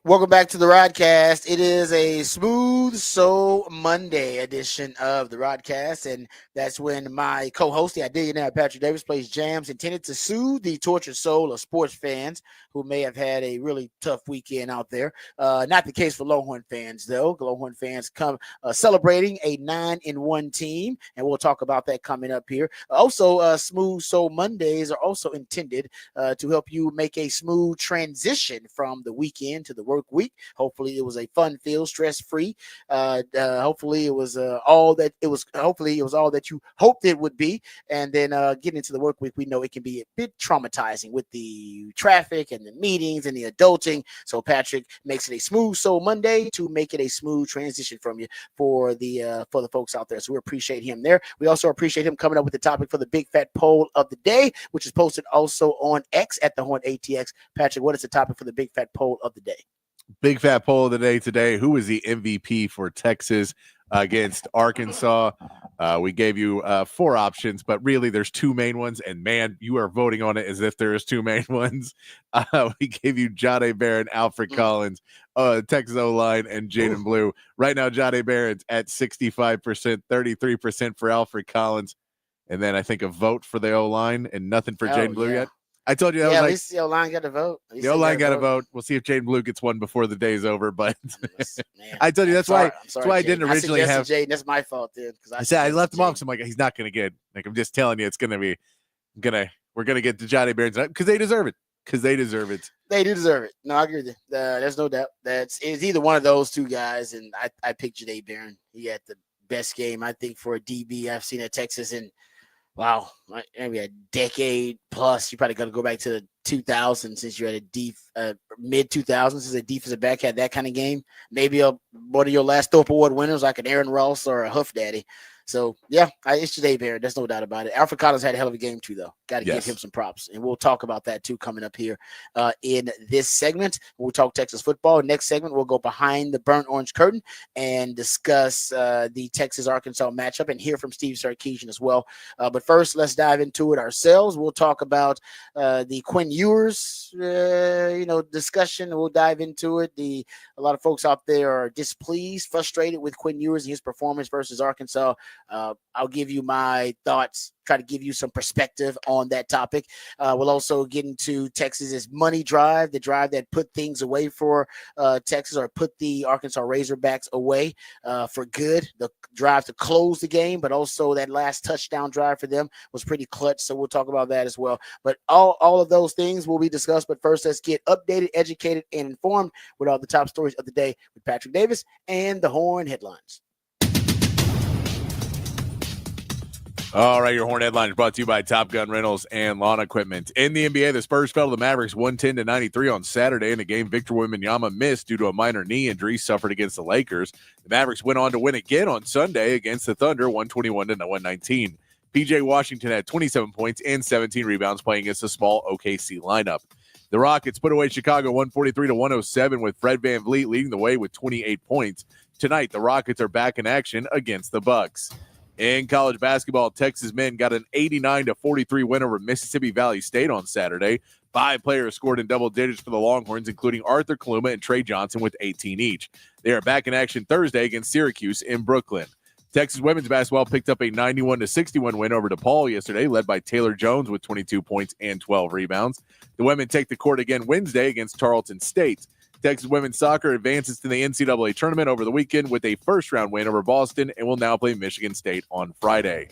Welcome back to the Rodcast. It is a Smooth Soul Monday edition of the Rodcast, and that's when my co-host, the Idillionaire Patrick Davis, plays jams intended to soothe the tortured soul of sports fans who may have had a really tough weekend out there. Not the case for Longhorn fans, though. Longhorn fans come celebrating a 9-1 team, and we'll talk about that coming up here. Also, Smooth Soul Mondays are also intended to help you make a smooth transition from the weekend to the work week. Hopefully, it was a fun-filled, stress-free. Hopefully, it was all that it was. Hopefully, it was all that you hoped it would be. And then getting into the work week, we know it can be a bit traumatizing with the traffic and the meetings and the adulting. So Patrick makes it a smooth soul Monday to make it a smooth transition from you for the folks out there. So we appreciate him there. We also appreciate him coming up with the topic for the big fat poll of the day, which is posted also on X at the Horn ATX. Patrick, what is the topic for the big fat poll of the day? Big fat poll of the day today. Who is the MVP for Texas against Arkansas? We gave you 4 options, but really there's 2 main ones. And man, you are voting on it as if there is 2 main ones. We gave you Jahdae Barron, Alfred Collins, Texas O-line, and Jaden Blue. Right now, Jahdae Barron's at 65%, 33% for Alfred Collins. And then I think a vote for the O-line and nothing for Jaden Blue yet. I told you that was at like, least the O-line got to vote. The O-line got to vote. We'll see if Jaden Blue gets one before the day's over. But I told you that's why I didn't originally have Jaden. That's my fault, dude. Because I left him off. So I'm like, he's not going to get. Like, I'm just telling you, it's going to be. We're going to get to Jahdae Barron tonight because they deserve it. They do deserve it. No, I agree with you. There's no doubt. It's either one of those 2 guys, and I picked Jahdae Barron. He had the best game, I think, for a DB I've seen at Texas in. Wow, maybe a decade plus. You probably got to go back to the 2000s since you had a mid 2000s as a defensive back had that kind of game. Maybe one of your last Thorpe Award winners like an Aaron Ross or a Huff Daddy. So, yeah, it's Jahdae Barron. There's no doubt about it. Alfred Collins had a hell of a game, too, though. Got to give him some props. And we'll talk about that, too, coming up here in this segment. We'll talk Texas football. Next segment, we'll go behind the burnt orange curtain and discuss the Texas-Arkansas matchup and hear from Steve Sarkisian as well. But first, let's dive into it ourselves. We'll talk about the Quinn Ewers, discussion. We'll dive into it. A lot of folks out there are displeased, frustrated with Quinn Ewers and his performance versus Arkansas. I'll give you my thoughts, try to give you some perspective on that topic. We'll also get into Texas's money drive, the drive that put things away for Texas or put the Arkansas Razorbacks away for good. The drive to close the game, but also that last touchdown drive for them was pretty clutch. So we'll talk about that as well. But all of those things will be discussed. But first, let's get updated, educated, and informed with all the top stories of the day with Patrick Davis and the Horn headlines. All right, your Horn headline is brought to you by Top Gun Rentals and Lawn Equipment. In the NBA, the Spurs fell to the Mavericks 110-93 on Saturday in a game Victor Wembanyama missed due to a minor knee injury suffered against the Lakers. The Mavericks went on to win again on Sunday against the Thunder 121-119. PJ Washington had 27 points and 17 rebounds playing against a small OKC lineup. The Rockets put away Chicago 143-107 with Fred VanVleet leading the way with 28 points. Tonight, the Rockets are back in action against the Bucks. In college basketball, Texas men got an 89-43 win over Mississippi Valley State on Saturday. 5 players scored in double digits for the Longhorns, including Arthur Kaluma and Trey Johnson with 18 each. They are back in action Thursday against Syracuse in Brooklyn. Texas women's basketball picked up a 91-61 win over DePaul yesterday, led by Taylor Jones with 22 points and 12 rebounds. The women take the court again Wednesday against Tarleton State. Texas women's soccer advances to the NCAA tournament over the weekend with a first-round win over Boston and will now play Michigan State on Friday.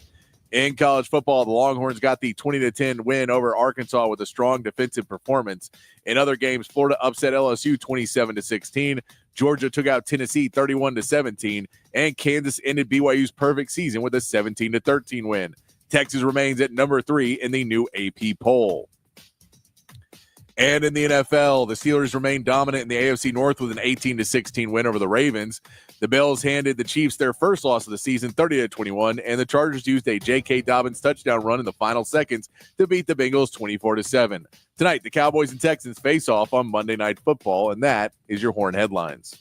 In college football, the Longhorns got the 20-10 win over Arkansas with a strong defensive performance. In other games, Florida upset LSU 27-16. Georgia took out Tennessee 31-17, and Kansas ended BYU's perfect season with a 17-13 win. Texas remains at number 3 in the new AP poll. And in the NFL, the Steelers remain dominant in the AFC North with an 18-16 win over the Ravens. The Bills handed the Chiefs their first loss of the season, 30-21, and the Chargers used a J.K. Dobbins touchdown run in the final seconds to beat the Bengals 24-7. Tonight, the Cowboys and Texans face off on Monday Night Football, and that is your Horn headlines.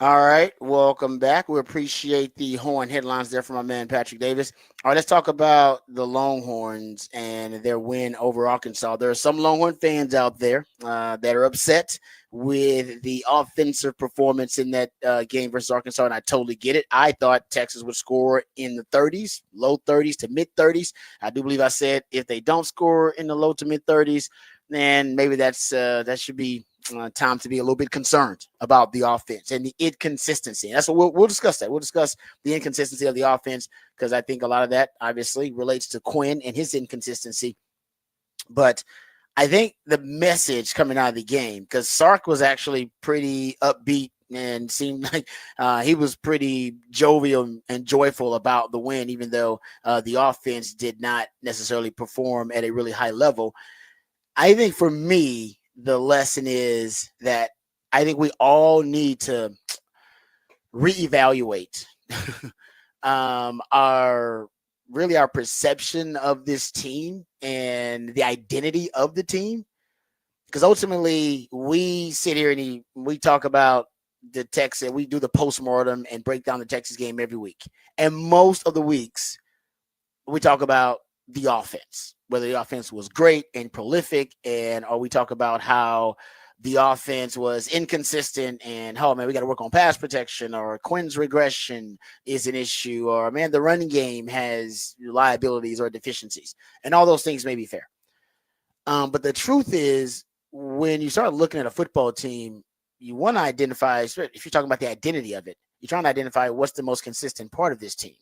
All right, welcome back. We appreciate the horn headlines there from my man Patrick Davis. All right, let's talk about the Longhorns and their win over Arkansas. There are some Longhorn fans out there that are upset with the offensive performance in that game versus Arkansas, and I totally get it. I thought Texas would score in the 30s, low 30s to mid 30s. I do believe I said if they don't score in the low to mid 30s, then maybe that should be time to be a little bit concerned about the offense and the inconsistency. And that's what we'll discuss. That we'll discuss the inconsistency of the offense because I think a lot of that obviously relates to Quinn and his inconsistency. But I think the message coming out of the game, because Sark was actually pretty upbeat and seemed like he was pretty jovial and joyful about the win, even though the offense did not necessarily perform at a really high level. I think for me, the lesson is that I think we all need to reevaluate our perception of this team and the identity of the team. Because ultimately, we sit here and we talk about the Texas, we do the postmortem and break down the Texas game every week. And most of the weeks, we talk about the offense, whether the offense was great and prolific, or we talk about how the offense was inconsistent and, oh man, we got to work on pass protection, or Quinn's regression is an issue, or man, the running game has liabilities or deficiencies, and all those things may be fair. But the truth is, when you start looking at a football team, you want to identify, if you're talking about the identity of it, you're trying to identify what's the most consistent part of this team.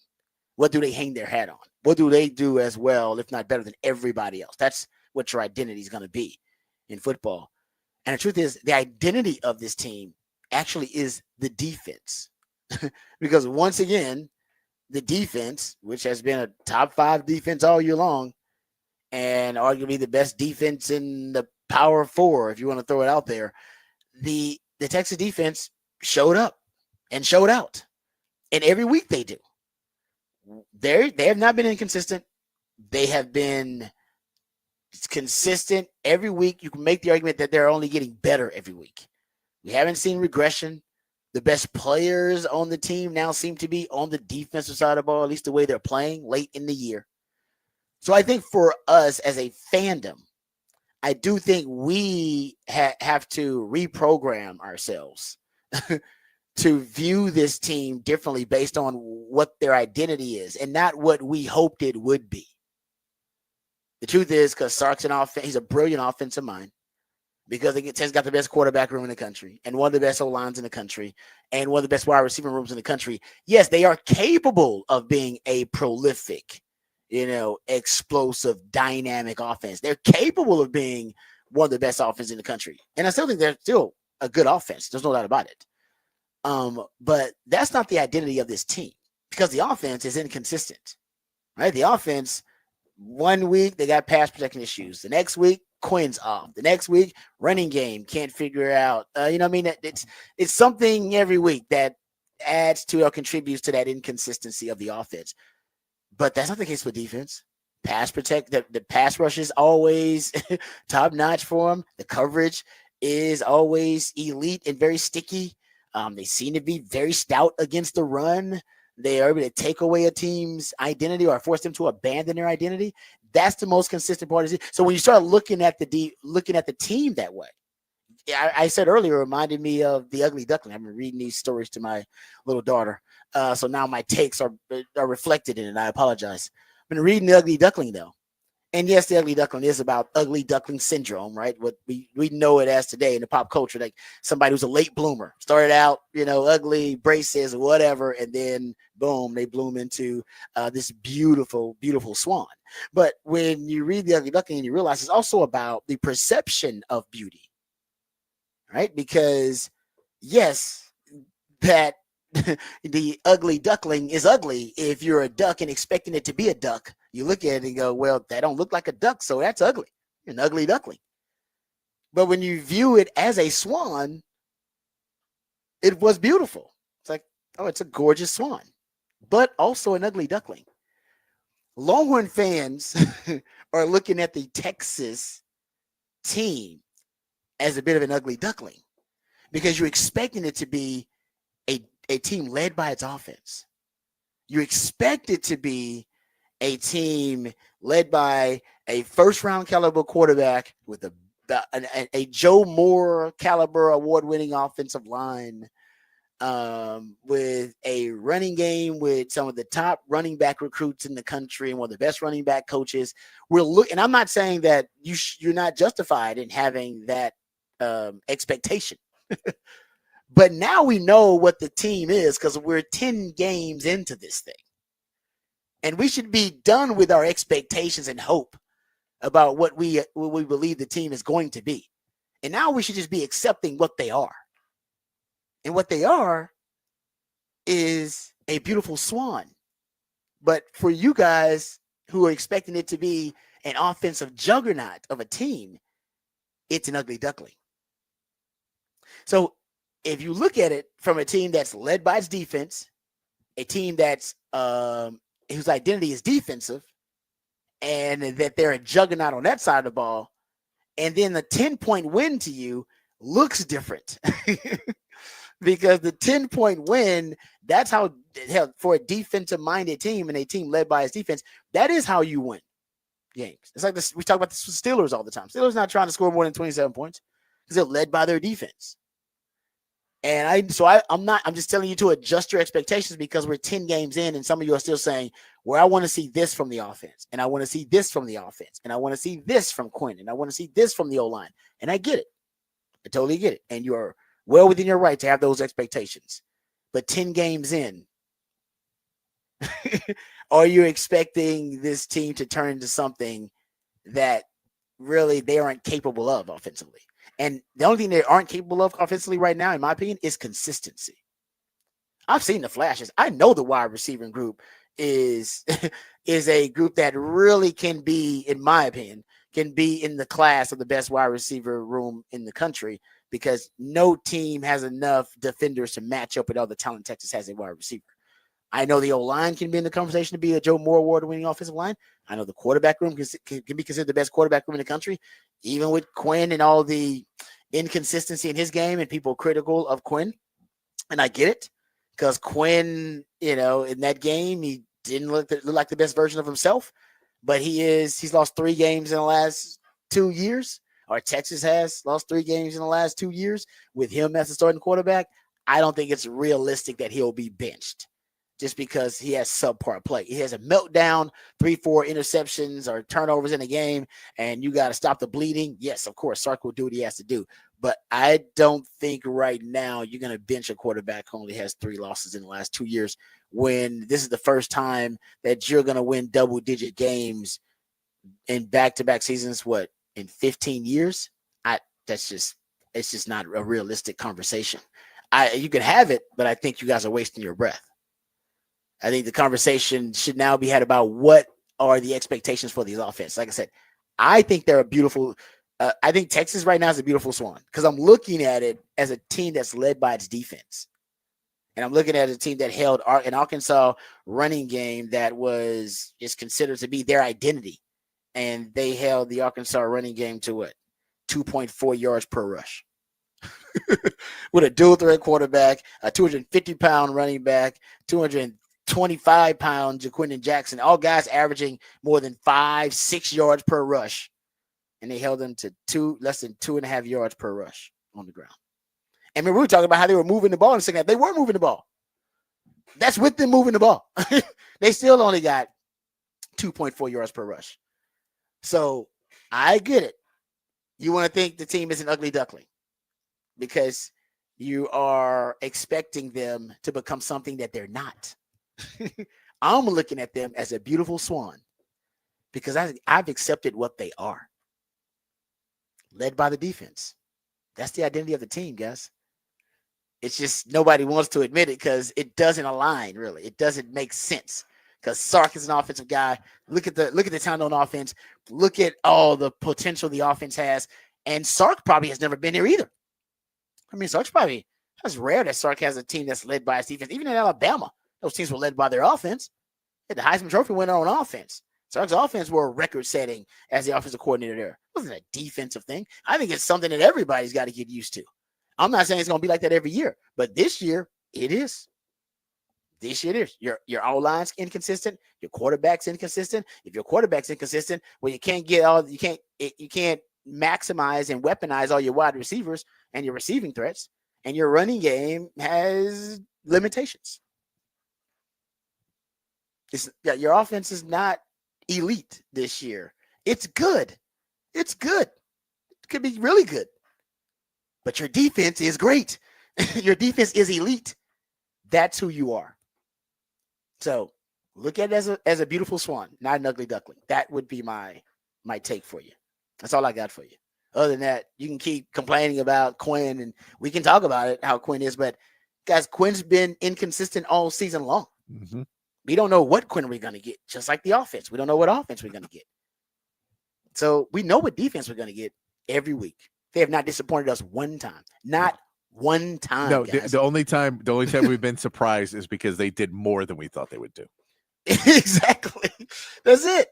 What do they hang their hat on? What do they do as well, if not better than everybody else? That's what your identity is going to be in football. And the truth is, the identity of this team actually is the defense. Because once again, the defense, which has been a top 5 defense all year long, and arguably the best defense in the Power 4, if you want to throw it out there, the Texas defense showed up and showed out. And every week they do. They have not been inconsistent. They have been consistent every week. You can make the argument that they're only getting better every week. We haven't seen regression. The best players on the team now seem to be on the defensive side of the ball, at least the way they're playing late in the year. So I think for us as a fandom, I do think we have to reprogram ourselves to view this team differently based on what their identity is and not what we hoped it would be. The truth is, because Sark's he's a brilliant offensive mind, because he's got the best quarterback room in the country and one of the best O-lines in the country and one of the best wide receiver rooms in the country. Yes, they are capable of being a prolific, explosive, dynamic offense. They're capable of being one of the best offenses in the country. And I still think they're still a good offense. There's no doubt about it. But that's not the identity of this team, because the offense is inconsistent, right? The offense, one week they got pass protection issues. The next week, Quinn's off. The next week, running game can't figure out. It's something every week that adds to or contributes to that inconsistency of the offense. But that's not the case with defense. The pass rush is always top notch for them. The coverage is always elite and very sticky. They seem to be very stout against the run. They are able to take away a team's identity or force them to abandon their identity. That's the most consistent part of it. So when you start looking at the team that way, I said earlier, it reminded me of the Ugly Duckling. I've been reading these stories to my little daughter, so now my takes are reflected in it. I apologize. I've been reading the Ugly Duckling though. And yes, the Ugly Duckling is about ugly duckling syndrome, right? What we know it as today in the pop culture, like somebody who's a late bloomer, started out, ugly, braces, whatever, and then boom, they bloom into this beautiful, beautiful swan. But when you read the Ugly Duckling, you realize it's also about the perception of beauty, right? Because yes, that the ugly duckling is ugly. If you're a duck and expecting it to be a duck, you look at it and go, well, that don't look like a duck, so that's ugly. An ugly duckling. But when you view it as a swan, it was beautiful. It's like, oh, it's a gorgeous swan, but also an ugly duckling. Longhorn fans are looking at the Texas team as a bit of an ugly duckling, because you're expecting it to be a team led by its offense. You expect it to be a team led by a first-round caliber quarterback with a Joe Moore caliber award-winning offensive line, with a running game with some of the top running back recruits in the country and one of the best running back coaches. And I'm not saying that you're not justified in having that expectation. But now we know what the team is because we're 10 games into this thing. And we should be done with our expectations and hope about what we believe the team is going to be. And now we should just be accepting what they are. And what they are is a beautiful swan. But for you guys who are expecting it to be an offensive juggernaut of a team, it's an ugly duckling. So if you look at it from a team that's led by its defense, a team that's whose identity is defensive, and that they're a juggernaut on that side of the ball, and then the 10-point win to you looks different. Because the 10-point win, that's how, for a defensive-minded team and a team led by its defense, that is how you win games. It's like this, we talk about the Steelers all the time. Steelers not trying to score more than 27 points because they're led by their defense. And I'm just telling you to adjust your expectations because we're 10 games in and some of you are still saying, well, I want to see this from the offense, and I want to see this from the offense, and I want to see this from Quinn, and I want to see this from the O-line. And I get it. I totally get it. And you are well within your right to have those expectations. But 10 games in, are you expecting this team to turn into something that really they aren't capable of offensively? And the only thing they aren't capable of offensively right now, in my opinion, is consistency. I've seen the flashes. I know the wide receiving group is a group that really can be, in my opinion, can be in the class of the best wide receiver room in the country, because no team has enough defenders to match up with all the talent Texas has in wide receiver. I know the O-line can be in the conversation to be a Joe Moore award-winning offensive line. I know the quarterback room can be considered the best quarterback room in the country, even with Quinn and all the inconsistency in his game and people critical of Quinn. And I get it, because Quinn, in that game, he didn't look like the best version of himself, but he's lost 3 games in the last 2 years, or Texas has lost 3 games in the last 2 years with him as the starting quarterback. I don't think it's realistic that he'll be benched just because he has subpar play. He has a meltdown, 3-4 interceptions or turnovers in a game, and you got to stop the bleeding. Yes, of course, Sark will do what he has to do. But I don't think right now you're going to bench a quarterback who only has 3 losses in the last 2 years when this is the first time that you're going to win double-digit games in back-to-back seasons, in 15 years? It's just not a realistic conversation. You can have it, but I think you guys are wasting your breath. I think the conversation should now be had about what are the expectations for these offense. Like I said, I think they're a beautiful I think Texas right now is a beautiful swan because I'm looking at it as a team that's led by its defense. And I'm looking at a team that held an Arkansas running game that is considered to be their identity. And they held the Arkansas running game to 2.4 yards per rush. With a dual threat quarterback, a 250-pound running back, 225-pound Jaquindon Jackson, all guys averaging more than 5-6 yards per rush. And they held them to less than 2.5 yards per rush on the ground. And we were talking about how they were moving the ball in the second half. They weren't moving the ball. That's with them moving the ball. They still only got 2.4 yards per rush. So I get it. You want to think the team is an ugly duckling because you are expecting them to become something that they're not. I'm looking at them as a beautiful swan because I've accepted what they are. Led by the defense. That's the identity of the team, guys. It's just nobody wants to admit it because it doesn't align, really. It doesn't make sense because Sark is an offensive guy. Look at the talent on offense. Look at all the potential the offense has. And Sark probably has never been here either. I mean, that's rare that Sark has a team that's led by his defense. Even in Alabama, those teams were led by their offense. The Heisman Trophy winner on offense. Sark's offense were record-setting as the offensive coordinator there. It wasn't a defensive thing. I think it's something that everybody's got to get used to. I'm not saying it's going to be like that every year, but this year, it is. This year it is. Your O-line's inconsistent. Your quarterback's inconsistent. If your quarterback's inconsistent, well, you can't maximize and weaponize all your wide receivers and your receiving threats, and your running game has limitations. Your offense is not elite this year. It's good. It's good. It could be really good. But your defense is great. Your defense is elite. That's who you are. So look at it as a beautiful swan, not an ugly duckling. That would be my take for you. That's all I got for you. Other than that, you can keep complaining about Quinn, and we can talk about it, how Quinn is. But, guys, Quinn's been inconsistent all season long. Mm-hmm. We don't know what Quinn we're going to get, just like the offense. We don't know what offense we're going to get. So we know what defense we're going to get every week. They have not disappointed us one time. Not one time. No, the only time we've been surprised is because they did more than we thought they would do. Exactly. That's it.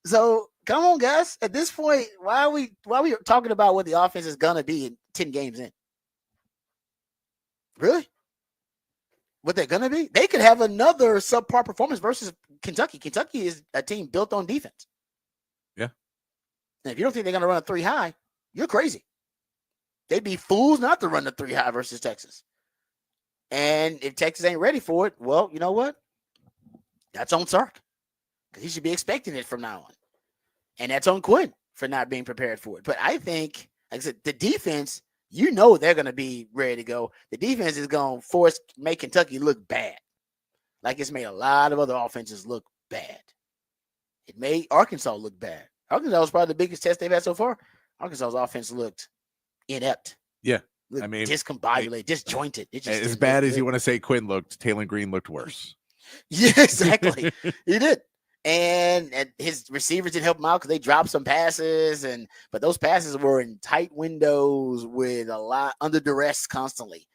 So come on, guys. At this point, why are we talking about what the offense is gonna be in 10 games in? Really? What they're gonna be? They could have another subpar performance versus Kentucky. Kentucky is a team built on defense. Yeah. And if you don't think they're gonna run a 3 high, you're crazy. They'd be fools not to run the 3 high versus Texas. And if Texas ain't ready for it, well, you know what? That's on Sark, because he should be expecting it from now on. And that's on Quinn for not being prepared for it. But I think, like I said, the defense, you know they're going to be ready to go. The defense is going to make Kentucky look bad. Like it's made a lot of other offenses look bad. It made Arkansas look bad. Arkansas was probably the biggest test they've had so far. Arkansas's offense looked inept. Yeah. Discombobulated, disjointed. It just as bad as you want to say Quinn looked, Taylor Green looked worse. Yeah, exactly. He did. And his receivers didn't help him out because they dropped some passes, but those passes were in tight windows with a lot under duress constantly.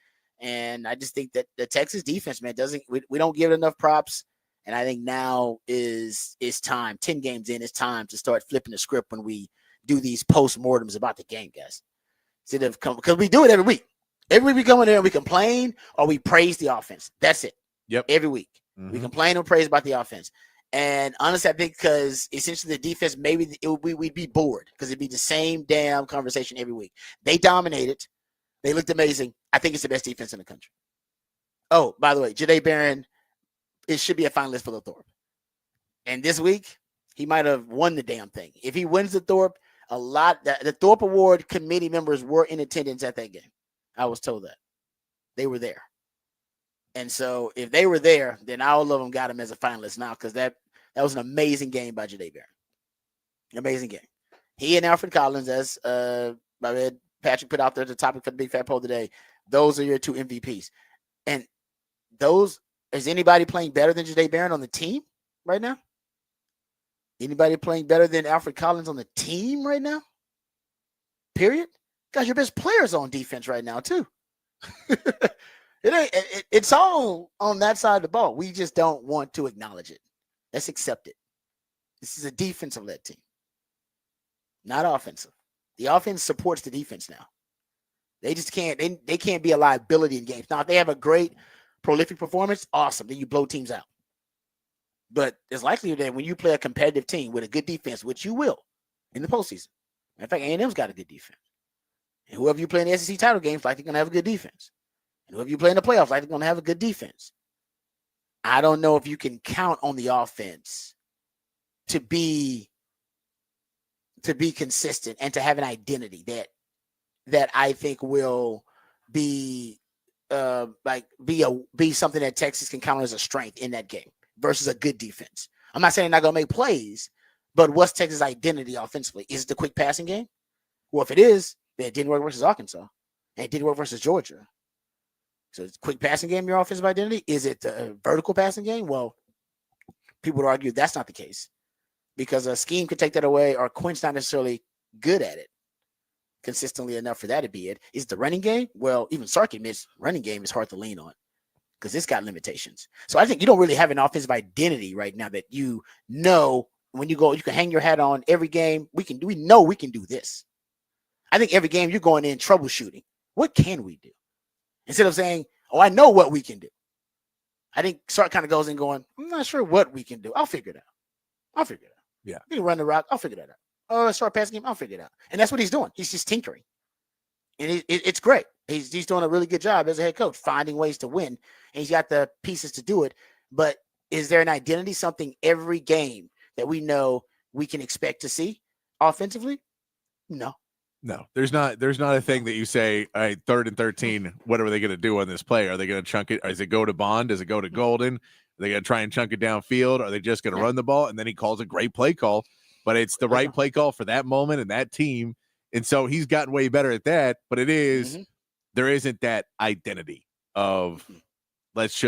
And I just think that the Texas defense, man, we don't give it enough props. And I think now is time. 10 games in, it's time to start flipping the script when we do these post-mortems about the game, guys. Because we do it every week. Every week we come in there and we complain or we praise the offense. That's it. Yep. Every week. Mm-hmm. We complain or praise about the offense. And honestly, I think because essentially the defense, maybe we'd be bored because it'd be the same damn conversation every week. They dominated. They looked amazing. I think it's the best defense in the country. Oh, by the way, Jahdae Barron, it should be a finalist for the Thorpe. And this week, he might have won the damn thing. If he wins the Thorpe, the Thorpe Award committee members were in attendance at that game. I was told that. They were there. And so if they were there, then all of them got him as a finalist now because that was an amazing game by Jahdae Barron. Amazing game. He and Alfred Collins, as Patrick put out there the topic for the Big Fat Poll today, those are your 2 MVPs. And is anybody playing better than Jahdae Barron on the team right now? Anybody playing better than Alfred Collins on the team right now? Period. Guys, your best players on defense right now, too. It's all on that side of the ball. We just don't want to acknowledge it. Let's accept it. This is a defensive-led team, not offensive. The offense supports the defense now. They just can't. They can't be a liability in games. Now, if they have a great, prolific performance, awesome. Then you blow teams out. But it's likely that when you play a competitive team with a good defense, which you will in the postseason. In fact, A&M's got a good defense. And whoever you play in the SEC title games, likely going to have a good defense. And whoever you play in the playoffs, likely going to have a good defense. I don't know if you can count on the offense to be consistent and to have an identity that I think will be be something that Texas can count as a strength in that game versus a good defense. I'm not saying they're not going to make plays, but what's Texas' identity offensively? Is it the quick passing game? Well, if it is, then it didn't work versus Arkansas, and it didn't work versus Georgia. So it's quick passing game, your offensive identity? Is it the vertical passing game? Well, people would argue that's not the case because a scheme could take that away or Quinn's not necessarily good at it consistently enough for that to be it. Is it the running game? Well, even Sark admits running game is hard to lean on because it's got limitations. So I think you don't really have an offensive identity right now that you know when you go, you can hang your hat on every game. We know we can do this. I think every game you're going in troubleshooting. What can we do? Instead of saying, oh, I know what we can do. I think Sark kind of goes in going, I'm not sure what we can do. I'll figure it out. Yeah. We can run the rock. I'll figure that out. Oh, start passing game. I'll figure it out. And that's what he's doing. He's just tinkering. And it's great. He's doing a really good job as a head coach, finding ways to win. And he's got the pieces to do it. But is there an identity, something every game that we know we can expect to see offensively? No. No, there's not a thing that you say, all right, 3rd and 13, what are they going to do on this play? Are they going to chunk it? Does it go to Bond? Does it go to Golden? Are they going to try and chunk it downfield? Are they just going to run the ball? And then he calls a great play call, but it's the right play call for that moment and that team. And so he's gotten way better at that, but it is, there isn't that identity of this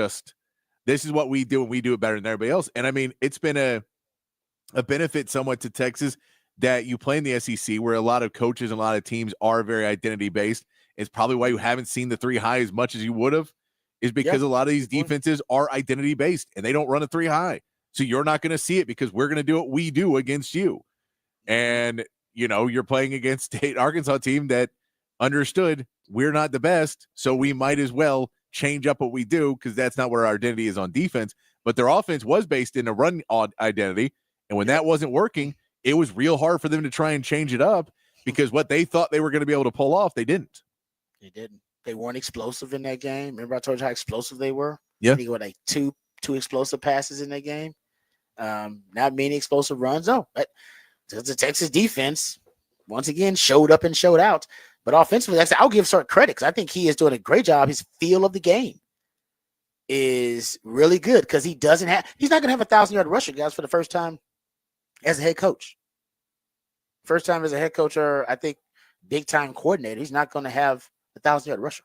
is what we do and we do it better than everybody else. And I mean, it's been a benefit somewhat to Texas that you play in the SEC where a lot of coaches and a lot of teams are very identity based. It's probably why you haven't seen the 3 high as much as you would have, is because a lot of these defenses are identity based and they don't run a 3 high. So you're not going to see it because we're going to do what we do against you. And, you're playing against State Arkansas team that understood we're not the best. So we might as well change up what we do because that's not where our identity is on defense. But their offense was based in a run identity. And when that wasn't working, it was real hard for them to try and change it up because what they thought they were going to be able to pull off, they didn't. They didn't. They weren't explosive in that game. Remember I told you how explosive they were? Yeah. They got like two explosive passes in that game. Not many explosive runs. No, but the Texas defense, once again, showed up and showed out. But offensively, I'll give Sark credit because I think he is doing a great job. His feel of the game is really good because he's not going to have a 1,000-yard rusher, guys, for the first time as a head coach. First time as a head coach or I think big time coordinator. He's not going to have a 1,000-yard rusher.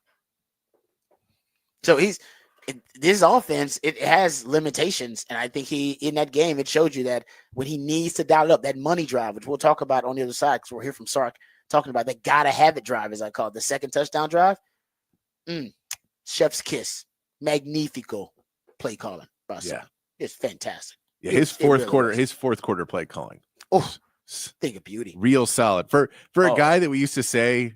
So this offense, it has limitations. And I think in that game, it showed you that when he needs to dial it up, that money drive, which we'll talk about on the other side, because we'll hear from Sark talking about that gotta have it drive, as I call it, the second touchdown drive. Chef's kiss. Magnifico play calling. Yeah. It's fantastic. Yeah, his fourth quarter play calling. Oh, thing of beauty. Real solid. For a guy that we used to say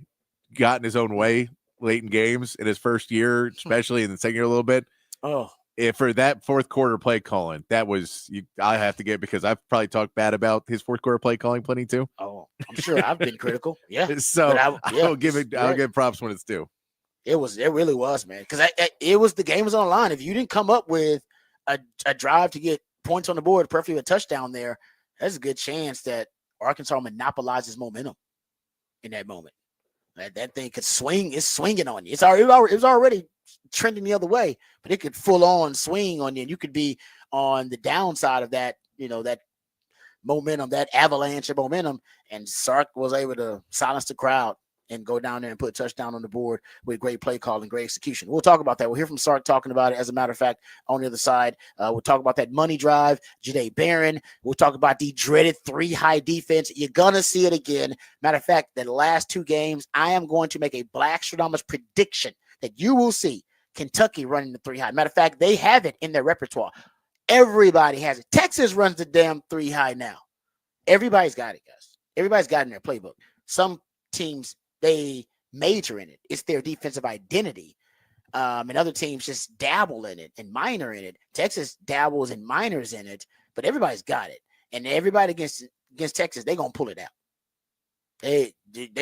got in his own way late in games in his first year, especially in the second year a little bit. For that fourth quarter play calling, that was I have to get because I've probably talked bad about his fourth quarter play calling plenty too. Oh, I'm sure I've been critical. Yeah. So I'll give props when it's due. It really was, man. Because the game was on the line. If you didn't come up with a drive to get points on the board, perfectly a touchdown there, there's a good chance that Arkansas monopolizes momentum in that moment. That thing could swing. It's swinging on you. It was already trending the other way, but it could full on swing on you, and you could be on the downside of that. That momentum, that avalanche of momentum, and Sark was able to silence the crowd and go down there and put a touchdown on the board with great play call and great execution. We'll talk about that. We'll hear from Sark talking about it. As a matter of fact, on the other side, we'll talk about that money drive, Jahdae Barron. We'll talk about the dreaded 3 high defense. You're going to see it again. Matter of fact, the last 2 games, I am going to make a Blackstradamus prediction that you will see Kentucky running the 3 high. Matter of fact, they have it in their repertoire. Everybody has it. Texas runs the damn 3 high now. Everybody's got it, guys. Everybody's got it in their playbook. Some teams, they major in it. It's their defensive identity. And other teams just dabble in it and minor in it. Texas dabbles and minors in it, but everybody's got it. And everybody against Texas, they're going to pull it out. They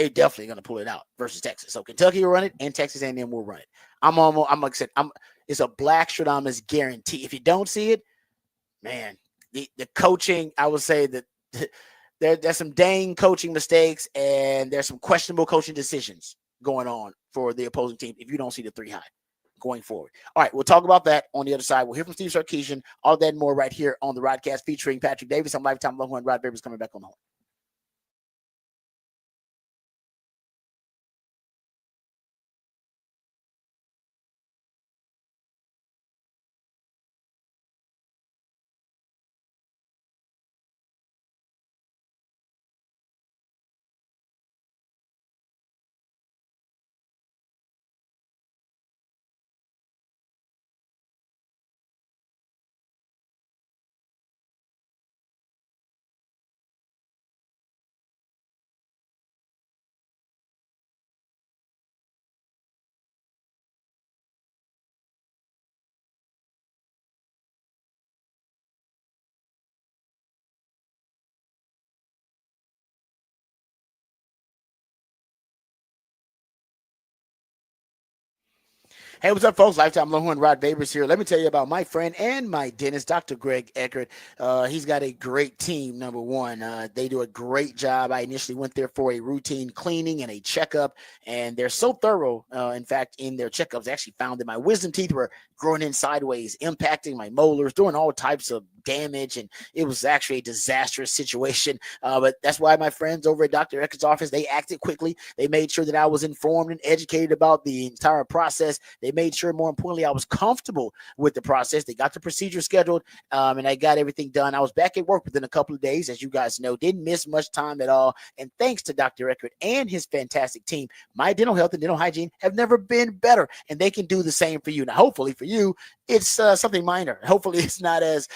definitely going to pull it out versus Texas. So Kentucky will run it and Texas A&M will run it. I'm like I said, it's a Blackstradamus guarantee. If you don't see it, man, the coaching, I would say that there's some dang coaching mistakes and there's some questionable coaching decisions going on for the opposing team if you don't see the 3 high going forward. All right, we'll talk about that on the other side. We'll hear from Steve Sarkisian, all that and more right here on the Rodcast featuring Patrick Davis. I'm Lifetime Longhorn. Rod Babers coming back on the horn. Hey, what's up, folks? Lifetime Longhorn Rod Babers here. Let me tell you about my friend and my dentist, Dr. Greg Eckert. He's got a great team, number one. They do a great job. I initially went there for a routine cleaning and a checkup, and they're so thorough. In fact, in their checkups, I actually found that my wisdom teeth were growing in sideways, impacting my molars, doing all types of damage, and it was actually a disastrous situation. But that's why my friends over at Dr. Eckert's office, they acted quickly. They made sure that I was informed and educated about the entire process. They made sure, more importantly, I was comfortable with the process. They got the procedure scheduled, and I got everything done. I was back at work within a couple of days, as you guys know. Didn't miss much time at all. And thanks to Dr. Eckert and his fantastic team, my dental health and dental hygiene have never been better, and they can do the same for you. Now, hopefully for you, it's something minor. Hopefully it's not as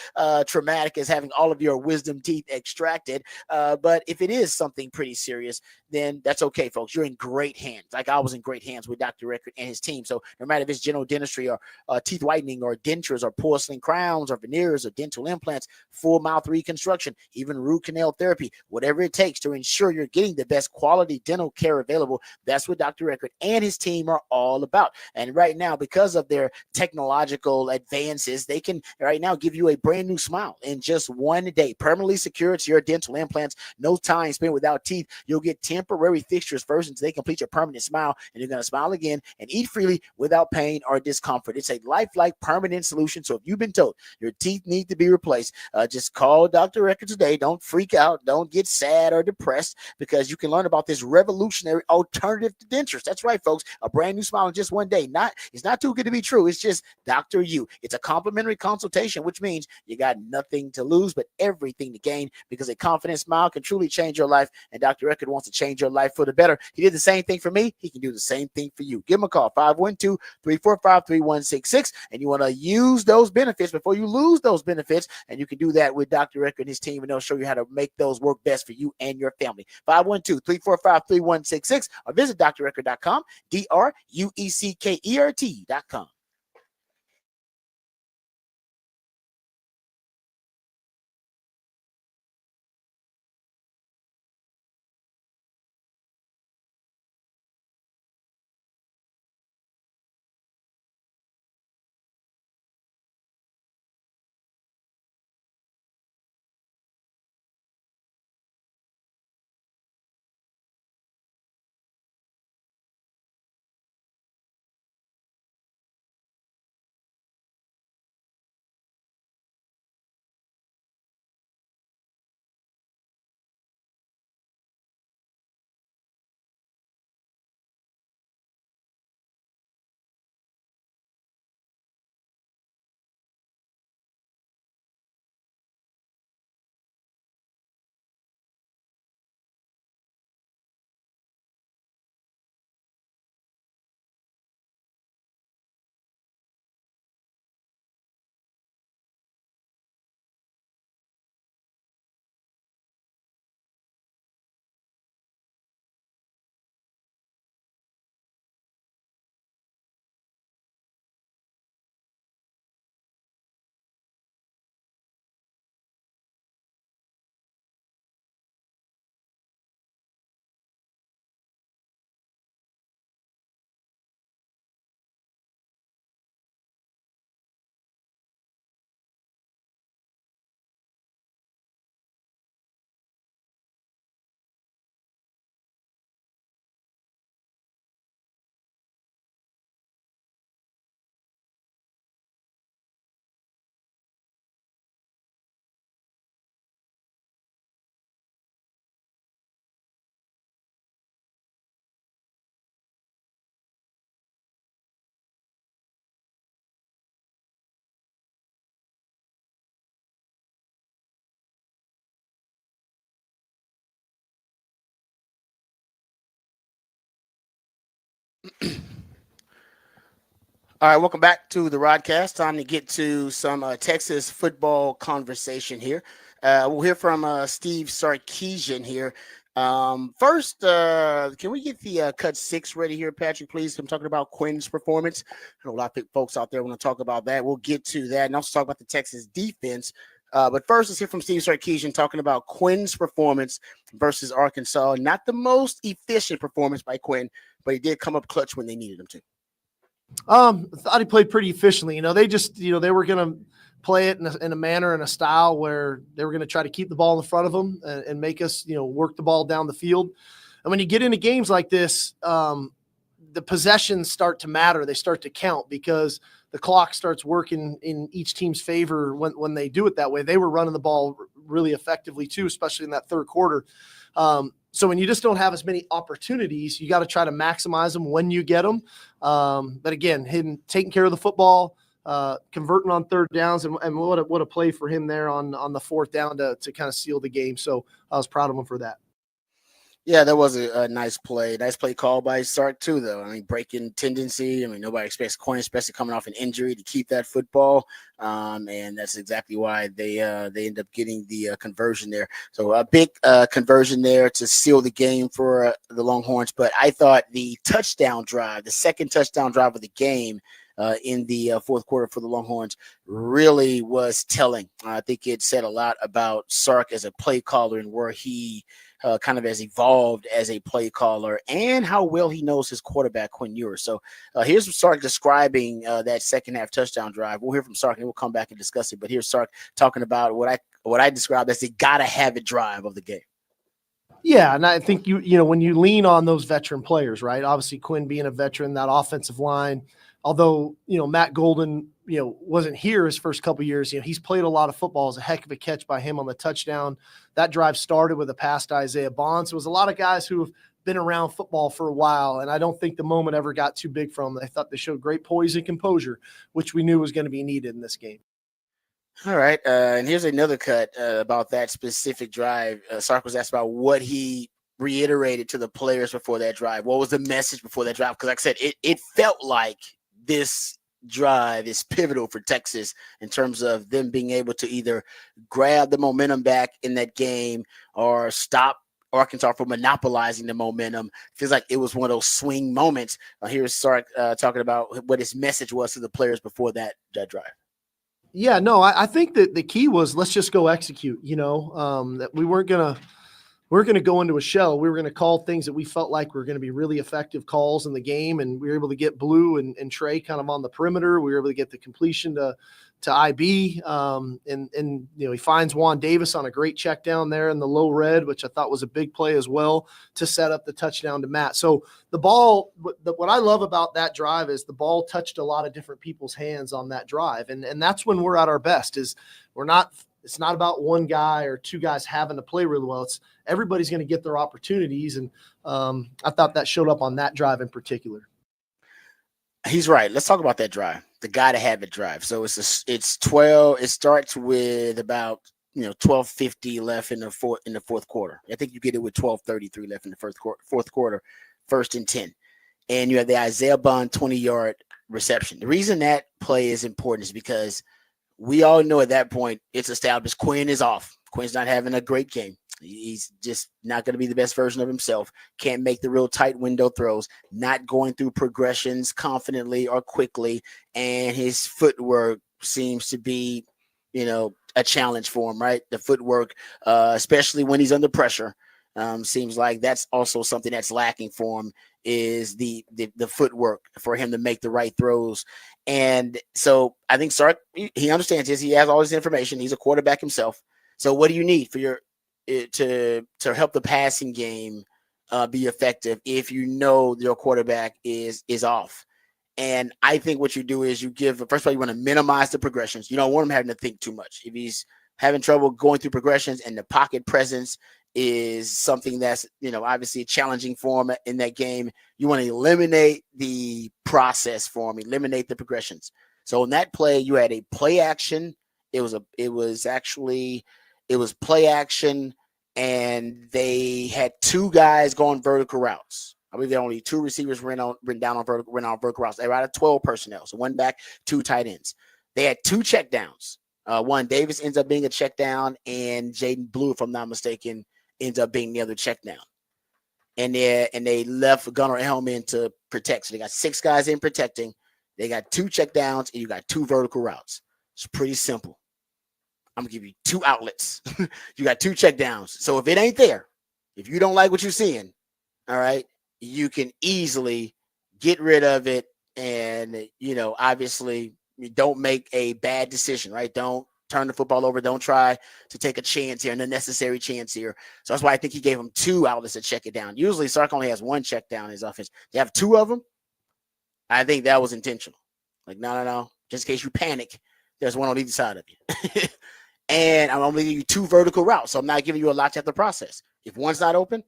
traumatic as having all of your wisdom teeth extracted. But if it is something pretty serious, then that's okay, folks. You're in great hands. Like I was in great hands with Dr. Eckert and his team. So no matter if it's general dentistry or teeth whitening or dentures or porcelain crowns or veneers or dental implants, full mouth reconstruction, even root canal therapy, whatever it takes to ensure you're getting the best quality dental care available, that's what Dr. Eckert and his team are all about. And right now, because of their technological advances, they can right now give you a brand new smile in just one day, permanently secured to your dental implants. No time spent without teeth. You'll get temporary fixtures first until they complete your permanent smile, and you're going to smile again and eat freely without pain or discomfort. It's a lifelike permanent solution. So if you've been told your teeth need to be replaced, just call Dr. Eckert today. Don't freak out. Don't get sad or depressed, because you can learn about this revolutionary alternative to dentures. That's right, folks. A brand new smile in just one day. It's not too good to be true. It's just Dr. U. It's a complimentary consultation, which means you got nothing to lose but everything to gain, because a confident smile can truly change your life. And Dr. Eckert wants to change your life for the better. He did the same thing for me. He can do the same thing for you. Give him a call, 512-345-3166. And you want to use those benefits before you lose those benefits. And you can do that with Dr. Eckert and his team, and they'll show you how to make those work best for you and your family. 512-345-3166, or visit dreckert.com, DRUECKERT.com. All right, welcome back to the Rodcast. Time to get to some Texas football conversation here. We'll hear from Steve Sarkisian here. First, can we get the cut 6 ready here, Patrick, please? I'm talking about Quinn's performance. I know a lot of folks out there want to talk about that. We'll get to that and also talk about the Texas defense. But first, let's hear from Steve Sarkisian talking about Quinn's performance versus Arkansas. Not the most efficient performance by Quinn, but he did come up clutch when they needed him to. Thought he played pretty efficiently. They just, they were going to play it in a manner and a style where they were going to try to keep the ball in front of them and make us, work the ball down the field. And when you get into games like this, the possessions start to matter. They start to count because the clock starts working in each team's favor when they do it that way. They were running the ball really effectively too, especially in that third quarter. So when you just don't have as many opportunities, you got to try to maximize them when you get them. But again, him taking care of the football, converting on third downs, and what a play for him there on the fourth down to kind of seal the game. So I was proud of him for that. Yeah, that was a nice play. Nice play called by Sark too, though. I mean, breaking tendency. I mean, nobody expects Quinn, especially coming off an injury, to keep that football. And that's exactly why they end up getting the conversion there. So a big conversion there to seal the game for the Longhorns. But I thought the touchdown drive, the second touchdown drive of the game, in the fourth quarter for the Longhorns, really was telling. I think it said a lot about Sark as a play caller and where he kind of has evolved as a play caller and how well he knows his quarterback, Quinn Ewers. So here's Sark describing that second half touchdown drive. We'll hear from Sark and we'll come back and discuss it. But here's Sark talking about what I described as the gotta have it drive of the game. Yeah, and I think when you lean on those veteran players, right? Obviously, Quinn being a veteran, that offensive line. Although Matt Golden wasn't here his first couple of years, he's played a lot of football. It was a heck of a catch by him on the touchdown. That drive started with a pass to Isaiah Bonds. So it was a lot of guys who have been around football for a while, and I don't think the moment ever got too big for them. I thought they showed great poise and composure, which we knew was going to be needed in this game. All right, and here's another cut about that specific drive. Sark was asked about what he reiterated to the players before that drive. What was the message before that drive? Because like I said, it felt like this drive is pivotal for Texas in terms of them being able to either grab the momentum back in that game or stop Arkansas from monopolizing the momentum. Feels like it was one of those swing moments. Here's Sark talking about what his message was to the players before that drive. Yeah, no, I think that the key was let's just go execute, that we weren't going to go into a shell. We were going to call things that we felt like were going to be really effective calls in the game. And we were able to get Blue and Trey kind of on the perimeter. We were able to get the completion to IB. And he finds Juan Davis on a great check down there in the low red, which I thought was a big play as well to set up the touchdown to Matt. So the ball, what I love about that drive is the ball touched a lot of different people's hands on that drive. And that's when we're at our best is it's not about one guy or two guys having to play really well. It's everybody's going to get their opportunities. And I thought that showed up on that drive in particular. He's right. Let's talk about that drive. The gotta have it drive. So it's 12. It starts with about 12:50 left in the fourth quarter. I think you get it with 12:33 left in the fourth quarter, 1st and 10. And you have the Isaiah Bond 20-yard reception. The reason that play is important is because we all know at that point it's established Quinn is off. Quinn's not having a great game. He's just not going to be the best version of himself. Can't make the real tight window throws, not going through progressions confidently or quickly. And his footwork seems to be, a challenge for him, right? The footwork, especially when he's under pressure, seems like that's also something that's lacking for him is the footwork for him to make the right throws. And so I think Sark, he understands this. He has all this information. He's a quarterback himself. So what do you need for to help the passing game be effective if your quarterback is off? And I think what you do is first of all, you want to minimize the progressions. You don't want him having to think too much. If he's having trouble going through progressions and the pocket presence is something that's, obviously challenging for him in that game, you want to eliminate the process for him, eliminate the progressions. So in that play, you had a play action. It was play action, and they had two guys going vertical routes. I believe there were only two receivers ran on vertical routes. They were out of 12 personnel. So one back, two tight ends. They had two checkdowns. One, Davis ends up being a check down, and Jaden Blue, if I'm not mistaken, ends up being the other check down. And they left Gunnar Hellman to protect. So they got 6 guys in protecting. They got 2 check downs, and you got 2 vertical routes. It's pretty simple. I'm going to give you 2 outlets. You got 2 check downs. So if it ain't there, if you don't like what you're seeing, all right, you can easily get rid of it And, obviously you don't make a bad decision, right? Don't turn the football over. Don't try to take a chance here, an unnecessary chance here. So that's why I think he gave him 2 outlets to check it down. Usually Sark only has 1 check down in his offense. To have 2 of them, I think that was intentional. Like, no. Just in case you panic, there's one on either side of you. And I'm only giving you 2 vertical routes. So I'm not giving you a lot to have to process. If one's not open,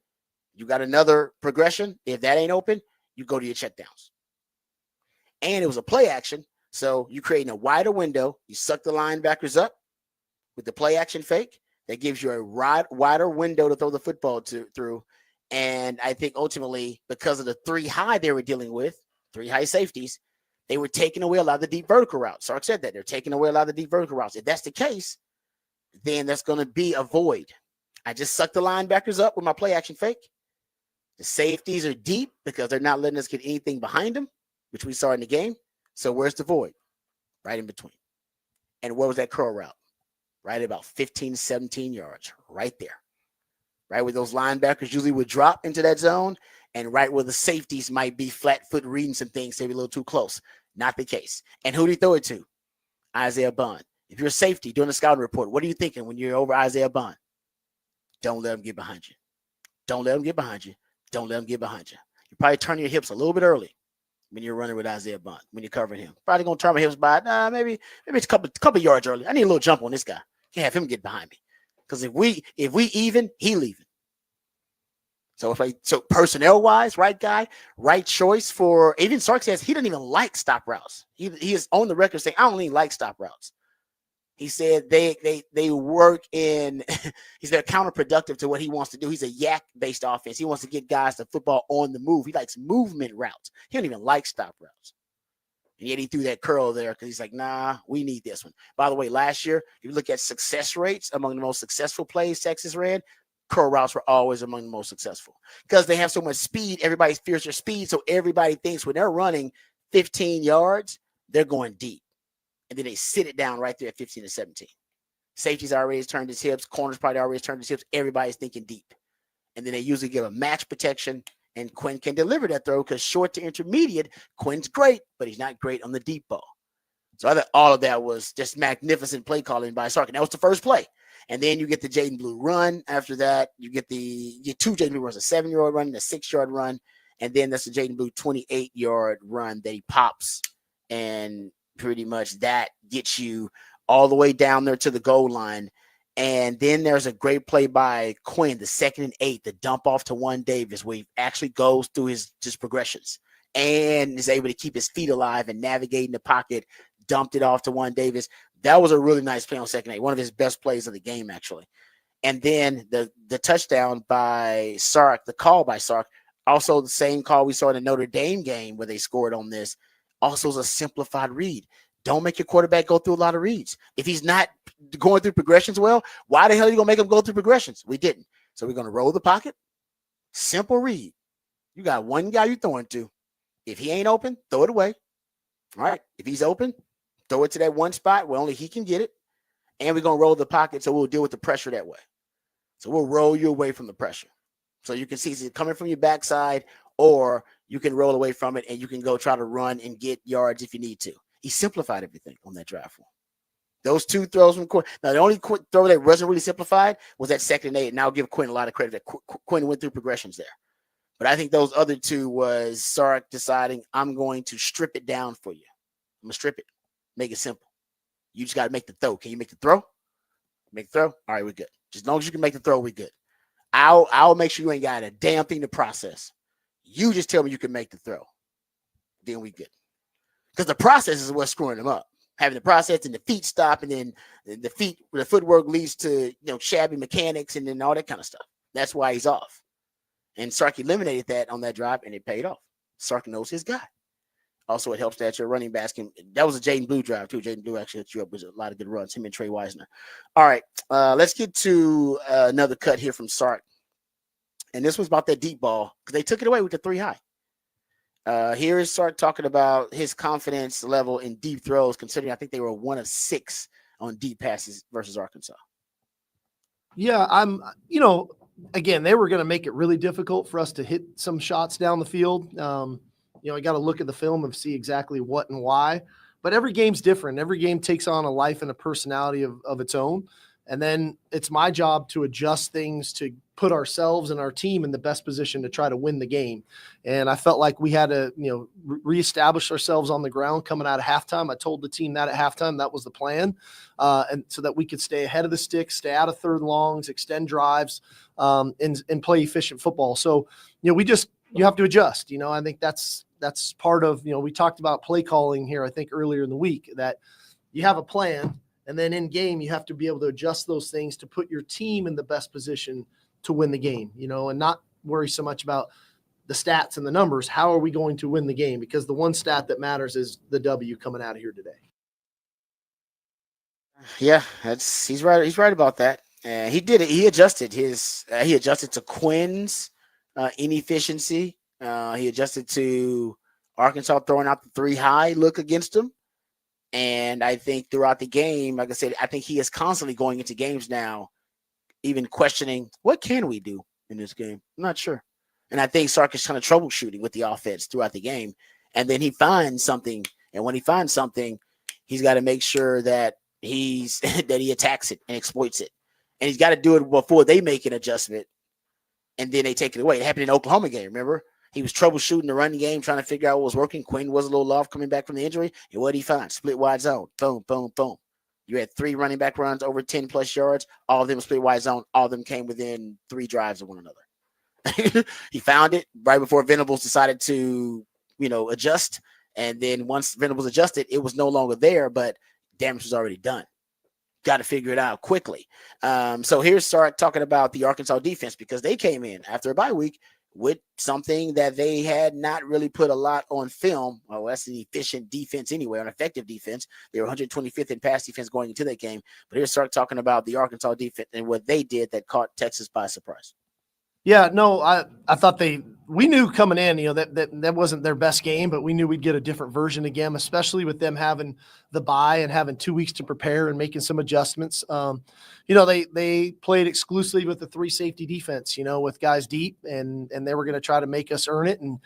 you got another progression. If that ain't open, you go to your checkdowns. And it was a play action. So you creating a wider window. You suck the linebackers up with the play action fake. That gives you a wider window to throw the football through. And I think ultimately, because of the 3 high they were dealing with, 3 high safeties, they were taking away a lot of the deep vertical routes. Sark said that. They're taking away a lot of the deep vertical routes. If that's the case, then that's going to be a void. I just sucked the linebackers up with my play action fake. The safeties are deep because they're not letting us get anything behind them, which we saw in the game. So where's the void? Right in between. And where was that curl route? Right about 15, 17 yards, right there. Right where those linebackers usually would drop into that zone, and right where the safeties might be flat foot reading some things, maybe a little too close. Not the case. And who did he throw it to? Isaiah Bond. If you're a safety doing a scouting report, what are you thinking when you're over Isaiah Bond? Don't let him get behind you. Don't let him get behind you. Don't let him get behind you. You probably turn your hips a little bit early when you're running with Isaiah Bond, when you're covering him. Probably going to turn my hips by, maybe it's a couple yards early. I need a little jump on this guy. Can't have him get behind me. Because if we even, he leaving. So personnel wise, right guy, right choice for, even Sark says he doesn't even like stop routes. He is on the record saying, I don't even like stop routes. He said they work in, he's they're counterproductive to what he wants to do. He's a yak-based offense. He wants to get guys to football on the move. He likes movement routes. He don't even like stop routes. And yet he threw that curl there because he's like, nah, we need this one. By the way, last year, if you look at success rates among the most successful plays Texas ran, curl routes were always among the most successful because they have so much speed. Everybody fears their speed. So everybody thinks when they're running 15 yards, they're going deep. And then they sit it down right there at 15 to 17. Safety's already turned his hips. Corners probably already turned his hips. Everybody's thinking deep. And then they usually give a match protection, and Quinn can deliver that throw because short to intermediate, Quinn's great, but he's not great on the deep ball. So I thought all of that was just magnificent play calling by Sark. And that was the first play. And then you get the Jaden Blue run. After that, you get 2 Jaden Blue runs, a 7-yard run and a 6-yard run. And then that's the Jaden Blue 28-yard run that he pops, and pretty much that gets you all the way down there to the goal line. And then there's a great play by Quinn, the 2nd and 8, the dump off to Juan Davis, where he actually goes through his progressions and is able to keep his feet alive and navigate in the pocket, dumped it off to Juan Davis. That was a really nice play on 2nd and 8, one of his best plays of the game, actually. And then the touchdown by Sark, the call by Sark, also the same call we saw in the Notre Dame game where they scored on this. Also is a simplified read. Don't make your quarterback go through a lot of reads. If he's not going through progressions well, why the hell are you going to make him go through progressions? We didn't. So we're going to roll the pocket. Simple read. You got one guy you're throwing to. If he ain't open, throw it away. All right. If he's open, throw it to that one spot where only he can get it. And we're going to roll the pocket, so we'll deal with the pressure that way. So we'll roll you away from the pressure. So you can see is it coming from your backside, or you can roll away from it and you can go try to run and get yards if you need to. He simplified everything on that drive for him. Those 2 throws from Quinn. Now, the only throw that wasn't really simplified was that 2nd and 8. And I'll give Quinn a lot of credit that Quinn went through progressions there. But I think those other 2 was Sark deciding, I'm going to strip it down for you. I'm going to strip it. Make it simple. You just got to make the throw. Can you make the throw? Make the throw? All right, we're good. Just as long as you can make the throw, we're good. I'll make sure you ain't got a damn thing to process. You just tell me you can make the throw. Then we good. Because the process is what's screwing them up. Having the process and the feet stop, and then the footwork leads to shabby mechanics and then all that kind of stuff. That's why he's off. And Sark eliminated that on that drive, and it paid off. Sark knows his guy. Also, it helps that your running backs can. That was a Jaden Blue drive too. Jaden Blue actually hit you up with a lot of good runs. Him and Trey Wisner. All right, let's get to another cut here from Sark. And this was about that deep ball because they took it away with the 3 high. Here is Sark talking about his confidence level in deep throws, considering I think they were 1 of 6 on deep passes versus Arkansas. Yeah, again, they were going to make it really difficult for us to hit some shots down the field. I got to look at the film and see exactly what and why. But every game's different. Every game takes on a life and a personality of its own. And then it's my job to adjust things to put ourselves and our team in the best position to try to win the game. And I felt like we had to, reestablish ourselves on the ground coming out of halftime. I told the team that at halftime, that was the plan. And so that we could stay ahead of the sticks, stay out of third longs, extend drives, and play efficient football. So, you have to adjust. I think that's part of, we talked about play calling here, I think earlier in the week, that you have a plan. And then in game, you have to be able to adjust those things to put your team in the best position to win the game, and not worry so much about the stats and the numbers. How are we going to win the game? Because the one stat that matters is the W coming out of here today. Yeah, he's right. He's right about that. He did it. He adjusted to Quinn's inefficiency. He adjusted to Arkansas throwing out the 3 high look against him. And I think throughout the game, like I said, I think he is constantly going into games now, even questioning, what can we do in this game? I'm not sure. And I think Sark is kind of troubleshooting with the offense throughout the game. And then he finds something. And when he finds something, he's got to make sure that that he attacks it and exploits it. And he's got to do it before they make an adjustment. And then they take it away. It happened in the Oklahoma game, remember? He was troubleshooting the running game, trying to figure out what was working. Quinn was a little off coming back from the injury. And what did he find? Split wide zone. Boom, boom, boom. You had 3 running back runs over 10 plus yards. All of them split wide zone. All of them came within 3 drives of one another. He found it right before Venables decided to, adjust. And then once Venables adjusted, it was no longer there, but damage was already done. Got to figure it out quickly. So here's Sark talking about the Arkansas defense, because they came in after a bye week with something that they had not really put a lot on film. Well, that's an efficient defense anyway, an effective defense. They were 125th in pass defense going into that game. But here's Sark talking about the Arkansas defense and what they did that caught Texas by surprise. Yeah, no, I thought we knew coming in, that wasn't their best game, but we knew we'd get a different version again, especially with them having the bye and having 2 weeks to prepare and making some adjustments. They played exclusively with the 3 safety defense, with guys deep, and they were going to try to make us earn it and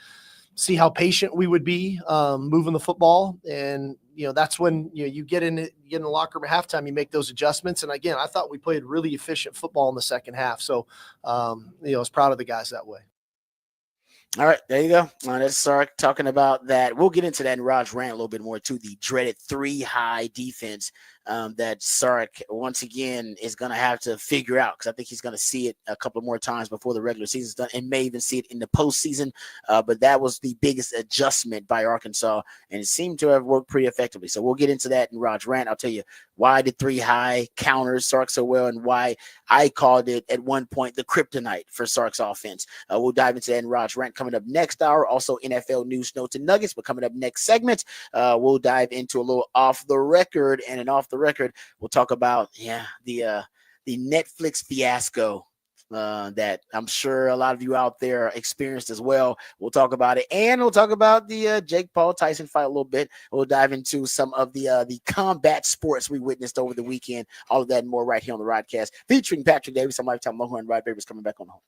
see how patient we would be moving the football. And, that's when you get in the locker room at halftime, you make those adjustments. And again, I thought we played really efficient football in the second half. So, I was proud of the guys that way. All right, there you go. That's Sark talking about that. We'll get into that in Raj rant a little bit more to the dreaded 3 high defense that Sark once again is going to have to figure out, because I think he's going to see it a couple more times before the regular season's done, and may even see it in the postseason. But that was the biggest adjustment by Arkansas, and it seemed to have worked pretty effectively. So we'll get into that in Raj rant. I'll tell you why did 3 high counters Sark so well, and why I called it at one point the kryptonite for Sark's offense. We'll dive into that in Raj rant coming up next hour. Also NFL news, notes, and nuggets. But coming up next segment, we'll dive into a little off the record, and an off the record, we'll talk about the Netflix fiasco that I'm sure a lot of you out there experienced as well. We'll talk about it, and we'll talk about the Jake Paul Tyson fight a little bit. We'll dive into some of the combat sports we witnessed over the weekend. All of that and more right here on the Rodcast, featuring Patrick Davis. I'm Lifetime Longhorn, and Rod Babers coming back on the home.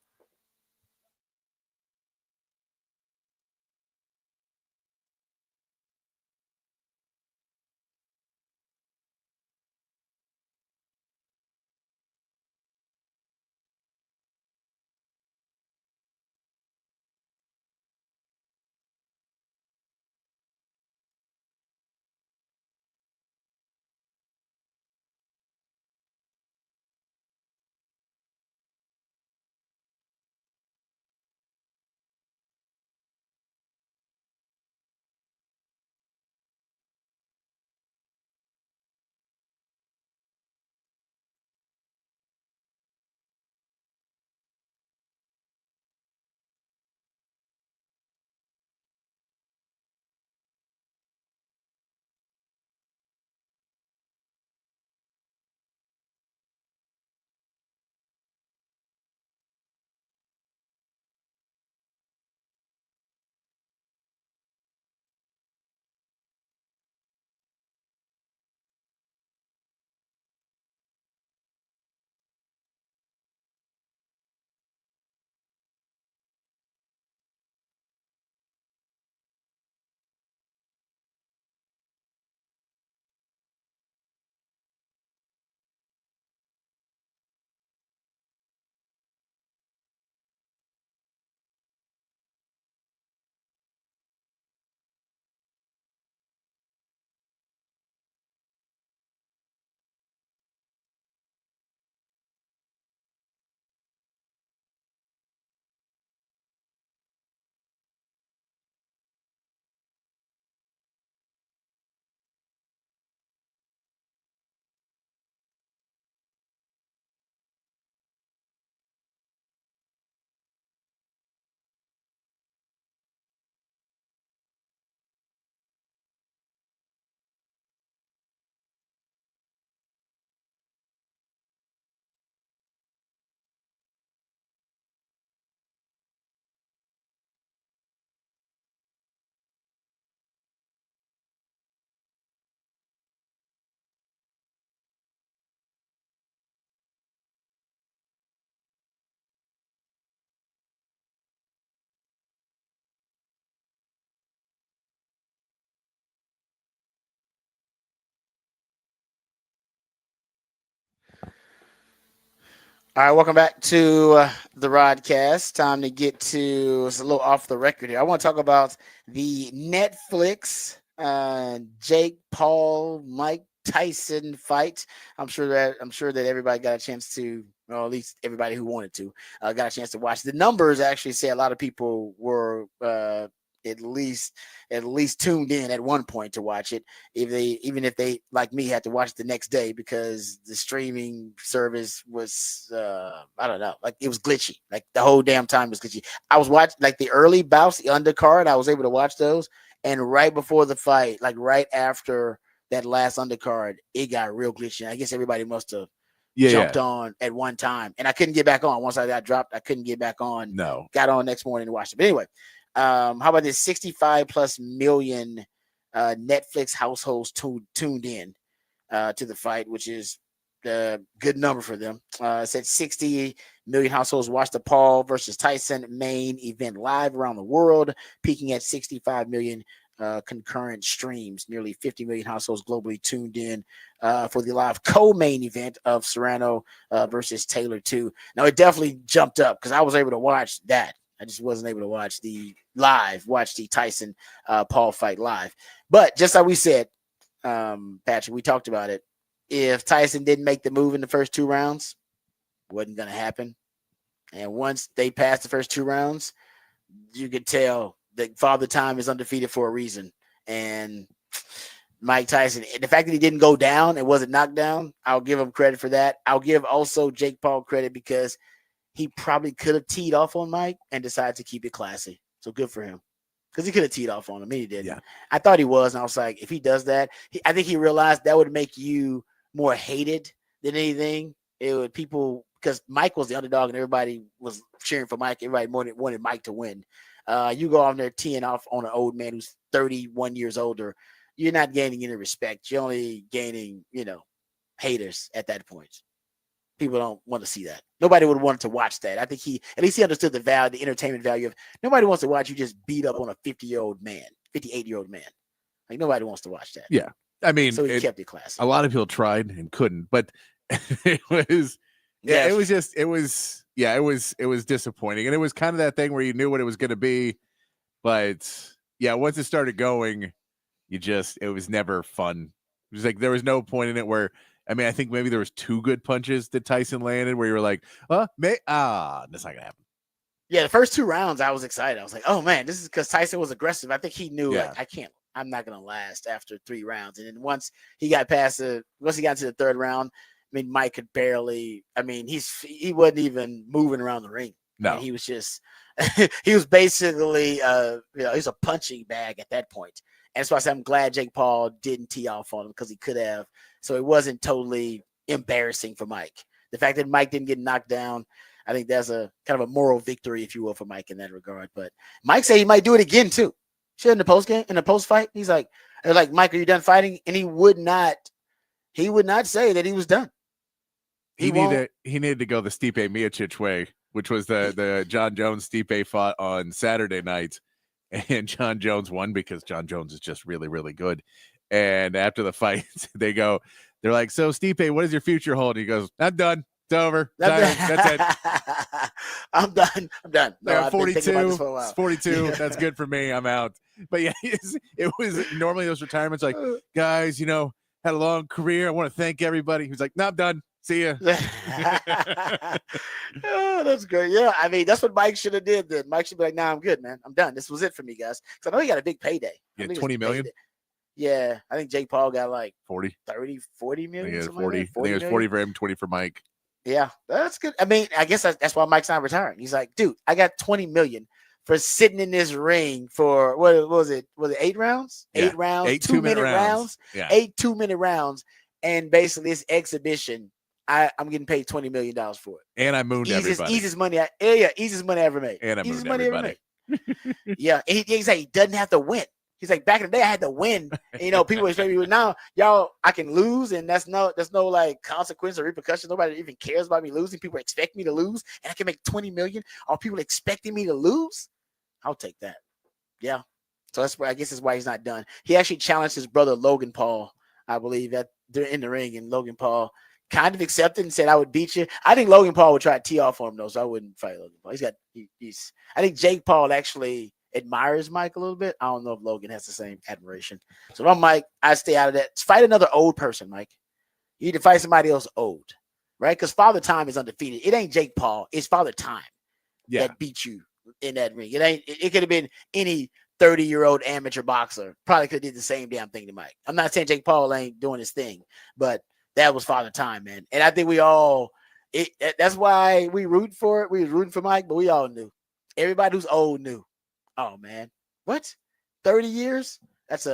All right, welcome back to the Rodcast. Time to get to it's a little off the record here. I want to talk about the Netflix Jake Paul Mike Tyson fight. I'm sure that everybody got a chance to, or at least everybody who wanted to, got a chance to watch. The numbers actually say a lot of people were at least tuned in at one point to watch it. Even if they like me had to watch it the next day because the streaming service was I don't know, like it was glitchy. Like the whole damn time was glitchy. I was watching like the early bouts, the undercard. I was able to watch those, and right before the fight, like right after that last undercard, it got real glitchy. I guess everybody must have jumped on at one time, and I couldn't get back on. Once I got dropped, I couldn't get back on. No. Got on next morning and watched it. But anyway, how about this 65 plus million Netflix households tuned in to the fight, which is a good number for them. It said 60 million households watched the Paul versus Tyson main event live around the world, peaking at 65 million concurrent streams. Nearly 50 million households globally tuned in for the live co-main event of Serrano versus Taylor 2. Now, it definitely jumped up because I was able to watch that. I just wasn't able to watch the Tyson Paul fight live. But just like we said, Patrick, we talked about it. If Tyson didn't make the move in the first 2 rounds, wasn't going to happen. And once they passed the first 2 rounds, you could tell that Father Time is undefeated for a reason. And Mike Tyson, the fact that he didn't go down and wasn't knocked down, I'll give him credit for that. I'll give also Jake Paul credit because he probably could have teed off on Mike and decided to keep it classy. So good for him. Because he could have teed off on him. He didn't. Yeah. I thought he was. And I was like, if he does that, I think he realized that would make you more hated than anything. It would people, because Mike was the underdog and everybody was cheering for Mike. Everybody wanted Mike to win. You go on there teeing off on an old man who's 31 years older. You're not gaining any respect. You're only gaining, haters at that point. People don't want to see that. Nobody would want to watch that. I think he understood the value, the entertainment value of nobody wants to watch you just beat up on a 50-year-old man, 58-year-old man. Like nobody wants to watch that. Yeah. I mean, so he kept it classy. A lot of people tried and couldn't, but it was disappointing. And it was kind of that thing where you knew what it was going to be, but yeah, once it started going, it was never fun. It was like, there was no point in it where, I mean, I think maybe there was 2 good punches that Tyson landed where you were like, that's not gonna happen. Yeah, the first 2 rounds, I was excited. I was like, oh man, this is because Tyson was aggressive. I think he knew I'm not gonna last after 3 rounds. And then once he got into the 3rd round, I mean, Mike could barely. I mean, he wasn't even moving around the ring. No, I mean, he was just he was basically he's a punching bag at that point. And that's why I said I'm glad Jake Paul didn't tee off on him because he could have. So it wasn't totally embarrassing for Mike. The fact that Mike didn't get knocked down, I think that's a kind of a moral victory, if you will, for Mike in that regard. But Mike said he might do it again too. Sure, in the post fight, he's like, Mike, are you done fighting? And he would not say that he was done. He needed to go the Stipe Miocic way, which was the John Jones Stipe fought on Saturday night. And John Jones won because John Jones is just really, really good. And after the fight, they're like, so Stipe, what does your future hold? And he goes, I'm done. It's over. That's it. I'm done. No, I'm 42. It's 42. That's good for me. I'm out. But yeah, it was normally those retirements like, guys, had a long career. I want to thank everybody. He's like, no, I'm done. See ya. Oh, that's great. Yeah, I mean, that's what Mike should have did then. Mike should be like, nah, I'm good, man. I'm done. This was it for me, guys. Because I know he got a big payday. Yeah, 20 million? Yeah, I think Jake Paul got like 40 million. I think it was 40. I think it was 40 for him, 20 for Mike. Yeah, that's good. I mean, I guess that's why Mike's not retiring. He's like, dude, I got 20 million for sitting in this ring for what was it? Was it 8 rounds? Yeah. 8 rounds, 8 2-minute rounds. Yeah. 8 2-minute rounds. And basically this exhibition, I'm getting paid $20 million for it. And I mooned everybody. Easiest money I ever made. And I mooned everybody. Yeah, and he's like, he doesn't have to win. He's like, back in the day, I had to win. And, people expect me now, y'all, I can lose, and there's no like consequence or repercussion. Nobody even cares about me losing. People expect me to lose, and I can make $20 million. Are people expecting me to lose? I'll take that. Yeah. So that's why I guess that's why he's not done. He actually challenged his brother Logan Paul, I believe, they're in the ring, and Logan Paul kind of accepted and said, I would beat you. I think Logan Paul would try to tee off on him, though, so I wouldn't fight Logan Paul. I think Jake Paul actually admires Mike a little bit. I don't know if Logan has the same admiration. So if I'm Mike, I stay out of that. Fight another old person, Mike. You need to fight somebody else old, right? Because Father Time is undefeated. It ain't Jake Paul. It's Father Time that beat you in that ring. It could have been any 30-year-old amateur boxer. Probably could have did the same damn thing to Mike. I'm not saying Jake Paul ain't doing his thing, but that was Father Time, man. And I think we all that's why we root for it. We was rooting for Mike, but we all knew. Everybody who's old knew. Oh man, what? 30 years? That's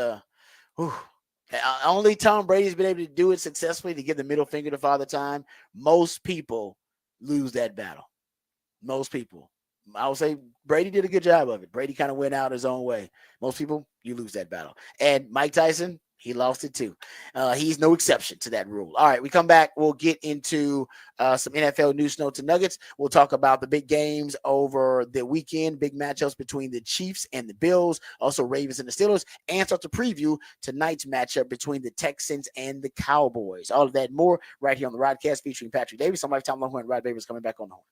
only Tom Brady's been able to do it successfully, to give the middle finger to Father Time. Most people lose that battle. Most people. I would say Brady did a good job of it. Brady kind of went out his own way. Most people, you lose that battle. And Mike Tyson, he lost it too. He's no exception to that rule. All right, we come back. We'll get into some NFL news, notes, and nuggets. We'll talk about the big games over the weekend, big matchups between the Chiefs and the Bills, also Ravens and the Steelers, and start to preview tonight's matchup between the Texans and the Cowboys. All of that and more right here on the Rodcast featuring Patrick Davis. I'm Lifetime Longhorn. Rod Babers coming back on the horn.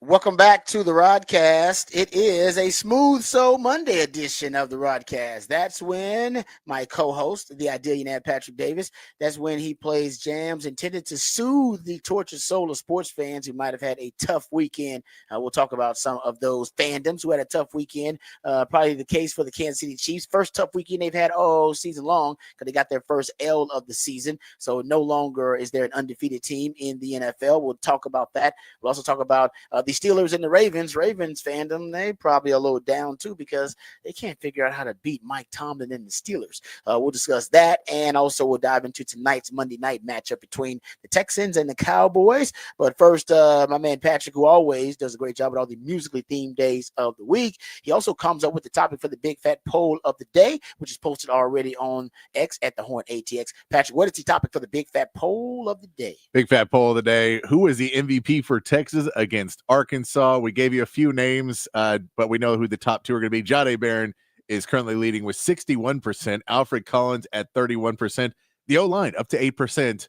Welcome back to the Rodcast. It is a Smooth Soul Monday edition of the Rodcast. That's when my co-host, the Idillionaire Patrick Davis, that's when he plays jams intended to soothe the tortured soul of sports fans who might have had a tough weekend. We'll talk about some of those fandoms who had a tough weekend. Probably the case for the Kansas City Chiefs. First tough weekend they've had all season long because they got their first L of the season. So no longer is there an undefeated team in the NFL. We'll talk about that. We'll also talk about the the Steelers and the Ravens fandom, they probably a little down too because they can't figure out how to beat Mike Tomlin and the Steelers. We'll discuss that, and also we'll dive into tonight's Monday night matchup between the Texans and the Cowboys. But first, my man Patrick, who always does a great job with all the musically themed days of the week, he also comes up with the topic for the big fat poll of the day, which is posted already on X at the Horn ATX. Patrick, what is the topic for the big fat poll of the day? Big fat poll of the day. Who is the MVP for Texas against Arkansas? We gave you a few names, but we know who the top two are going to be. Jahdae Barron is currently leading with 61%. Alfred Collins at 31%. The O-line up to 8%.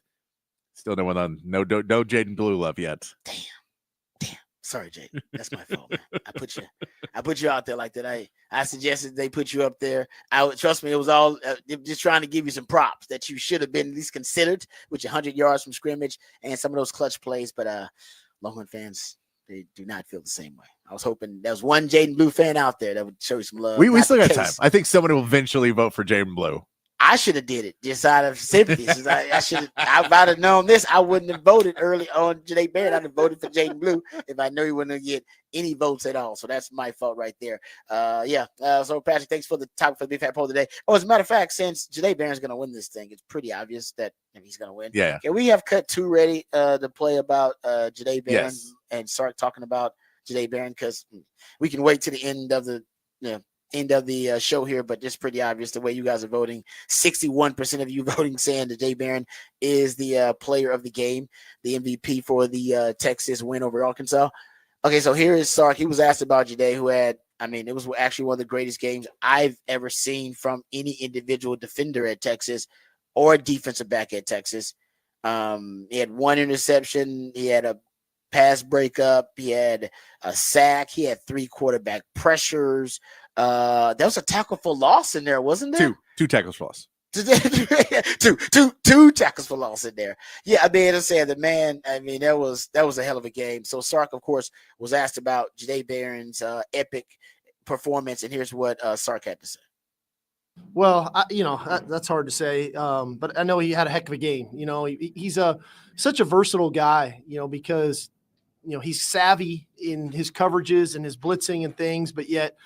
Still no one on. No Jaden Blue love yet. Damn. Sorry, Jaden. That's my fault, man. I put you out there like that. I suggested they put you up there. Trust me, it was all just trying to give you some props that you should have been at least considered with your 100 yards from scrimmage and some of those clutch plays. But Longhorn fans, they do not feel the same way. I was hoping there was one Jaden Blue fan out there that would show you some love. We still got time. I think someone will eventually vote for Jaden Blue. I should have did it just out of sympathy. If I'd have known this, I wouldn't have voted early on Jahdae Barron. I'd have voted for Jaden Blue if I knew he wouldn't get any votes at all. So that's my fault right there. So Patrick, thanks for the topic for the big fat poll today. Oh, as a matter of fact, since Jahdae Barron's going to win this thing, it's pretty obvious that he's going to win. Yeah. Okay, we have cut two ready to play about Jahdae Barron and start talking about Jahdae Barron because we can wait to the end of the show here, but it's pretty obvious the way you guys are voting. 61% of you voting saying that Jahdae Barron is the player of the game, the MVP for the Texas win over Arkansas. Okay, so here is Sark. He was asked about Jahdae, who had, it was actually one of the greatest games I've ever seen from any individual defender at Texas or defensive back at Texas. He had one interception. He had a pass breakup. He had a sack. He had 3 quarterback pressures. There was a tackle for loss in there, wasn't there? Two tackles for loss. two tackles for loss in there. Yeah, I said the man. That was a hell of a game. So Sark, of course, was asked about Jahdae Barron's epic performance, and here's what Sark had to say. Well, that's hard to say, but I know he had a heck of a game. He's such a versatile guy. Because he's savvy in his coverages and his blitzing and things, but yet.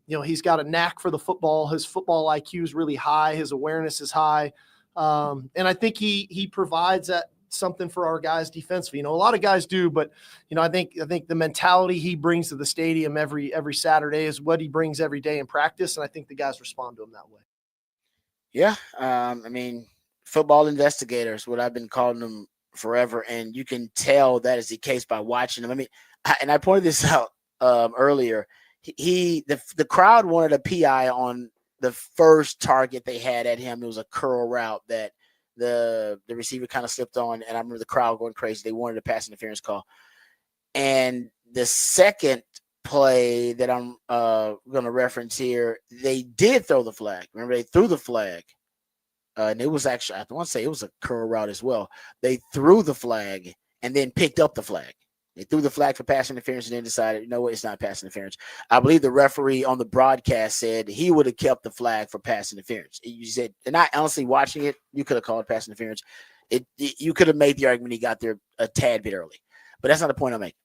He's got a knack for the football. His football IQ is really high. His awareness is high. And I think he provides that something for our guys defensively. A lot of guys do, but I think the mentality he brings to the stadium every Saturday is what he brings every day in practice. And I think the guys respond to him that way. Yeah. Football investigators, what I've been calling them forever. And you can tell that is the case by watching them. I pointed this out earlier. The crowd wanted a PI on the first target they had at him. It was a curl route that the receiver kind of slipped on, and I remember the crowd going crazy. They wanted a pass interference call. And the second play that I'm going to reference here, they did throw the flag. Remember, they threw the flag. And it was actually, I want to say it was a curl route as well. They threw the flag and then picked up the flag. They threw the flag for pass interference and then decided, it's not pass interference. I believe the referee on the broadcast said he would have kept the flag for pass interference. You said, and I honestly watching it, you could have called pass interference. You could have made the argument he got there a tad bit early, but that's not the point I'm making.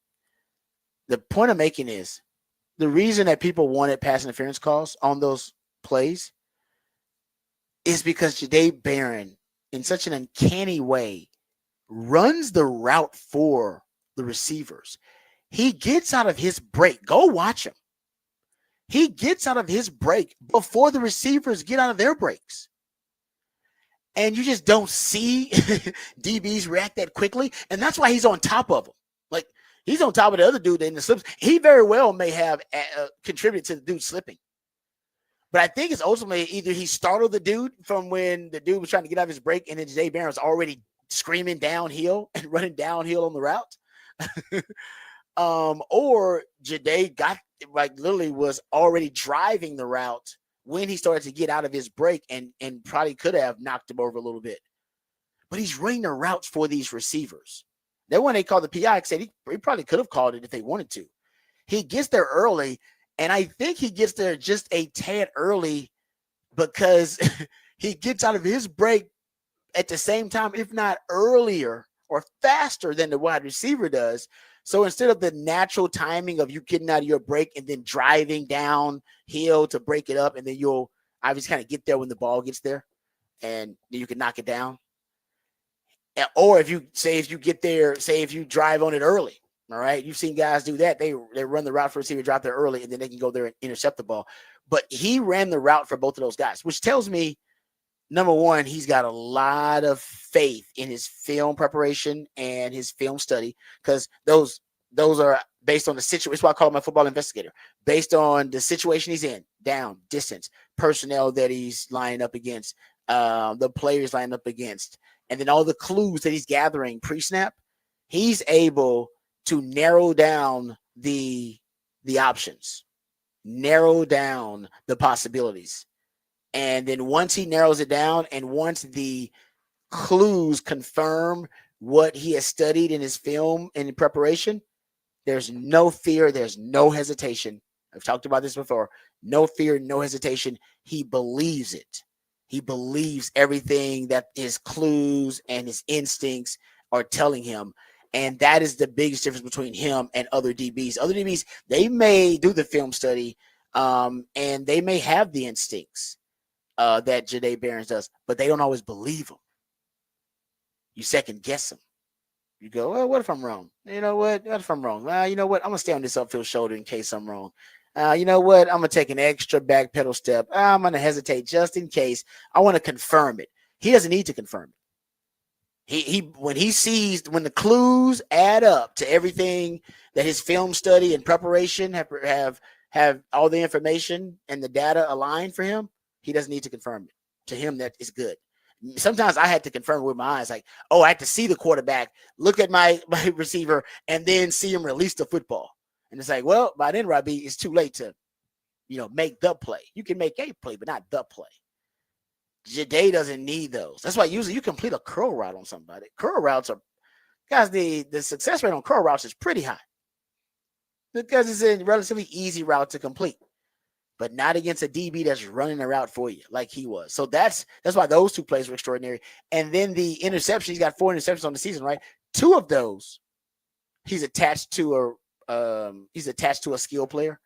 The point I'm making is the reason that people wanted pass interference calls on those plays is because Jahdae Barron, in such an uncanny way, runs the route for the receivers. He gets out of his break. Go watch him. He gets out of his break before the receivers get out of their breaks. And you just don't see DBs react that quickly. And that's why he's on top of them. Like, he's on top of the other dude in the slips. He very well may have contributed to the dude slipping. But I think it's ultimately either he startled the dude from when the dude was trying to get out of his break, and then Jahdae Barron was already screaming downhill and running downhill on the route. Or Jahdae literally was already driving the route when he started to get out of his break and probably could have knocked him over a little bit. But he's running the routes for these receivers. Then when they called the PI, said he probably could have called it if they wanted to. He gets there early, and I think he gets there just a tad early because he gets out of his break at the same time, if not earlier or faster than the wide receiver does. So instead of the natural timing of you getting out of your break and then driving downhill to break it up, and then you'll obviously kind of get there when the ball gets there, and you can knock it down. Or if you get there, say if you drive on it early, all right, you've seen guys do that. They run the route for receiver, drop there early, and then they can go there and intercept the ball. But he ran the route for both of those guys, which tells me, number one, he's got a lot of faith in his film preparation and his film study, because those are based on the situation. That's why I call him a football investigator. Based on the situation he's in, down, distance, personnel that he's lining up against, the players lining up against, and then all the clues that he's gathering pre-snap, he's able to narrow down the options, narrow down the possibilities. And then once he narrows it down, and once the clues confirm what he has studied in his film and in preparation, there's no fear, there's no hesitation. I've talked about this before. No fear, no hesitation. He believes it. He believes everything that his clues and his instincts are telling him. And that is the biggest difference between him and other DBs. Other DBs, they may do the film study, and they may have the instincts that Jahdae Barnes does, but they don't always believe him. You second guess him. You go, well, what if I'm wrong? You know what? What if I'm wrong? You know what? I'm going to stay on this upfield shoulder in case I'm wrong. You know what? I'm going to take an extra back pedal step. I'm going to hesitate just in case. I want to confirm it. He doesn't need to confirm it. When the clues add up to everything that his film study and preparation have all the information and the data aligned for him, he doesn't need to confirm it. To him, that is good. Sometimes I had to confirm with my eyes, like, oh, I had to see the quarterback, look at my receiver, and then see him release the football. And it's like, well, by then, Robbie, it's too late to, make the play. You can make a play, but not the play. Jahdae doesn't need those. That's why usually you complete a curl route on somebody. Curl routes are, guys, the success rate on curl routes is pretty high because it's a relatively easy route to complete, but not against a DB that's running a route for you like he was. So that's why those two plays were extraordinary. And then the interception, he's got 4 interceptions on the season, right? 2 of those, he's attached to a skill player.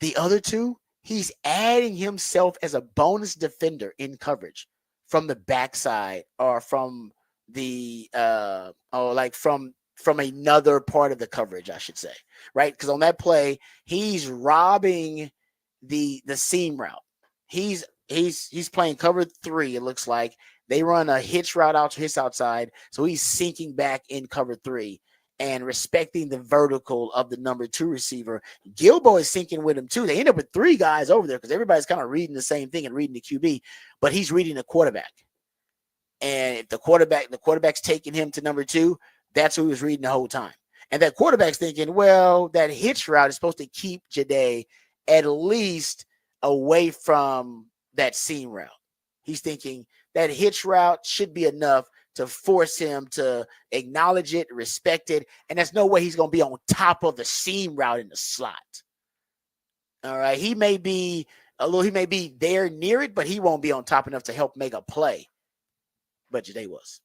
The other 2, he's adding himself as a bonus defender in coverage from the backside or from the from another part of the coverage, I should say, right? Because on that play, he's robbing the seam route. He's playing cover 3. It looks like they run a hitch route out to his outside, so he's sinking back in cover 3 and respecting the vertical of the number 2 receiver. Gilbo is sinking with him too. They end up with 3 guys over there because everybody's kind of reading the same thing and reading the QB, but he's reading the quarterback. And if the quarterback's taking him to number 2, that's who he was reading the whole time. And that quarterback's thinking, well, that hitch route is supposed to keep Jahdae at least away from that seam route. He's thinking that hitch route should be enough to force him to acknowledge it, respect it, and there's no way he's going to be on top of the seam route in the slot. All right, he may be there near it, but he won't be on top enough to help make a play. But Jahdae was,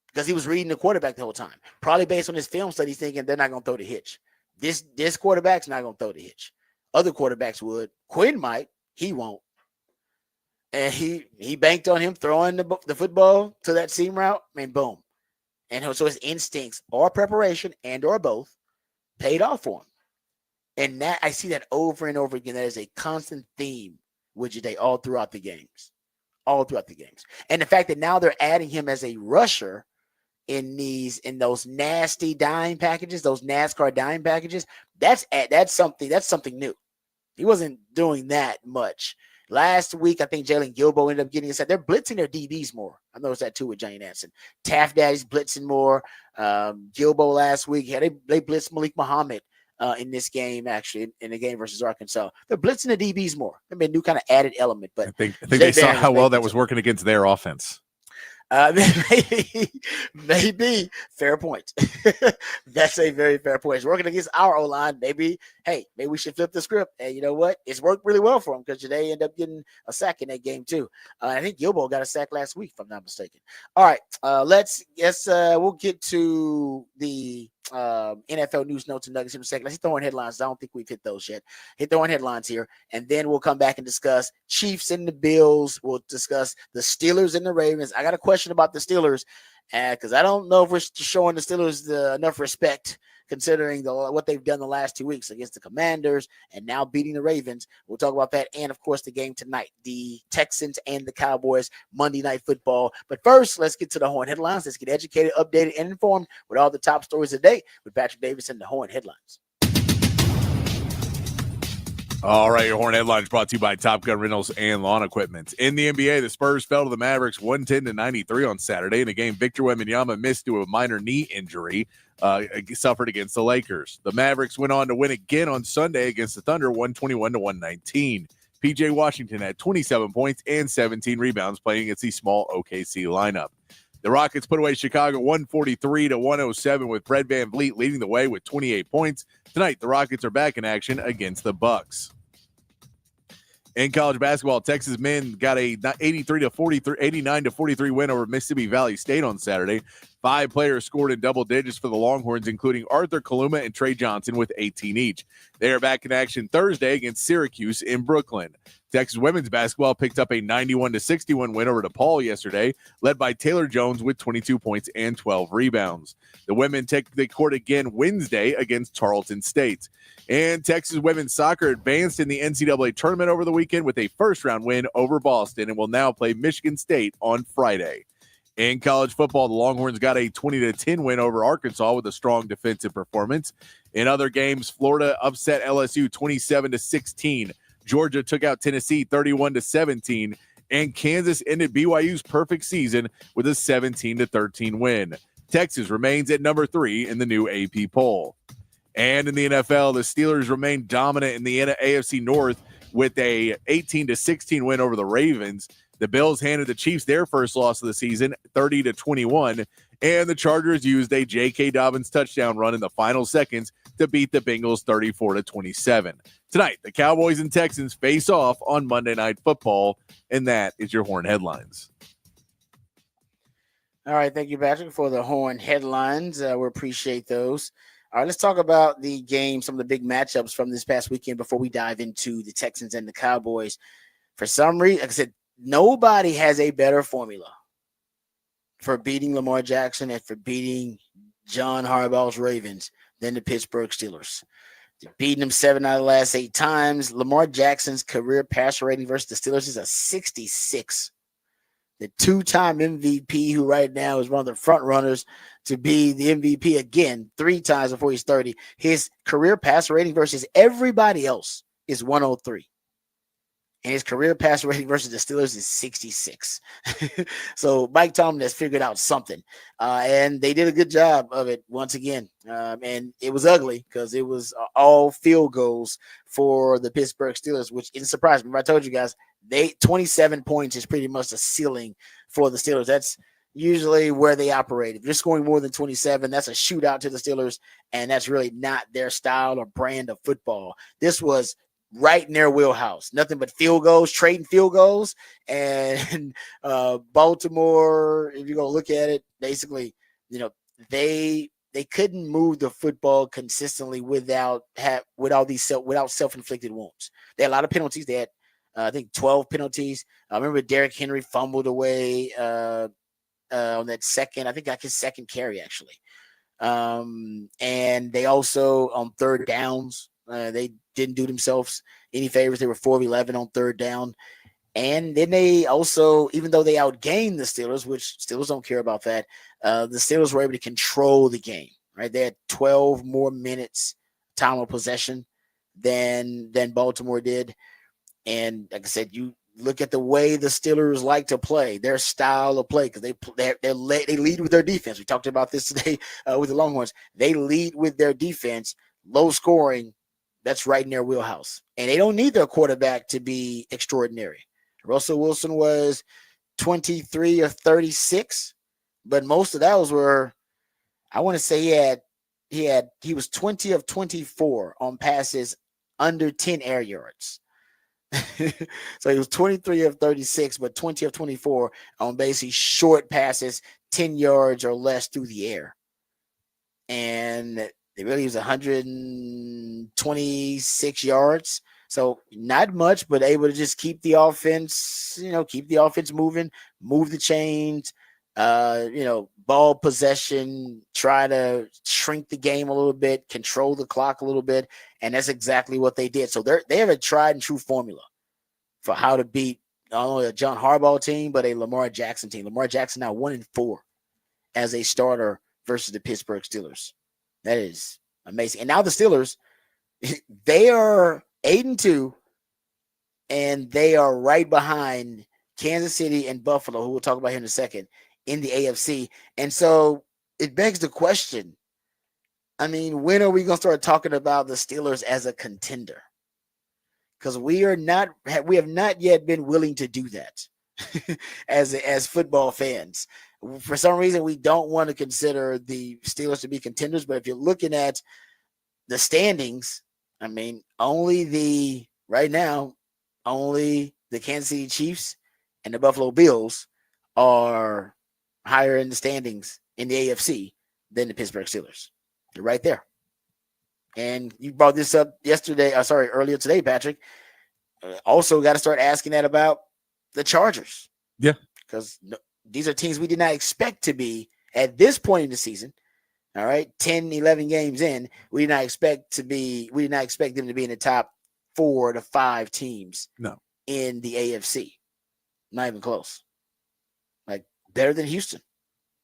because he was reading the quarterback the whole time, probably based on his film study, thinking they're not going to throw the hitch. This quarterback's not going to throw the hitch. Other quarterbacks would. Quinn might. He won't. And he banked on him throwing the football to that seam route, and boom. And so his instincts or preparation and or both paid off for him. And that I see that over and over again. That is a constant theme with Jahdae all throughout the games. All throughout the games. And the fact that now they're adding him as a rusher in those nasty dime packages, those NASCAR dime packages, that's something new. He wasn't doing that much. Last week, I think Jalen Gilbo ended up getting a set. They're blitzing their DBs more. I noticed that too with Johnny Nansen. Taft Daddy's blitzing more. Gilbo last week, they blitzed Malik Muhammad in this game, actually, in the game versus Arkansas. They're blitzing the DBs more. I mean, new kind of added element. But I think they saw how well that was working against their offense. Maybe. Fair point. That's a very fair point. It's working against our O-line. Maybe we should flip the script. And you know what? It's worked really well for them because they end up getting a sack in that game too. I think Gilbo got a sack last week, if I'm not mistaken. All right, we'll get to the NFL news, notes, and nuggets in a second. Let's hit the horn headlines. I don't think we've hit those yet. Hit the horn headlines here, and then we'll come back and discuss Chiefs and the Bills. We'll discuss the Steelers and the Ravens. I got a question about the Steelers because I don't know if we're showing the Steelers enough respect considering what they've done the last 2 weeks against the Commanders and now beating the Ravens. We'll talk about that and, of course, the game tonight, the Texans and the Cowboys, Monday Night Football. But first, let's get to the Horn headlines. Let's get educated, updated, and informed with all the top stories of the day with Patrick Davis and the Horn headlines. All right, your Horn headlines brought to you by Top Gun Rentals and Lawn Equipment. In the NBA, the Spurs fell to the Mavericks 110-93 on Saturday in a game Victor Wembanyama missed due to a minor knee injury suffered against the Lakers. The Mavericks went on to win again on Sunday against the Thunder 121-119. PJ Washington had 27 points and 17 rebounds playing against the small OKC lineup. The Rockets put away Chicago 143-107 with Fred VanVleet leading the way with 28 points. Tonight, the Rockets are back in action against the Bucks. In college basketball, Texas men got a 89-43 win over Mississippi Valley State on Saturday. 5 players scored in double digits for the Longhorns, including Arthur Kaluma and Trey Johnson with 18 each. They are back in action Thursday against Syracuse in Brooklyn. Texas women's basketball picked up a 91-61 win over DePaul yesterday, led by Taylor Jones with 22 points and 12 rebounds. The women take the court again Wednesday against Tarleton State. And Texas women's soccer advanced in the NCAA tournament over the weekend with a first-round win over Boston and will now play Michigan State on Friday. In college football, the Longhorns got a 20-10 win over Arkansas with a strong defensive performance. In other games, Florida upset LSU 27-16. Georgia took out Tennessee 31-17, and Kansas ended BYU's perfect season with a 17-13 win. Texas remains at number 3 in the new AP poll. And in the NFL, the Steelers remain dominant in the AFC North with a 18-16 win over the Ravens. The Bills handed the Chiefs their first loss of the season, 30-21, and the Chargers used a J.K. Dobbins touchdown run in the final seconds to beat the Bengals 34-27. Tonight, the Cowboys and Texans face off on Monday Night Football, and that is your Horn headlines. All right, thank you, Patrick, for the Horn headlines. We appreciate those. All right, let's talk about the game, some of the big matchups from this past weekend before we dive into the Texans and the Cowboys. For some reason, like I said, nobody has a better formula for beating Lamar Jackson and for beating John Harbaugh's Ravens than the Pittsburgh Steelers. They're beating them 7 out of the last 8 times. Lamar Jackson's career passer rating versus the Steelers is a 66. The 2-time MVP, who right now is one of the front runners to be the MVP again 3 times before he's 30. His career passer rating versus everybody else is 103. And his career passer rating versus the Steelers is 66. So Mike Tomlin has figured out something. And they did a good job of it once again. And it was ugly because it was all field goals for the Pittsburgh Steelers, which is a surprise. Remember, I told you guys, 27 points is pretty much the ceiling for the Steelers. That's usually where they operate. If you're scoring more than 27, that's a shootout to the Steelers, and that's really not their style or brand of football. This was right in their wheelhouse. Nothing but field goals, trading field goals. And Baltimore, if you're going to look at it, basically, they couldn't move the football consistently without self-inflicted wounds. They had a lot of penalties. They had, I think, 12 penalties. I remember Derrick Henry fumbled away on that second, I think like his second carry, actually. And they also, on third downs, they didn't do themselves any favors. They were 4 of 11 on third down. And then they also, even though they outgained the Steelers, which Steelers don't care about that, the Steelers were able to control the game, right? They had 12 more minutes time of possession than Baltimore did. And like I said, you look at the way the Steelers like to play, their style of play, because they lead with their defense. We talked about this today with the Longhorns. They lead with their defense, low scoring. That's right in their wheelhouse. And they don't need their quarterback to be extraordinary. Russell Wilson was 23 of 36, but most of those were, I want to say he was 20 of 24 on passes under 10 air yards. So he was 23 of 36, but 20 of 24 on basically short passes, 10 yards or less through the air. and they really use 126 yards. So not much, but able to just keep the offense, keep the offense moving, move the chains, ball possession, try to shrink the game a little bit, control the clock a little bit. And that's exactly what they did. So they have a tried and true formula for how to beat not only a John Harbaugh team, but a Lamar Jackson team. Lamar Jackson now 1-4 as a starter versus the Pittsburgh Steelers. That is amazing. And now the Steelers, they are 8-2, and they are right behind Kansas City and Buffalo, who we'll talk about here in a second, in the AFC. And so it begs the question, I mean, when are we going to start talking about the Steelers as a contender? Because we have not yet been willing to do that as football fans. For some reason, we don't want to consider the Steelers to be contenders. But if you're looking at the standings, I mean, right now, only the Kansas City Chiefs and the Buffalo Bills are higher in the standings in the AFC than the Pittsburgh Steelers. They're right there. And you brought this up earlier today, Patrick. Also got to start asking that about the Chargers. Yeah. Because these are teams we did not expect to be at this point in the season. All right. 10, 11 games in, we did not expect them to be in the top 4 to 5 teams in the AFC. Not even close. Like better than Houston.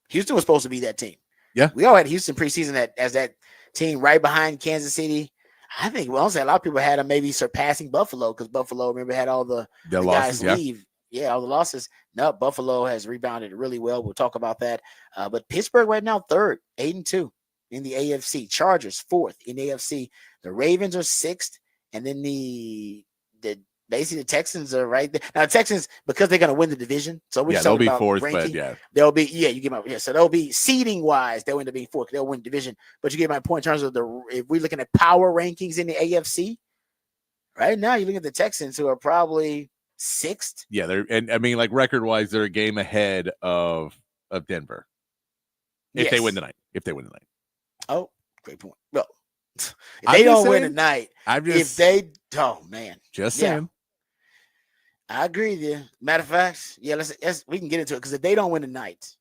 Houston was supposed to be that team. Yeah. We all had Houston preseason as that team right behind Kansas City. I think, a lot of people had them maybe surpassing Buffalo because Buffalo, remember, had all the losses, guys leave. Yeah, all the losses. No, Buffalo has rebounded really well. We'll talk about that. But Pittsburgh right now, 3rd, 8-2 in the AFC. Chargers, 4th in the AFC. The Ravens are 6th. And then basically the Texans are right there. Now, the Texans, because they're going to win the division. So we're they'll be about 4th, ranking. but yeah. They'll be, you get my, so they'll be seeding wise, they'll end up being 4th. They'll win division. But you get my point in terms of if we're looking at power rankings in the AFC, right now you look at the Texans, who are probably 6th. Yeah, like record wise, they're a game ahead of Denver. If they win the night. Oh, great point. Well, if they don't win tonight, just saying. I agree with you. Matter of fact, we can get into it, because if they don't win tonight,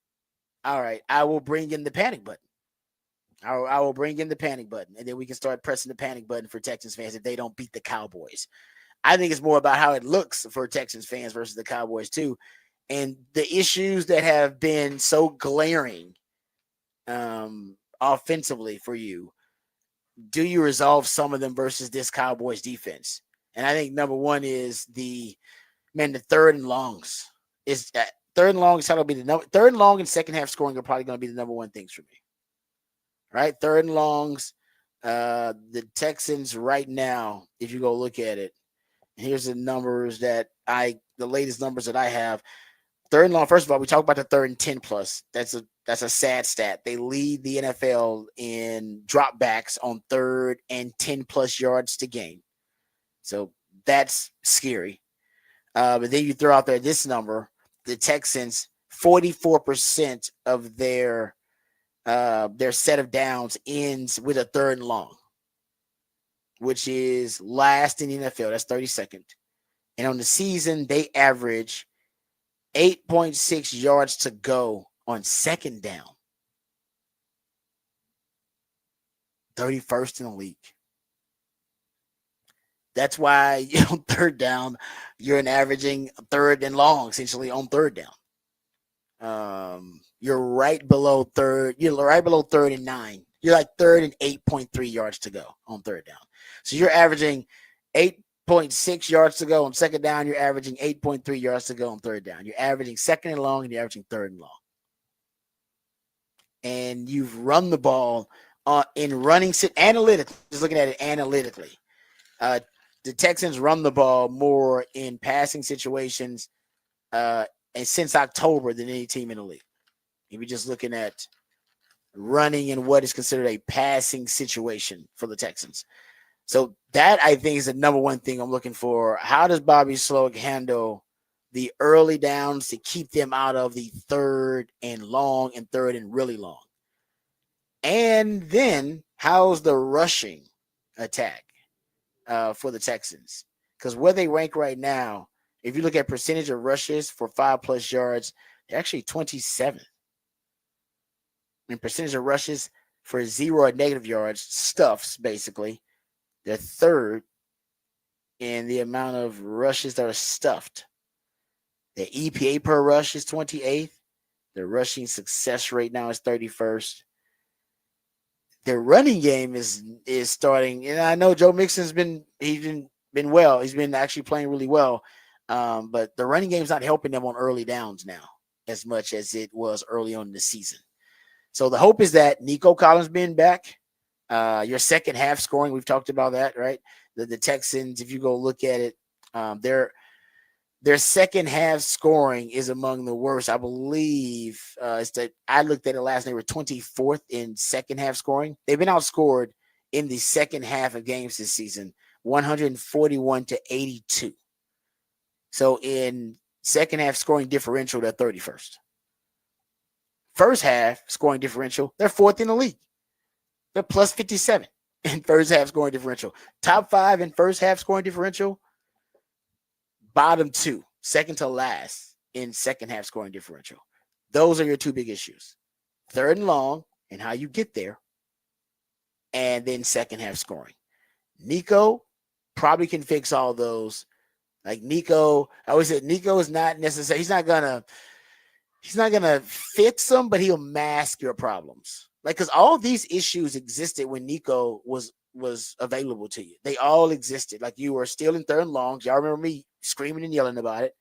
all right, I will bring in the panic button. I will bring in the panic button, and then we can start pressing the panic button for Texans fans if they don't beat the Cowboys. I think it's more about how it looks for Texans fans versus the Cowboys too, and the issues that have been so glaring offensively for you. Do you resolve some of them versus this Cowboys defense? And I think number one is the 3rd and longs. Is 3rd and long is how it'll be the number. 3rd and long and second half scoring are probably going to be the number one things for me. Right, 3rd and longs. The Texans right now, if you go look at it, here's the numbers the latest numbers that I have. 3rd and long. First of all, we talk about the 3rd and 10 plus. That's a sad stat. They lead the NFL in dropbacks on 3rd and 10 plus yards to gain. So that's scary. But then you throw out there this number: the Texans, 44% of their set of downs ends with a 3rd and long, which is last in the NFL. That's 32nd. And on the season, they average 8.6 yards to go on 2nd down. 31st in the league. That's why on 3rd down, you're averaging 3rd and long, essentially on 3rd down. You're right below 3rd. You're right below 3rd and 9. You're like 3rd and 8.3 yards to go on 3rd down. So you're averaging 8.6 yards to go on 2nd down. You're averaging 8.3 yards to go on 3rd down. You're averaging 2nd and long, and you're averaging 3rd and long. And you've run the ball in running analytically. Just looking at it analytically, the Texans run the ball more in passing situations and since October than any team in the league. If you're just looking at running in what is considered a passing situation for the Texans. So that, I think, is the number one thing I'm looking for. How does Bobby Sloak handle the early downs to keep them out of the 3rd and long and 3rd and really long? And then how's the rushing attack for the Texans? Because where they rank right now, if you look at percentage of rushes for 5+ yards, they're actually 27th. And percentage of rushes for 0 or negative yards, stuffs basically, they're third in the amount of rushes that are stuffed. The EPA per rush is 28th. The rushing success rate now is 31st. Their running game is starting, and I know Joe Mixon's been well. He's been actually playing really well, but the running game is not helping them on early downs now as much as it was early on in the season. So the hope is that Nico Collins being back, your second half scoring, we've talked about that, right? The Texans, if you go look at it, their second half scoring is among the worst. I believe I looked at it last night. They were 24th in second half scoring. They've been outscored in the second half of games this season, 141-82. So in second half scoring differential, they're 31st. First half scoring differential, they're 4th in the league. They're plus 57 in first half scoring differential. Top 5 in first half scoring differential. Bottom 2, second to last in second half scoring differential. Those are your two big issues. Third and long and how you get there. And then second half scoring. Nico probably can fix all those. Like Nico, I always said Nico is not necessary. He's not gonna fix them, but he'll mask your problems. Like, because all these issues existed when Nico was available to you. They all existed. Like, you were still in third and longs. Y'all remember me screaming and yelling about it.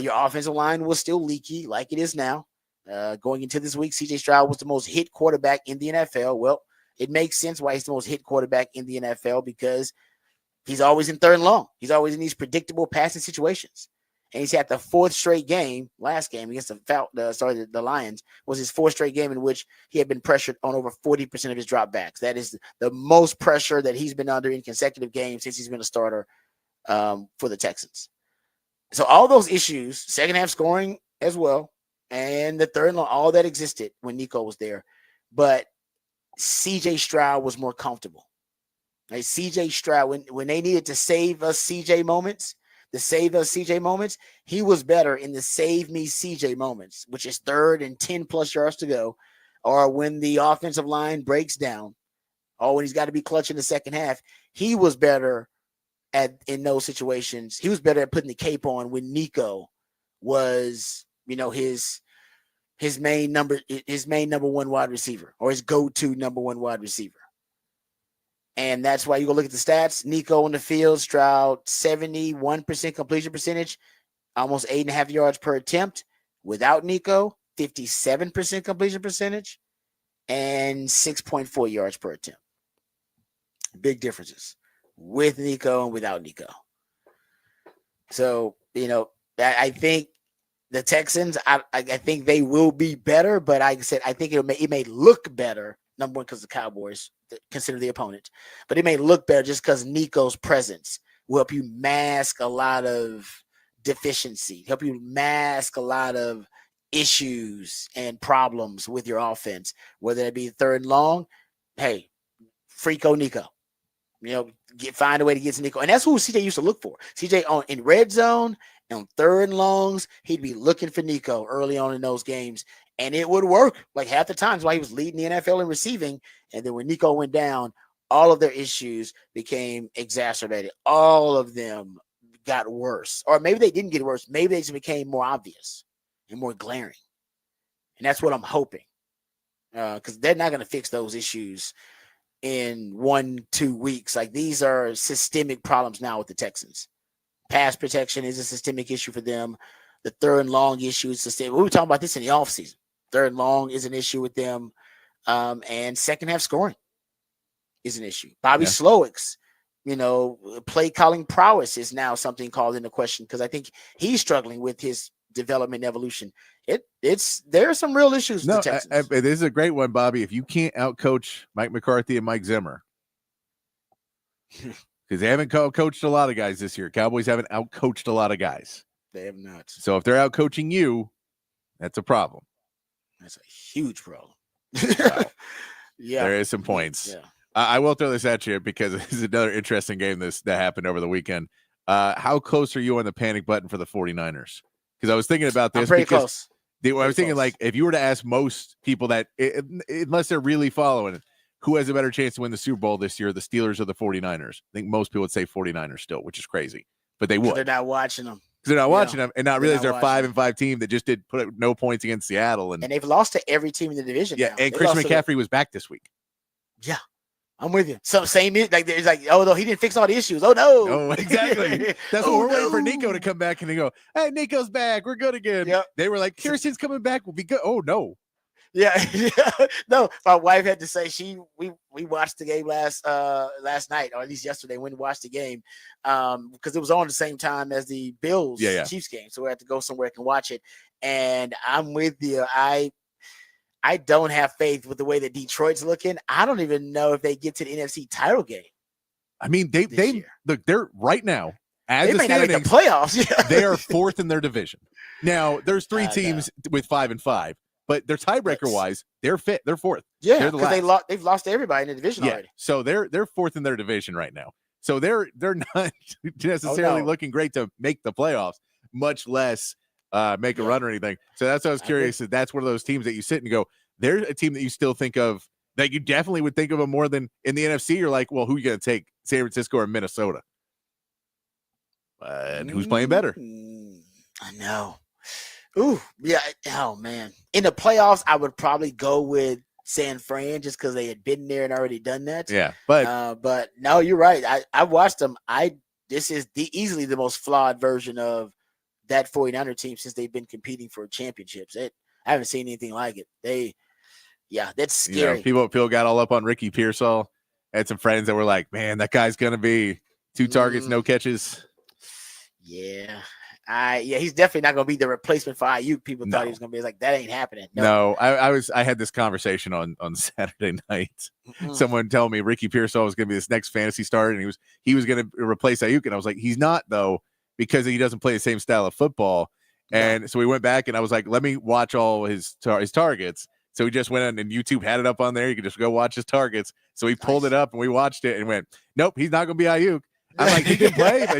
Your offensive line was still leaky, like it is now. Going into this week, CJ Stroud was the most hit quarterback in the NFL. Well, it makes sense why he's the most hit quarterback in the NFL, because he's always in third and long. He's always in these predictable passing situations. And he's had the fourth straight game, last game against the Lions, was his fourth straight game in which he had been pressured on over 40% of his dropbacks. That is the most pressure that he's been under in consecutive games since he's been a starter for the Texans. So all those issues, second half scoring as well, and the third and long, all that existed when Nico was there. But CJ Stroud was more comfortable. Like CJ Stroud, when they needed to save us CJ moments, he was better in the save me CJ moments, which is third and 10+ yards to go, or when the offensive line breaks down, or when he's got to be clutch in the second half. He was better in those situations. He was better at putting the cape on when Nico was, his main number one wide receiver, or his go-to number one wide receiver. And that's why you go look at the stats. Nico on the field, Stroud, 71% completion percentage, almost 8.5 yards per attempt. Without Nico, 57% completion percentage and 6.4 yards per attempt. Big differences with Nico and without Nico. So, I think the Texans, I think they will be better, but like I said, I think it may look better, number one, because the Cowboys consider the opponent, but it may look better just because Nico's presence will help you mask a lot of deficiency, help you mask a lot of issues and problems with your offense, whether it be third and long. Hey, Freako Nico, find a way to get to Nico. And that's who CJ used to look for. CJ in red zone, on third and longs, he'd be looking for Nico early on in those games. And it would work like half the times while he was leading the NFL in receiving. And then when Nico went down, all of their issues became exacerbated. All of them got worse. Or maybe they didn't get worse. Maybe they just became more obvious and more glaring. And that's what I'm hoping. Because they're not going to fix those issues in 1-2 weeks. Like, these are systemic problems now with the Texans. Pass protection is a systemic issue for them. The third and long issue is systemic. We were talking about this in the offseason. Third and long is an issue with them. And second half scoring is an issue. Bobby Slowick's, play calling prowess is now something called into question, because I think he's struggling with his development and evolution. There are some real issues with the Texans. This is a great one, Bobby. If you can't outcoach Mike McCarthy and Mike Zimmer, because they haven't coached a lot of guys this year. Cowboys haven't outcoached a lot of guys. They have not. So if they're outcoaching you, that's a problem. That's a huge problem. Yeah, there is some points. Yeah. I will throw this at you because this is another interesting game that happened over the weekend. How close are you on the panic button for the 49ers? Because I was thinking about this. I'm pretty close. I was thinking, like, if you were to ask most people that, unless they're really following it, who has a better chance to win the Super Bowl this year, the Steelers or the 49ers? I think most people would say 49ers still, which is crazy. But they would. They're not watching them. Because they're not watching them and not realize they're a watching 5-5 team that just did put up no points against Seattle. And they've lost to every team in the division. Yeah, now. and They Christian lost McCaffrey was back this week. Yeah, I'm with you. So same like there's like, oh no, he didn't fix all the issues. Oh no. Oh, exactly. That's what we're waiting for Nico to come back and they go, hey, Nico's back. We're good again. Yep. They were like, Kirsten's coming back. We'll be good. Oh no. Yeah. No, my wife had to say we watched the game last night, or at least yesterday when we watched the game, because it was on the same time as the Bills Chiefs game. So we had to go somewhere and watch it. And I'm with you. I don't have faith with the way that Detroit's looking. I don't even know if they get to the NFC title game. I mean, they're right now, as they the may not make standings, the playoffs. they are fourth in their division. Now, there's three teams with 5-5, but their tiebreaker wise, they're fit. They're fourth. Yeah, because they've lost to everybody in the division already. So they're fourth in their division right now. So they're not necessarily looking great to make the playoffs, much less make a run or anything. So that's what I was curious. That's one of those teams that you sit and go, they're a team that you still think of, that you definitely would think of them more than in the NFC. You're like, well, who are you going to take, San Francisco or Minnesota? And who's playing better? I know. Ooh, yeah. Oh, man. In the playoffs, I would probably go with San Fran just because they had been there and already done that. Yeah, but no, you're right. I watched them. This is easily the most flawed version of that 49er team since they've been competing for championships. I haven't seen anything like it. That's scary. People got all up on Ricky Pearsall. I had some friends that were like, man, that guy's going to be 2 targets, no catches. Yeah. He's definitely not going to be the replacement for Ayuk. People thought he was going to be like, that ain't happening. No, I had this conversation on Saturday night. Someone told me Ricky Pearsall was going to be this next fantasy starter, and he was going to replace Ayuk, and I was like, he's not though, because he doesn't play the same style of football. And so we went back, and I was like, let me watch all his targets. So we just went on, and YouTube had it up on there. You could just go watch his targets. So we pulled it up, and we watched it, and went, nope, he's not going to be Ayuk. I'm like, he can play, but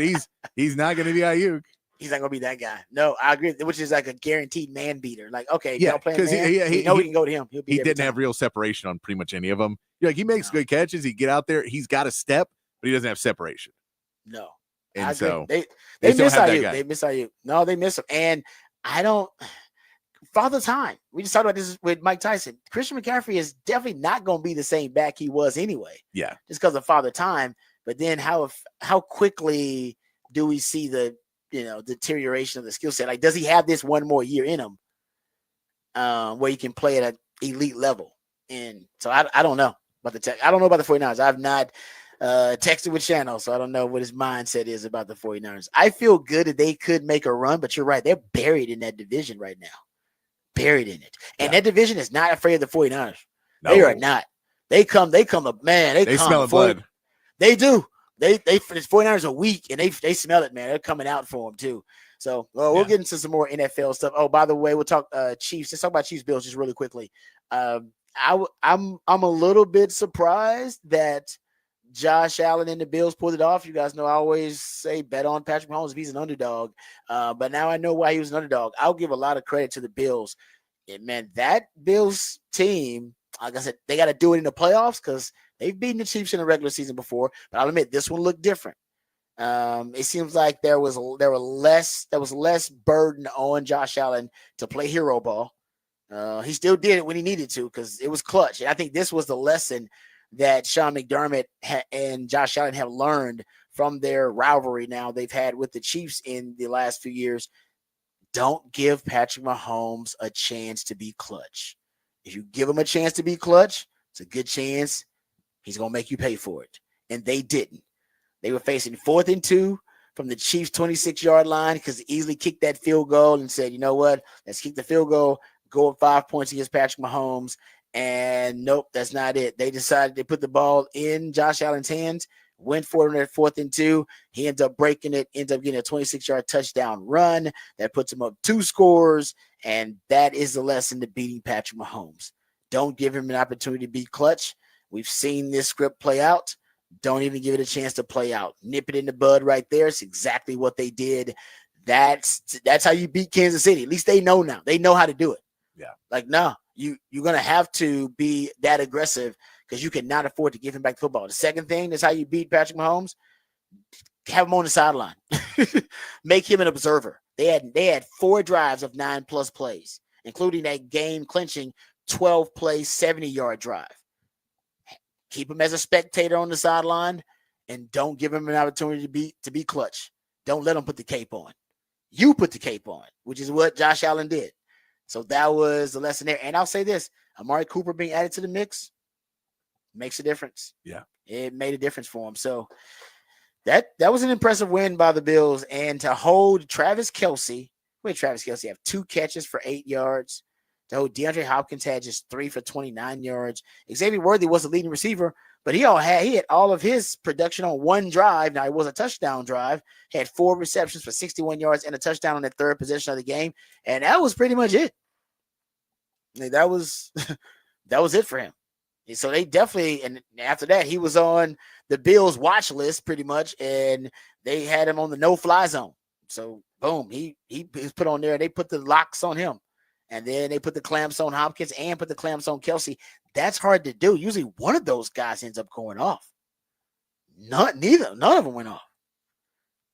he's not going to be Ayuk. He's not gonna be that guy. No, I agree. Which is like a guaranteed man beater. Like, okay, because he can go to him. He didn't have real separation on pretty much any of them. Like, he makes good catches. He get out there. He's got a step, but he doesn't have separation. No, and so they miss Ayuk. They miss Ayuk. No, they miss him. And I don't. Father time. We just talked about this with Mike Tyson. Christian McCaffrey is definitely not going to be the same back he was anyway. Yeah, just because of Father time. But then how quickly do we see the deterioration of the skill set? Like, does he have this one more year in him where he can play at an elite level? And so I don't know about I don't know about the 49ers. I've not texted with Channel, so I don't know what his mindset is about the 49ers. I feel good that they could make a run, but you're right. They're buried in that division right now. Buried in it. And that division is not afraid of the 49ers. No. They are not. They come up, man. They come smell blood. They do. They 49ers are weak, and they smell it, man. They're coming out for them too. So we'll get into some more NFL stuff. Oh, by the way, we'll talk Chiefs. Let's talk about Chiefs Bills just really quickly. I'm a little bit surprised that Josh Allen and the Bills pulled it off. You guys know I always say bet on Patrick Mahomes if he's an underdog. But now I know why he was an underdog. I'll give a lot of credit to the Bills. And man, that Bills team, like I said, they got to do it in the playoffs because they've beaten the Chiefs in the regular season before. But I'll admit this one looked different. It seems like there was less burden on Josh Allen to play hero ball. He still did it when he needed to because it was clutch. And I think this was the lesson that Sean McDermott and Josh Allen have learned from their rivalry now they've had with the Chiefs in the last few years. Don't give Patrick Mahomes a chance to be clutch. If you give him a chance to be clutch, it's a good chance he's going to make you pay for it. And they didn't. They were facing 4th and 2 from the Chiefs' 26-yard line because they easily kicked that field goal and said, you know what, let's kick the field goal, go up 5 points against Patrick Mahomes. And nope, that's not it. They decided to put the ball in Josh Allen's hands, went for it on that 4th and 2. He ends up breaking it, ends up getting a 26-yard touchdown run that puts him up 2 scores. And that is the lesson to beating Patrick Mahomes. Don't give him an opportunity to be clutch. We've seen this script play out. Don't even give it a chance to play out. Nip it in the bud right there. It's exactly what they did. That's how you beat Kansas City. At least they know now. They know how to do it. Yeah. Like, no, you're going to have to be that aggressive because you cannot afford to give him back the football. The second thing, that's how you beat Patrick Mahomes. Have him on the sideline. Make him an observer. They had 4 drives of 9+ plays, including that game-clinching 12-play, 70-yard drive. Keep him as a spectator on the sideline, and don't give him an opportunity to be clutch. Don't let him put the cape on. You put the cape on, which is what Josh Allen did. So that was the lesson there. And I'll say this, Amari Cooper being added to the mix makes a difference. Yeah. It made a difference for him. So that was an impressive win by the Bills. And to hold Travis Kelce, Travis Kelce have 2 catches for 8 yards. To hold DeAndre Hopkins had just 3 for 29 yards. Xavier Worthy was the leading receiver, but he had all of his production on one drive. Now, it was a touchdown drive. He had 4 receptions for 61 yards and a touchdown on the third possession of the game. And that was pretty much it. That was it for him. So they definitely, and after that, he was on the Bills watch list pretty much, and they had him on the no-fly zone. So boom, he was put on there. They put the locks on him, and then they put the clamps on Hopkins and put the clamps on Kelce. That's hard to do. Usually one of those guys ends up going off. None of them went off.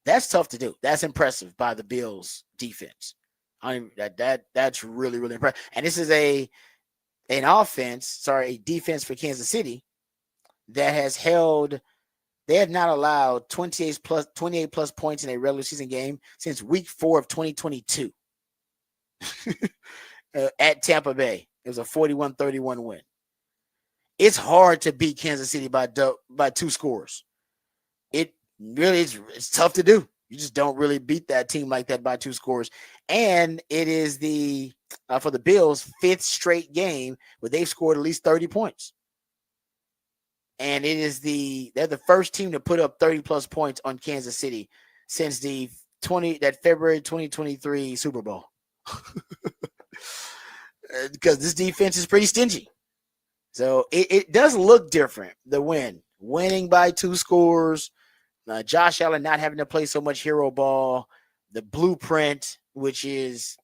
That's tough to do. That's impressive by the Bills defense. That's really, really impressive. And this is a defense for Kansas City that has held, they have not allowed 28 plus points in a regular season game since week 4 of 2022 at Tampa Bay. It was a 41-31 win. It's hard to beat Kansas City by 2 scores. It really is. It's tough to do. You just don't really beat that team like that by 2 scores. And it is for the Bills, 5th straight game where they've scored at least 30 points. And they're the first team to put up 30 plus points on Kansas City since that February 2023 Super Bowl. Because this defense is pretty stingy. So it does look different. The winning by 2 scores, Josh Allen not having to play so much hero ball, the blueprint, which is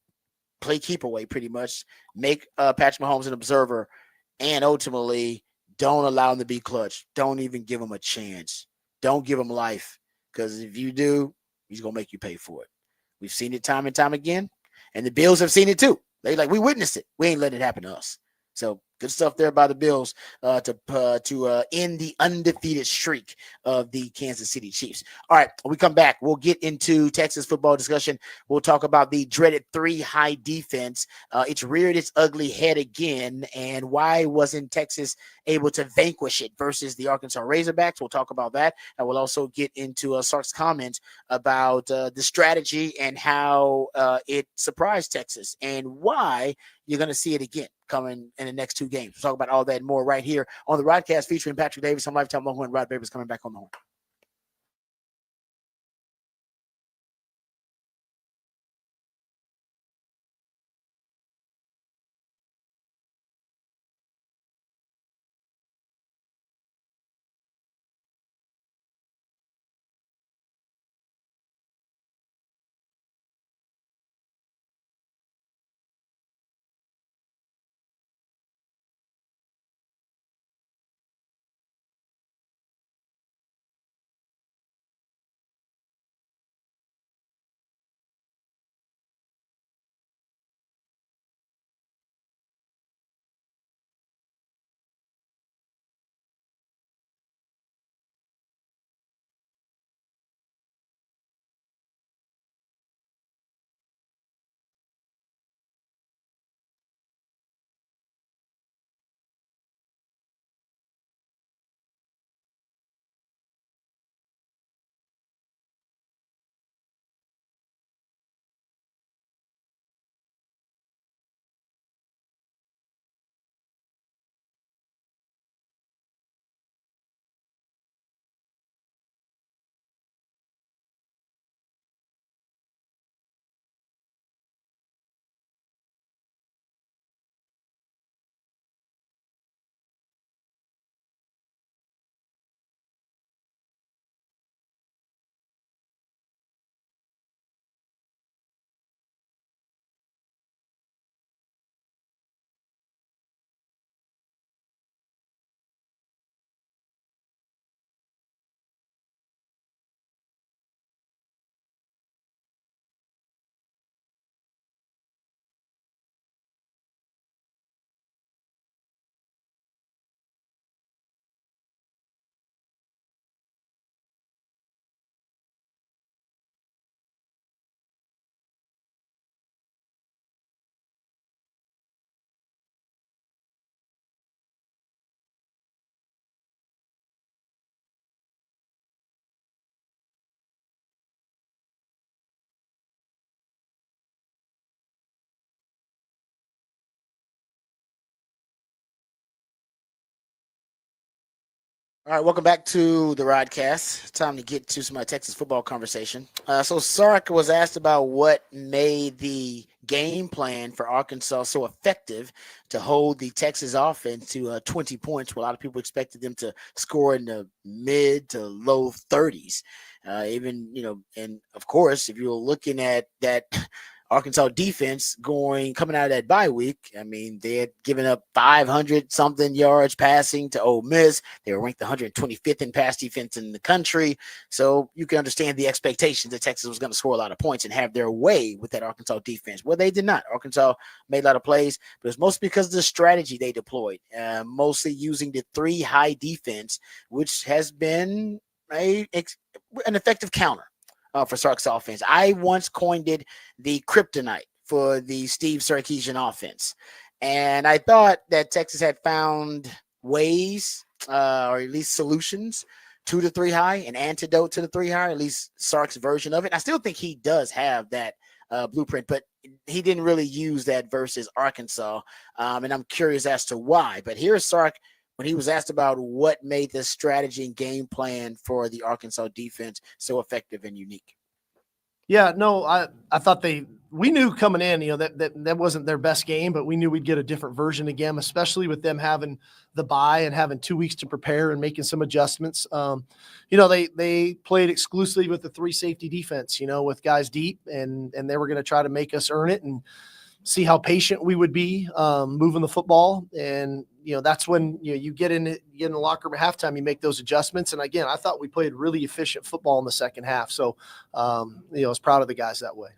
play keep away pretty much, make Patrick Mahomes an observer, and ultimately don't allow him to be clutch. Don't even give him a chance. Don't give him life, because if you do, he's going to make you pay for it. We've seen it time and time again, and the Bills have seen it too. We witnessed it. We ain't letting it happen to us. So good stuff there by the Bills to end the undefeated streak of the Kansas City Chiefs. All right, when we come back, we'll get into Texas football discussion. We'll talk about the dreaded 3-high defense. It's reared its ugly head again, and why wasn't Texas able to vanquish it versus the Arkansas Razorbacks? We'll talk about that, and we'll also get into Sark's comments about the strategy and how it surprised Texas and why you're going to see it again coming in the next 2 games. We'll talk about all that and more right here on the Rodcast featuring Patrick Davis. I'm Lifetime Longhorn. Rod Babers coming back on the horn. All right, welcome back to the Rodcast. Time to get to some Texas football conversation. So Sark was asked about what made the game plan for Arkansas so effective to hold the Texas offense to 20 points, where a lot of people expected them to score in the mid to low 30s. And of course, if you're looking at that Arkansas defense coming out of that bye week, I mean, they had given up 500 something yards passing to Ole Miss. They were ranked 125th in pass defense in the country. So you can understand the expectations that Texas was going to score a lot of points and have their way with that Arkansas defense. Well, they did not. Arkansas made a lot of plays, but it's mostly because of the strategy they deployed, mostly using the 3-high defense, which has been an effective counter for Sark's offense. I once coined it the kryptonite for the Steve Sarkisian offense. And I thought that Texas had found ways, or at least solutions, to the 3-high, an antidote to the 3-high, at least Sark's version of it. I still think he does have that blueprint, but he didn't really use that versus Arkansas. And I'm curious as to why. But here's Sark when he was asked about what made the strategy and game plan for the Arkansas defense so effective and unique. Yeah, no, I thought we knew coming in, that wasn't their best game, but we knew we'd get a different version again, especially with them having the bye and having 2 weeks to prepare and making some adjustments. They played exclusively with the 3 safety defense, with guys deep, and they were going to try to make us earn it and see how patient we would be moving the football. And, that's when you get in the locker room at halftime, you make those adjustments. And again, I thought we played really efficient football in the second half. So, I was proud of the guys that way.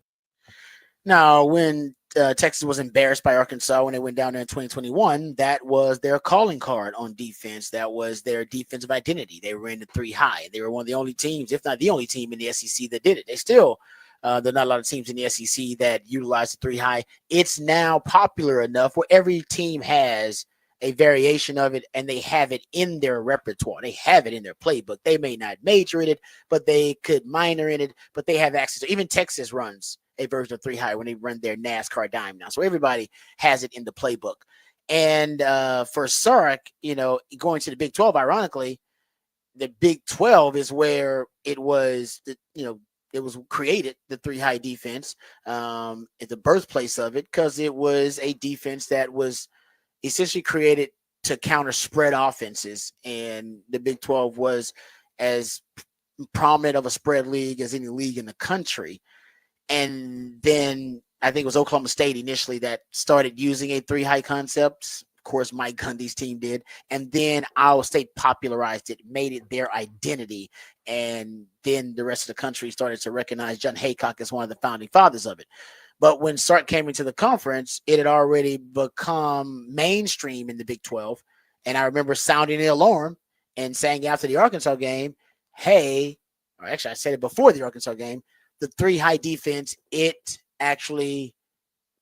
Now, when Texas was embarrassed by Arkansas when they went down there in 2021, that was their calling card on defense. That was their defensive identity. They were in the 3-high. They were one of the only teams, if not the only team in the SEC that did it. They still there are not a lot of teams in the SEC that utilize the 3-high. It's now popular enough where every team has a variation of it, and they have it in their repertoire. They have it in their playbook. They may not major in it, but they could minor in it, but they have access to. Even Texas runs a version of 3-high when they run their NASCAR dime now. So everybody has it in the playbook. And for Sark, going to the Big 12, ironically, the Big 12 is where it was, it was created, the 3-high defense, at the birthplace of it, because it was a defense that was essentially created to counter spread offenses. And the Big 12 was as prominent of a spread league as any league in the country. And then I think it was Oklahoma State initially that started using a 3-high concept. Of course, Mike Gundy's team did. And then Iowa State popularized it, made it their identity. And then the rest of the country started to recognize John Haycock as one of the founding fathers of it. But when Sark came into the conference, it had already become mainstream in the Big 12. And I remember sounding the alarm and saying after the Arkansas game, hey, or actually I said it before the Arkansas game, the 3-high defense, it actually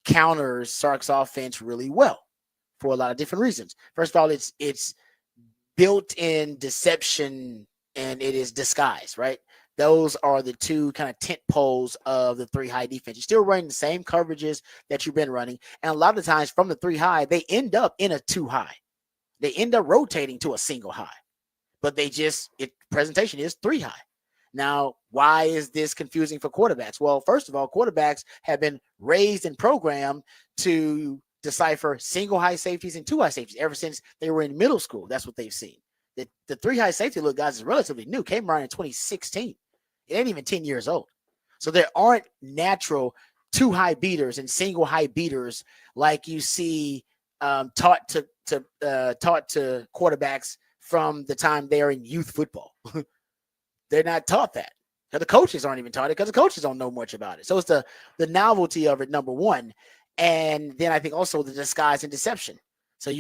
counters Sark's offense really well for a lot of different reasons. First of all, it's built-in deception and it is disguise, right? Those are the two kind of tent poles of the 3-high defense. You're still running the same coverages that you've been running. And a lot of times from the 3-high, they end up in a 2-high. They end up rotating to a single high. But presentation is 3-high. Now, why is this confusing for quarterbacks? Well, first of all, quarterbacks have been raised and programmed to decipher single high safeties and 2-high safeties ever since they were in middle school. That's what they've seen. The 3-high safety look, guys, is relatively new. Came around in 2016. It ain't even 10 years old. So there aren't natural 2-high beaters and single high beaters like you see taught to quarterbacks from the time they're in youth football. They're not taught that. The coaches aren't even taught it because the coaches don't know much about it. So it's the novelty of it, number one. And then I think also the disguise and deception. So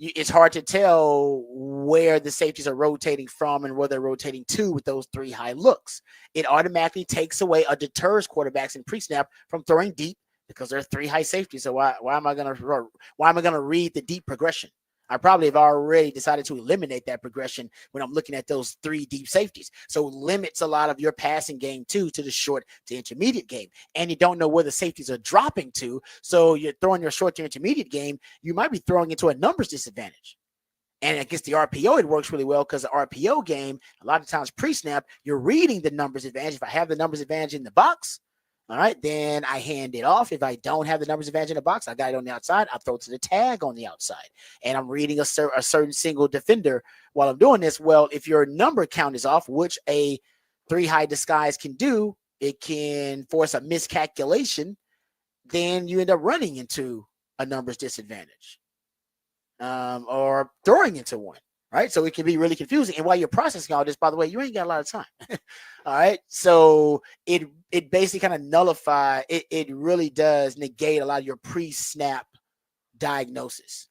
it's hard to tell where the safeties are rotating from and where they're rotating to with those 3-high looks. It automatically takes away or deters quarterbacks in pre-snap from throwing deep because they're 3-high safeties. So why am I going to read the deep progression? I probably have already decided to eliminate that progression when I'm looking at those 3 deep safeties. So it limits a lot of your passing game to the short to intermediate game. And you don't know where the safeties are dropping to. So you're throwing your short to intermediate game. You might be throwing into a numbers disadvantage. And against the RPO, it works really well because the RPO game, a lot of times pre-snap, you're reading the numbers advantage. If I have the numbers advantage in the box, all right, then I hand it off. If I don't have the numbers advantage in the box, I got it on the outside. I throw it to the tag on the outside. And I'm reading a certain single defender while I'm doing this. Well, if your number count is off, which a 3-high disguise can do, it can force a miscalculation. Then you end up running into a numbers disadvantage. Or throwing into one, right? So it can be really confusing. And while you're processing all this, by the way, you ain't got a lot of time. All right. So it basically kind of nullify, it really does negate a lot of your pre-snap diagnosis.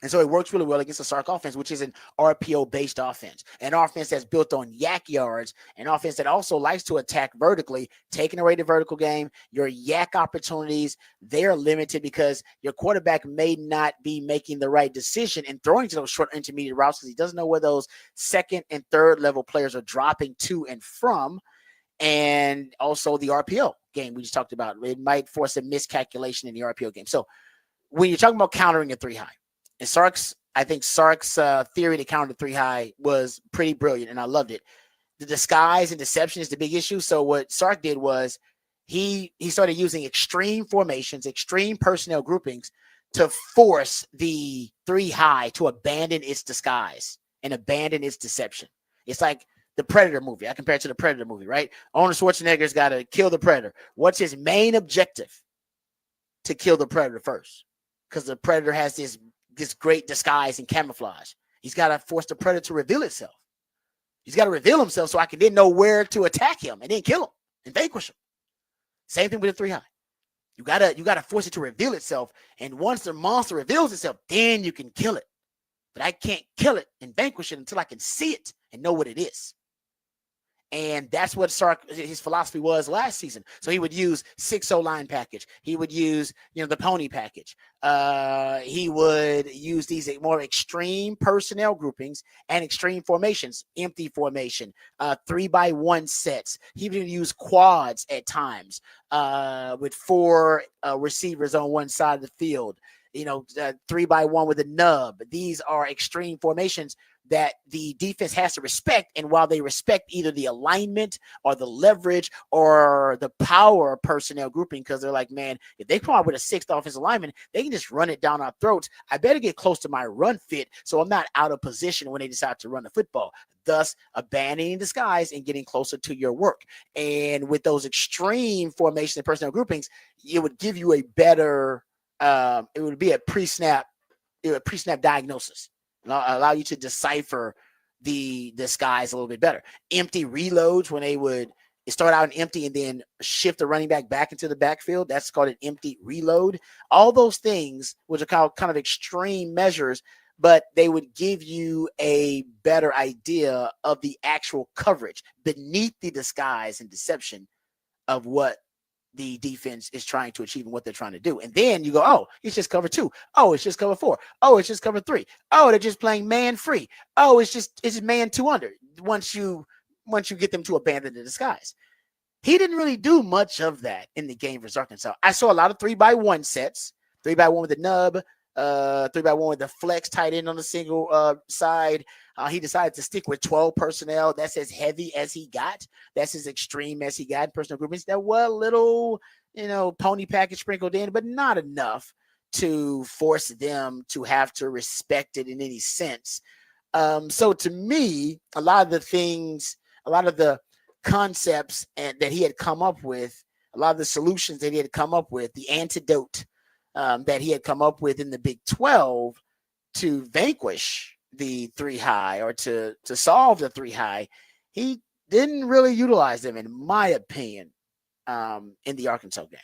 And so it works really well against the Sark offense, which is an RPO-based offense, an offense that's built on yak yards, an offense that also likes to attack vertically, taking away the vertical game. Your yak opportunities, they're limited because your quarterback may not be making the right decision and throwing to those short intermediate routes because he doesn't know where those second and third level players are dropping to and from. And also the RPO game we just talked about. It might force a miscalculation in the RPO game. So when you're talking about countering a 3-high, and I think Sark's theory to counter the 3-high was pretty brilliant, and I loved it. The disguise and deception is the big issue. So what Sark did was he started using extreme formations, extreme personnel groupings to force the 3-high to abandon its disguise and abandon its deception. It's like the Predator movie. I compare it to the Predator movie, right? Arnold Schwarzenegger's got to kill the Predator. What's his main objective? To kill the Predator first, because the Predator has this great disguise and camouflage. He's got to force the Predator to reveal itself. He's got to reveal himself so I can then know where to attack him and then kill him and vanquish him. Same thing with the 3-high. You gotta force it to reveal itself. And once the monster reveals itself, then you can kill it. But I can't kill it and vanquish it until I can see it and know what it is. And that's what Sark, his philosophy was last season. So he would use 6-0 line package. He would use, the pony package. He would use these more extreme personnel groupings and extreme formations, empty formation, 3-by-1 sets. He would use quads at times with 4 receivers on one side of the field. 3-by-1 with a nub. These are extreme formations that the defense has to respect. And while they respect either the alignment or the leverage or the power personnel grouping, because they're like, man, if they come out with a 6th offensive lineman, they can just run it down our throats. I better get close to my run fit so I'm not out of position when they decide to run the football, thus abandoning disguise and getting closer to your work. And with those extreme formation and personnel groupings, it would give you a better it would be a pre-snap diagnosis. Allow you to decipher the disguise a little bit better. Empty reloads, when they would start out in empty and then shift the running back into the backfield, that's called an empty reload. All those things, which are kind of extreme measures, but they would give you a better idea of the actual coverage beneath the disguise and deception of what the defense is trying to achieve and what they're trying to do. And then you go, oh, it's just cover 2. Oh, it's just cover 4. Oh, it's just cover 3. Oh, they're just playing man free. Oh, it's just man 2 under. Once you get them to abandon the disguise. He didn't really do much of that in the game versus Arkansas. I saw a lot of 3-by-1 sets, 3-by-1 with the nub, 3-by-1 with the flex tight end on the single side. He decided to stick with 12 personnel. That's as heavy as he got. That's as extreme as he got. Personal groupings that were a little, pony package sprinkled in, but not enough to force them to have to respect it in any sense. So to me, a lot of the concepts that he had come up with, a lot of the solutions that he had come up with, the antidote that he had come up with in the Big 12 to vanquish the 3-high or to solve the 3-high, he didn't really utilize them, in my opinion, in the Arkansas game.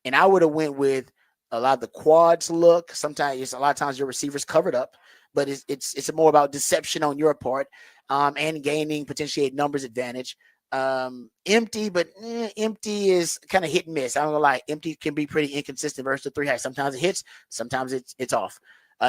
And I would have went with a lot of the quads look. Sometimes, a lot of times your receivers covered up, but it's more about deception on your part and gaining potentially a numbers advantage. Empty, but empty is kind of hit and miss. I'm gonna lie, empty can be pretty inconsistent versus the 3-high. Sometimes it hits, sometimes it's off.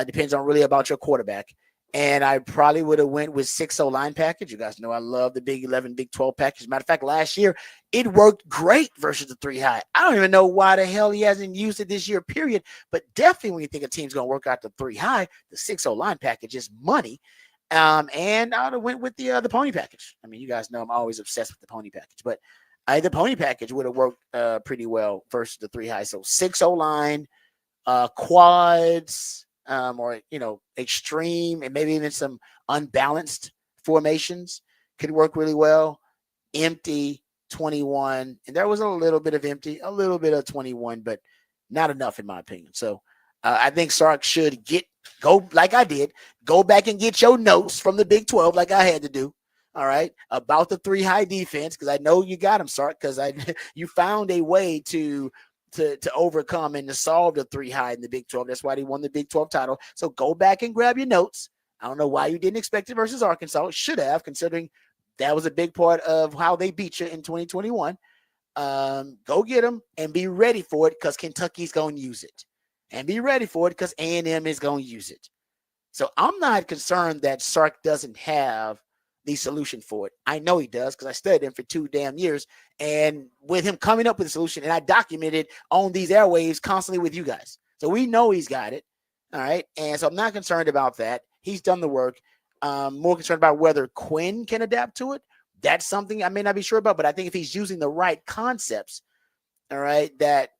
Depends on really about your quarterback. And I probably would have went with 6-0 line package. You guys know I love the Big 11, Big 12 package. Matter of fact, last year it worked great versus the 3 high. I don't even know why the hell he hasn't used it this year, period. But definitely when you think a team's going to work out the 3 high, the 6-0 line package is money. And I would have went with the pony package. I mean, you guys know I'm always obsessed with the pony package, but the pony package would have worked pretty well versus the 3 high. So 6-0 line, quads, or extreme and maybe even some unbalanced formations could work really well. Empty 21, and there was a little bit of empty, a little bit of 21, but not enough in my opinion. So I think Sark should go like I did, go back and get your notes from the Big 12 like I had to do. All right, about the 3 high defense, because I know you got them, Sark, because you found a way to overcome and to solve the 3 high in the Big 12. That's why they won the Big 12 title. So go back and grab your notes. I don't know why you didn't expect it versus Arkansas. Should have, considering that was a big part of how they beat you in 2021. Go get them and be ready for it because Kentucky's going to use it. And be ready for it because A&M is going to use it. So I'm not concerned that Sark doesn't have the solution for it. I know he does because I studied him for 2 damn years. And with him coming up with a solution, and I documented on these airwaves constantly with you guys. So we know he's got it. All right. And so I'm not concerned about that. He's done the work. More concerned about whether Quinn can adapt to it. That's something I may not be sure about, but I think if he's using the right concepts, all right, that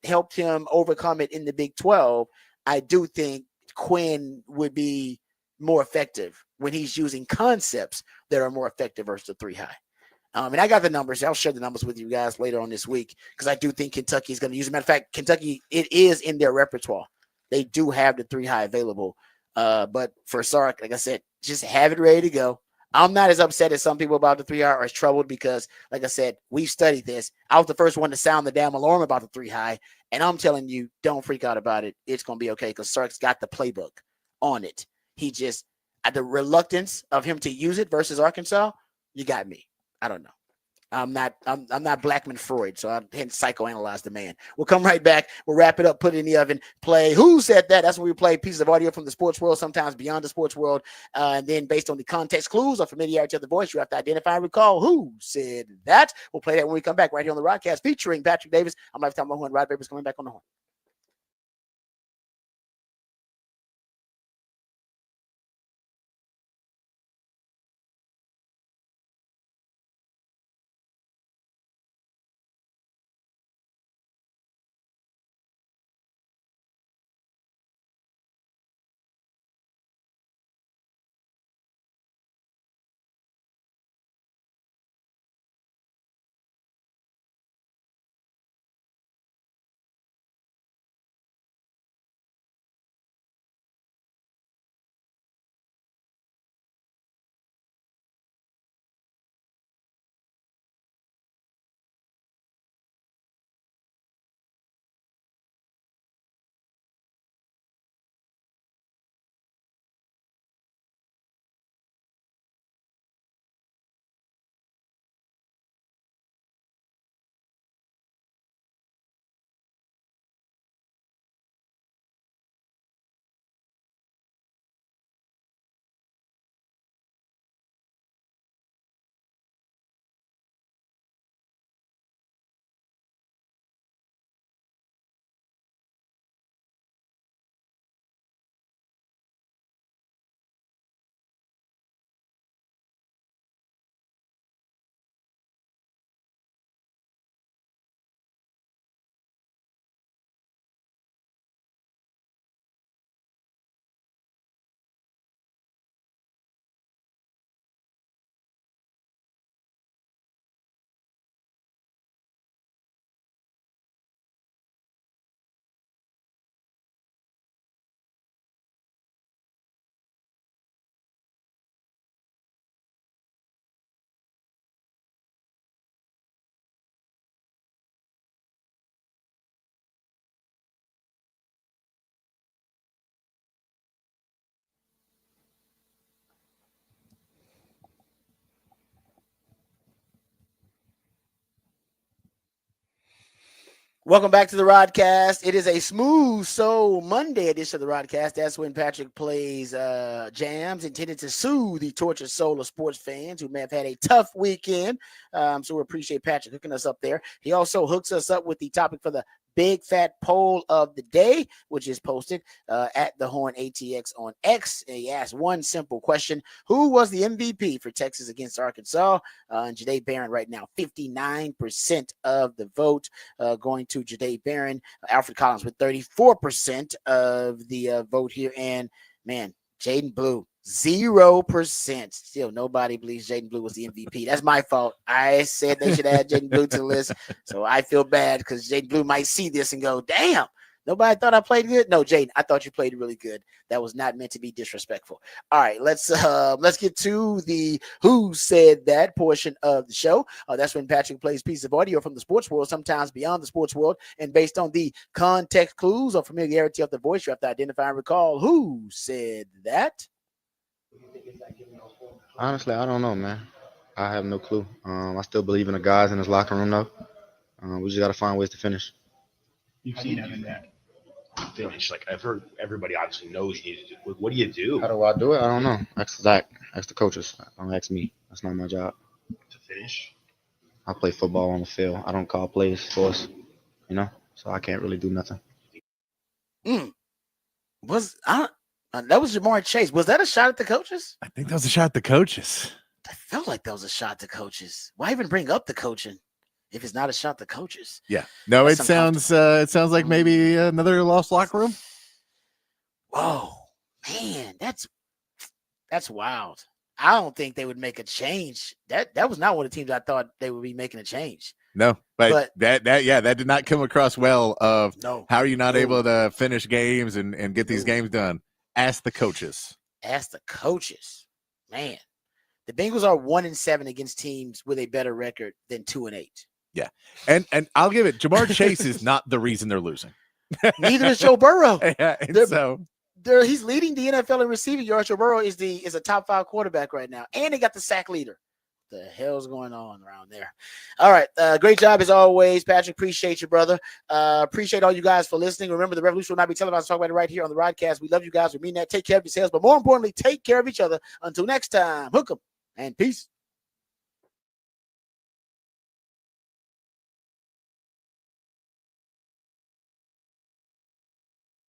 helped him overcome it in the Big 12, I do think Quinn would be more effective when he's using concepts that are more effective versus the 3 high. And I got the numbers. I'll share the numbers with you guys later on this week because I do think Kentucky is going to use it. Matter of fact, Kentucky, it is in their repertoire. They do have the 3 high available. But for Sark, like I said, just have it ready to go. I'm not as upset as some people about the 3 high or as troubled because, like I said, we've studied this. I was the first one to sound the damn alarm about the 3 high. And I'm telling you, don't freak out about it. It's going to be okay because Sark's got the playbook on it. He just, at the reluctance of him to use it versus Arkansas, you got me. I don't know. I'm not Blackman Freud, so I didn't psychoanalyze the man. We'll come right back. We'll wrap it up, put it in the oven, play Who Said That? That's when we play pieces of audio from the sports world, sometimes beyond the sports world. And then based on the context clues or familiarity of the voice, you have to identify and recall who said that. We'll play that when we come back right here on the Rodcast featuring Patrick Davis. I'm Lifetime Longhorn. Rod Babers coming back on the horn. Welcome back to the Rodcast. It is a smooth soul Monday edition of the Rodcast. That's when Patrick plays jams intended to soothe the tortured soul of sports fans who may have had a tough weekend. So we appreciate Patrick hooking us up there. He also hooks us up with the topic for the big fat poll of the day, which is posted at the Horn ATX on X. And he asked one simple question: who was the MVP for Texas against Arkansas? And Jahdae Barron right now, 59% of the vote going to Jahdae Barron. Alfred Collins with 34% of the vote here. And man, Jaden Blue, 0%. Still, nobody believes Jaden Blue was the MVP. That's my fault. I said they should add Jaden Blue to the list. So I feel bad because Jaden Blue might see this and go, damn, nobody thought I played good. No, Jaden, I thought you played really good. That was not meant to be disrespectful. All right, let's get to the who said that portion of the show. That's when Patrick plays pieces of audio from the sports world, sometimes beyond the sports world, and based on the context clues or familiarity of the voice, you have to identify and recall who said that. Honestly, I don't know, man. I have no clue. I still believe in the guys in this locker room, though. We just got to find ways to finish. You've seen him in that finish. Like, I've heard everybody obviously knows you need to do. What do you do How do I do it? I don't know. Ask Zach. Ask the coaches. Don't ask me. That's not my job. to finish? I play football on the field. I don't call plays for us, so I can't really do nothing. That was Jamar Chase. Was that a shot at the coaches? I think that was a shot at the coaches. I felt like that was a shot at the coaches. Why even bring up the coaching if it's not a shot at the coaches? Yeah. No, That's it sounds like maybe another lost locker room. Whoa, man, that's wild. I don't think they would make a change. That was not one of the teams I thought they would be making a change. No, but that did not come across well. No. How are you not able to finish games and get these games done? Ask the coaches. Ask the coaches. Man, the Bengals are 1-7 against teams with a better record than 2-8. Yeah, and I'll give it. Jamar Chase is not the reason they're losing. Neither is Joe Burrow. Yeah, and so he's leading the NFL in receiving yards. Joe Burrow is a top 5 quarterback right now, and they got the sack leader. The hell's going on around there? All right. Great job as always, Patrick. Appreciate you, brother. Appreciate all you guys for listening. Remember, the revolution will not be televised. Talk about it right here on the Rodcast. We love you guys. We mean that. Take care of yourselves, but more importantly, take care of each other. Until next time, hook 'em and peace.